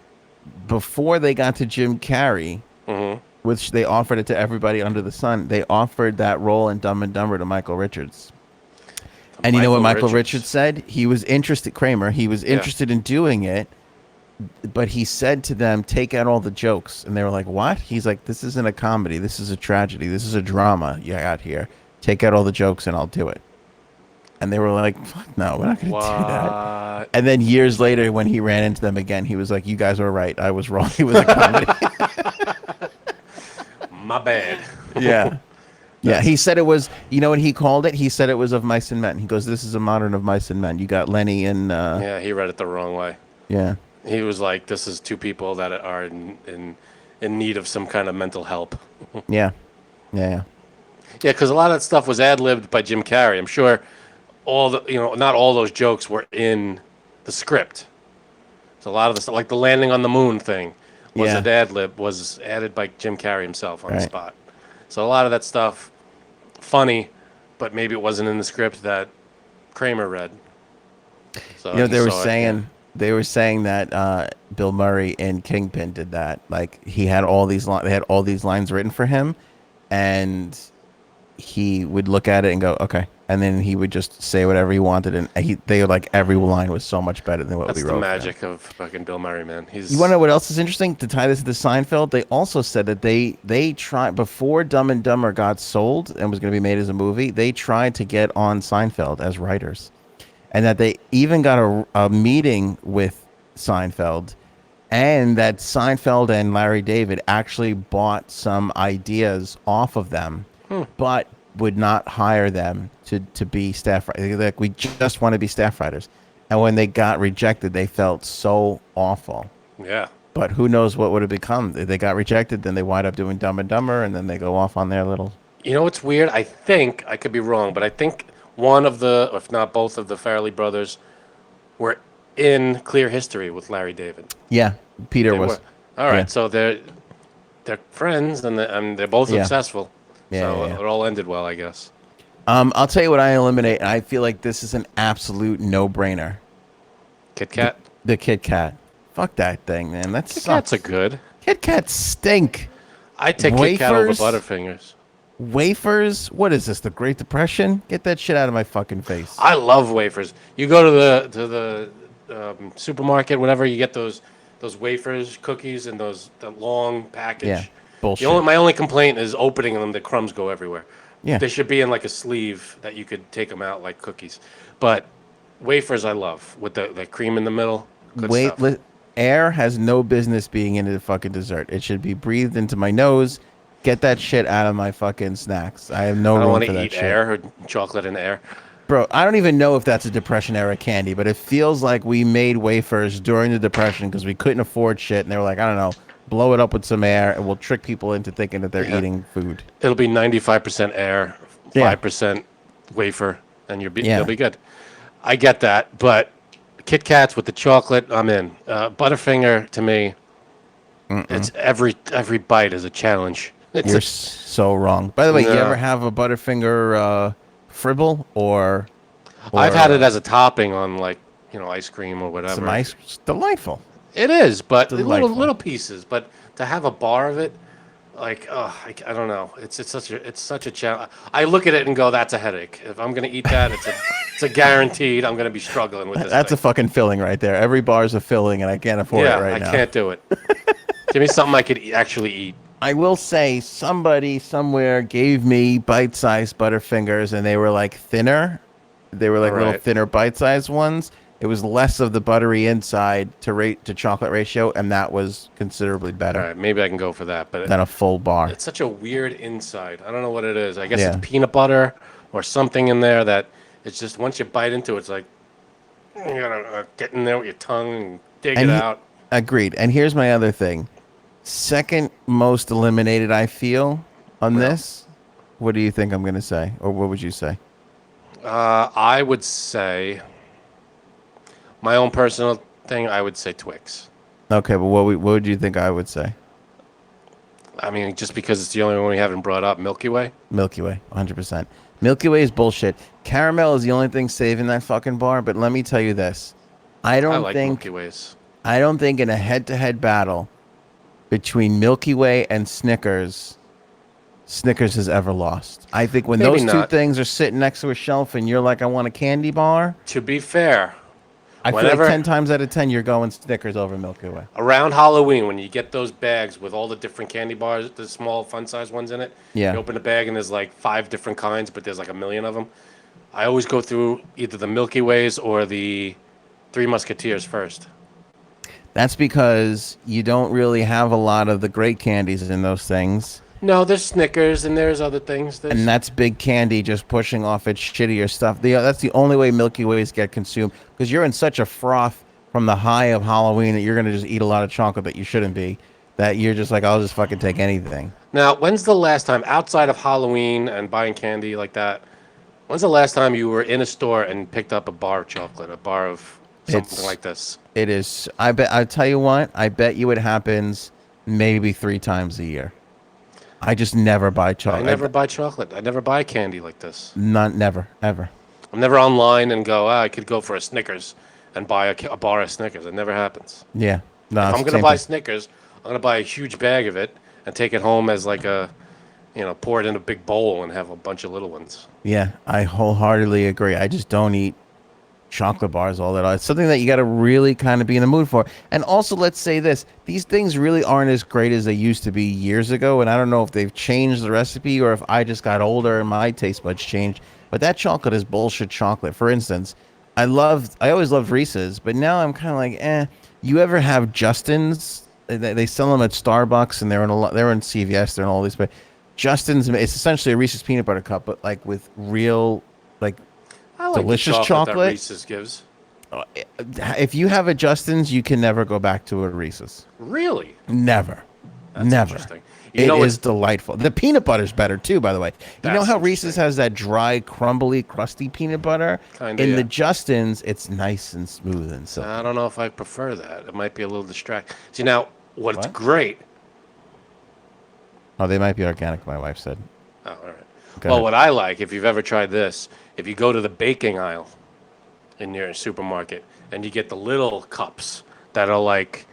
before they got to Jim Carrey, which they offered it to everybody under the sun. They offered that role in Dumb and Dumber to Michael Richards. And you know what Michael Richards said? He was interested, Kramer, he was interested in doing it, but he said to them, take out all the jokes. And they were like, what? He's like, this isn't a comedy. This is a tragedy. This is a drama you got here. Take out all the jokes and I'll do it. And they were like, fuck no, we're not going to do that. And then years later, when he ran into them again, he was like, you guys were right. I was wrong. It was a comedy. My bad. Yeah. Yeah, he said it was, you know what he called it? He said it was of Mice and Men. He goes, this is a modern of Mice and Men. You got Lenny and... Yeah, he read it the wrong way. Yeah. He was like, this is two people that are in need of some kind of mental help. Yeah. Yeah. Yeah, because a lot of that stuff was ad-libbed by Jim Carrey. I'm sure not all those jokes were in the script. So a lot of the stuff, like the landing on the moon thing, was an ad-lib, was added by Jim Carrey himself on the spot. So a lot of that stuff, funny, but maybe it wasn't in the script that Kramer read. So they were saying that Bill Murray in Kingpin did that. Like he had they had all these lines written for him, and he would look at it and go, okay, and then he would just say whatever he wanted, and they were like every line was so much better than what we wrote. That's the magic of fucking Bill Murray, man. You want to know what else is interesting? To tie this to Seinfeld, they also said that they tried before Dumb and Dumber got sold and was going to be made as a movie. They tried to get on Seinfeld as writers, and that they even got a meeting with Seinfeld, and that Seinfeld and Larry David actually bought some ideas off of them, but would not hire them to be staff writers. Like, we just want to be staff writers. And when they got rejected, they felt so awful. Yeah. But who knows what would have become? If they got rejected, then they wind up doing Dumb and Dumber, and then they go off on their little. You know what's weird? I think, I could be wrong, but I think one of the, if not both of the Farrelly brothers were in Clear History with Larry David. Yeah, Peter They was. were. All right, yeah. so they're friends and they're both Yeah. successful. Yeah, so yeah. it all ended well, I guess. I'll tell you what I eliminate. I feel like this is an absolute no-brainer. Kit Kat. The Kit Kat. Fuck that thing, man. That Kit sucks. Kats are good. Kit Kats stink. I take Kit Kat over Wafers? Butterfingers. Wafers? What is this? The Great Depression? Get that shit out of my fucking face. I love wafers. You go to the supermarket, whatever, you get those wafers, cookies, and the long package. Yeah, bullshit. My only complaint is opening them. The crumbs go everywhere. Yeah. They should be in like a sleeve that you could take them out like cookies. But wafers, I love with the cream in the middle. Good stuff. Air has no business being into the fucking dessert. It should be breathed into my nose. Get that shit out of my fucking snacks. I have no I don't room want for to that eat shit. air or chocolate and air. Bro, I don't even know if that's a Depression era candy, but it feels like we made wafers during the Depression because we couldn't afford shit, and they were like, I don't know, blow it up with some air, and we'll trick people into thinking that they're Yeah. eating food. It'll be 95% air, Yeah. 5% wafer, and Yeah. you'll be good. I get that, but Kit Kats with the chocolate, I'm in. Butterfinger, to me, it's every bite is a challenge. It's You're so wrong. By the way, you No. ever have a Butterfinger fribble or I've had it as a topping on like ice cream or whatever. some ice? It's delightful. It is, but Delightful. little pieces. But to have a bar of it, like I don't know. It's such a challenge. I look at it and go, that's a headache. If I'm gonna eat that, it's a guaranteed. I'm gonna be struggling with this. That's a thing. fucking filling right there. Every bar's a filling, and I can't afford Yeah, it right now. I can't do it. Give me something I could actually eat. I will say somebody somewhere gave me bite-sized Butterfingers, and they were like thinner. They were like little Right. thinner bite-sized ones. It was less of the buttery inside to chocolate ratio, and that was considerably better All right, maybe I can go for that. But than a full bar. it's such a weird inside. I don't know what it is. I guess Yeah. it's peanut butter or something in there that it's just once you bite into it, it's like you gotta get in there with your tongue and dig And it he- out. Agreed. And here's my other thing. Second most eliminated, I feel, on this. What do you think I'm going to say? Or what would you say? I would say my own personal thing. I would say Twix. Okay, but what would you think I would say? I mean, just because it's the only one we haven't brought up, Milky Way. Milky Way, 100%. Milky Way is bullshit. Caramel is the only thing saving that fucking bar, but let me tell you this. I I don't like think Milky Ways. I don't think in a head-to-head battle between Milky Way and Snickers has ever lost. I think when Maybe those two not. things are sitting next to a shelf and you're like, I want a candy bar, To be fair, I feel Whenever- like 10 times out of 10 you're going Snickers over Milky Way. around Halloween, when you get those bags with all the different candy bars, the small fun-size ones in it, Yeah. you open the bag and there's like 5 different kinds, but there's like a million of them. I always go through either the Milky Ways or the Three Musketeers first. That's because you don't really have a lot of the great candies in those things. No, there's Snickers and there's other things. There's, And that's big candy just pushing off its shittier stuff. That's the only way Milky Ways get consumed because you're in such a froth from the high of Halloween that you're going to just eat a lot of chocolate that you shouldn't be. That you're just like, I'll just fucking take anything. Now, when's the last time, outside of Halloween and buying candy like that, when's the last time you were in a store and picked up a bar of chocolate, a bar of something It's- like this? It is. I'll tell you what. I bet you it happens maybe 3 times a year. I just never buy I chocolate. never buy chocolate. I never buy candy like this. Never, ever. I'm never online and go, I could go for a Snickers and buy a bar of Snickers. It never happens. Yeah. No, If it's I'm the going to same buy thing. Snickers, I'm going to buy a huge bag of it and take it home as like pour it in a big bowl and have a bunch of little ones. Yeah, I wholeheartedly agree. I just don't eat chocolate bars all that. It's something that you got to really kind of be in the mood for. And also, let's say this: these things really aren't as great as they used to be years ago. And I don't know if they've changed the recipe or if I just got older and my taste buds changed. But that chocolate is bullshit chocolate. For instance, I always loved Reese's, but now I'm kind of like, eh. You ever have Justin's? They sell them at Starbucks, and they're in CVS. They're in all these. But Justin's, it's essentially a Reese's peanut butter cup, but like with real, like, I like delicious the chocolate that chocolate? Reese's gives. if you have a Justin's, you can never go back to a Reese's. Really? Never. That's Never. interesting. It is delightful. The peanut butter's better too, by the way. You know That's how Reese's interesting. has that dry, crumbly, crusty peanut butter? Kinda, In yeah. the Justin's, it's nice and smooth and silky. I don't know if I prefer that. It might be a little distracting. See, now, what's What? great. Oh, they might be organic, my wife said. Oh, all right. Go Well, ahead. what I like, if you've ever tried this, if you go to the baking aisle in your supermarket and you get the little cups that are like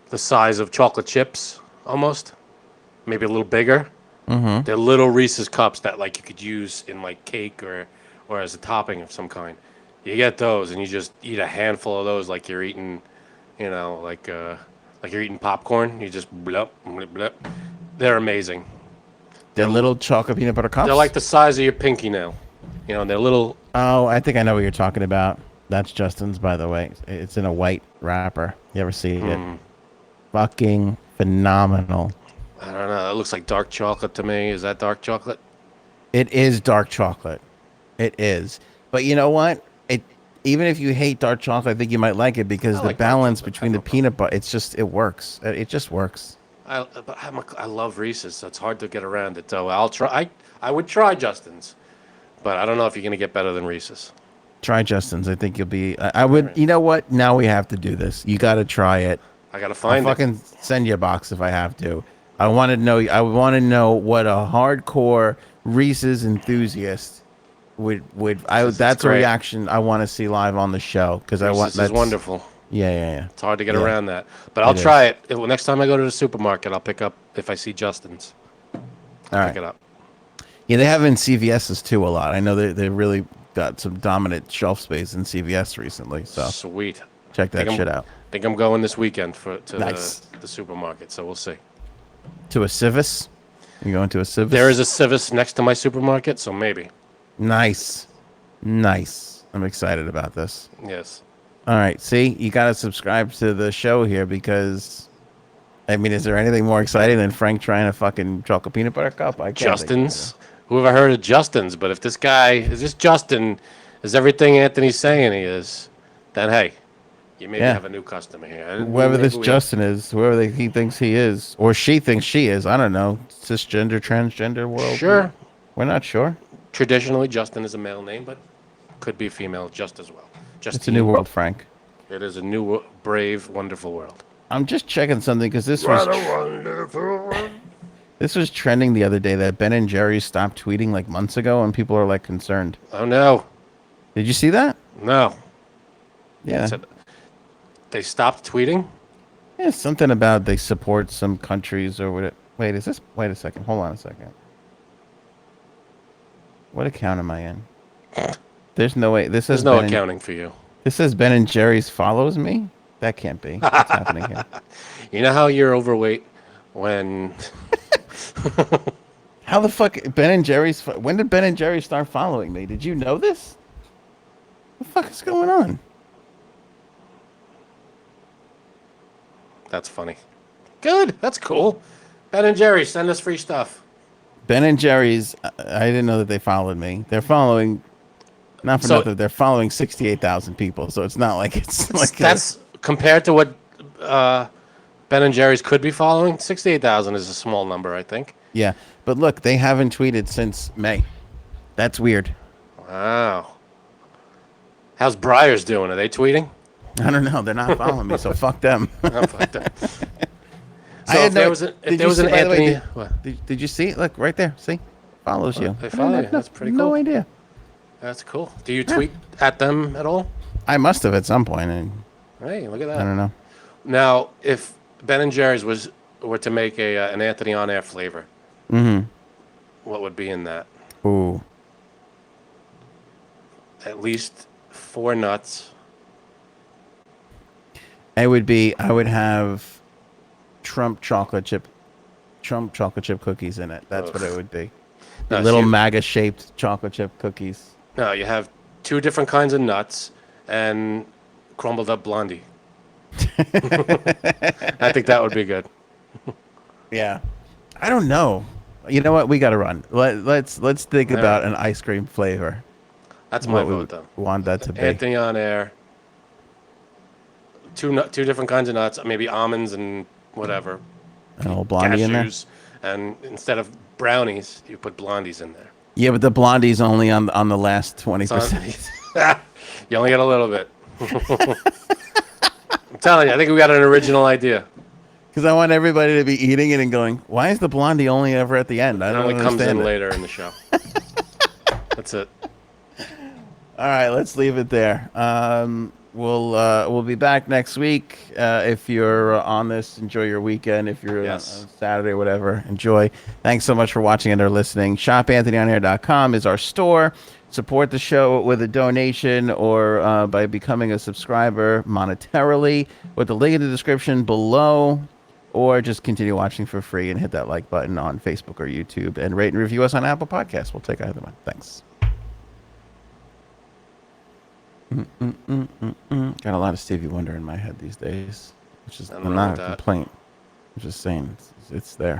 the size of chocolate chips almost, maybe a little bigger. Mm-hmm. They're little Reese's cups that like you could use in like cake or as a topping of some kind. You get those and you just eat a handful of those like you're eating, you know, like you're eating popcorn. You just blup, blup, blup. They're amazing. They're little chocolate peanut butter cups? They're like the size of your pinky nail. You know, and they're little. Oh, I think I know what you're talking about. That's Justin's, by the way. It's in a white wrapper. You ever see it? Fucking phenomenal. I don't know. It looks like dark chocolate to me. Is that dark chocolate? It is dark chocolate. It is. But you know what? Even if you hate dark chocolate, I think you might like it because I the like dark balance chocolate. between the peanut butter, it works. It just works. I love Reese's, so it's hard to get around it. So I'll try. I would try Justin's, but I don't know if you're gonna get better than Reese's. Try Justin's. I think you'll be. I would. You know what? Now we have to do this. You got to try it. I gotta I'll find it. fucking send you a box if I have to. I want to know. I want to know what a hardcore Reese's enthusiast would. That's a great. reaction I want to see live on the show because I want. Reese's is wonderful. Yeah. It's hard to get Yeah. around that, but I'll It try it. Next time I go to the supermarket, I'll pick up if I see Justin's. All Pick right. it up. Yeah, they have in CVS's too a lot. I know they really got some dominant shelf space in CVS recently. So Sweet. check that Think I'm- shit out. Think I'm going this weekend to Nice. the supermarket, so we'll see. To a Civis? You going to a Civis? There is a Civis next to my supermarket, so maybe. Nice. I'm excited about this. Yes. All right. See, you got to subscribe to the show here because, I mean, is there anything more exciting than Frank trying a fucking chocolate peanut butter cup? I can't think of Justin's. Who ever heard of Justin's? But if this guy is this Justin is everything Anthony's saying he is, then hey, you maybe Yeah. have a new customer here. it. Whoever Maybe this we- Justin is, whoever he thinks he is, or she thinks she is, I don't know. Cisgender, transgender world. Sure. We're not sure. Traditionally, Justin is a male name, but could be female just as well. It's a new world, Frank. It is a new, brave, wonderful world. I'm just checking something because this was trending the other day that Ben and Jerry stopped tweeting like months ago, and people are like concerned. Oh no, Did you see that? no. Yeah. Said they stopped tweeting. Yeah, something about they support some countries or what. Wait a second. Hold on a second. What account am I in? There's no way. This There's says no Ben and- accounting for you. This says Ben and Jerry's follows me. That can't be. What's happening here? You know how you're overweight when How the fuck Ben and Jerry's? When did Ben and Jerry start following me? Did you know this? What the fuck is going on? That's funny. Good. That's cool. Ben and Jerry, send us free stuff. Ben and Jerry's. I didn't know that they followed me. They're following. Not for So- nothing. They're following 68,000 people. So it's not like it's like That's compared to what Ben and Jerry's could be following. 68,000 is a small number, I think. Yeah, but look, they haven't tweeted since May. That's weird. Wow. How's Briars doing? Are they tweeting? I don't know. They're not following me, so fuck them. Oh, fuck that. I So had if no- there was, if did there you was an see- by the way, Anthony, what? Did you see it? Look right there. See, follows you. they I follow had you. That's pretty No cool. idea. That's cool. Do you tweet at them at all? I must have at some point. And Hey, look at I that. don't know. Now, if Ben and Jerry's were to make an Anthony on air flavor, what would be in that? Ooh, At least 4 nuts. it would be. I would have Trump chocolate chip cookies in it. That's what it would be. No, Little so you- MAGA shaped chocolate chip cookies. No, you have 2 different kinds of nuts and crumbled up blondie. I think that would be good. Yeah, I don't know. You know what? We got to run. Let's think All about right. an ice cream flavor. That's my What we vote, would though. want that to be. Anthony on air. two different kinds of nuts, maybe almonds and whatever, And a little blondie in there. cashews, and instead of brownies, you put blondies in there. Yeah, but the blondie's only on the last 20%. You only get a little bit. I'm telling you, I think we got an original idea. Because I want everybody to be eating it and going, why is the blondie only ever at the end? I It don't only comes in understand it. later in the show. That's it. All right, let's leave it there. We'll be back next week. If you're on this, enjoy your weekend. If you're on Saturday or whatever, enjoy. Thanks so much for watching and or listening. ShopAnthonyOnAir.com is our store. Support the show with a donation or by becoming a subscriber monetarily with the link in the description below, or just continue watching for free and hit that like button on Facebook or YouTube and rate and review us on Apple Podcasts. We'll take either one. Thanks. Got a lot of Stevie Wonder in my head these days, which is Nothing wrong not with a that. complaint. I'm just saying it's there.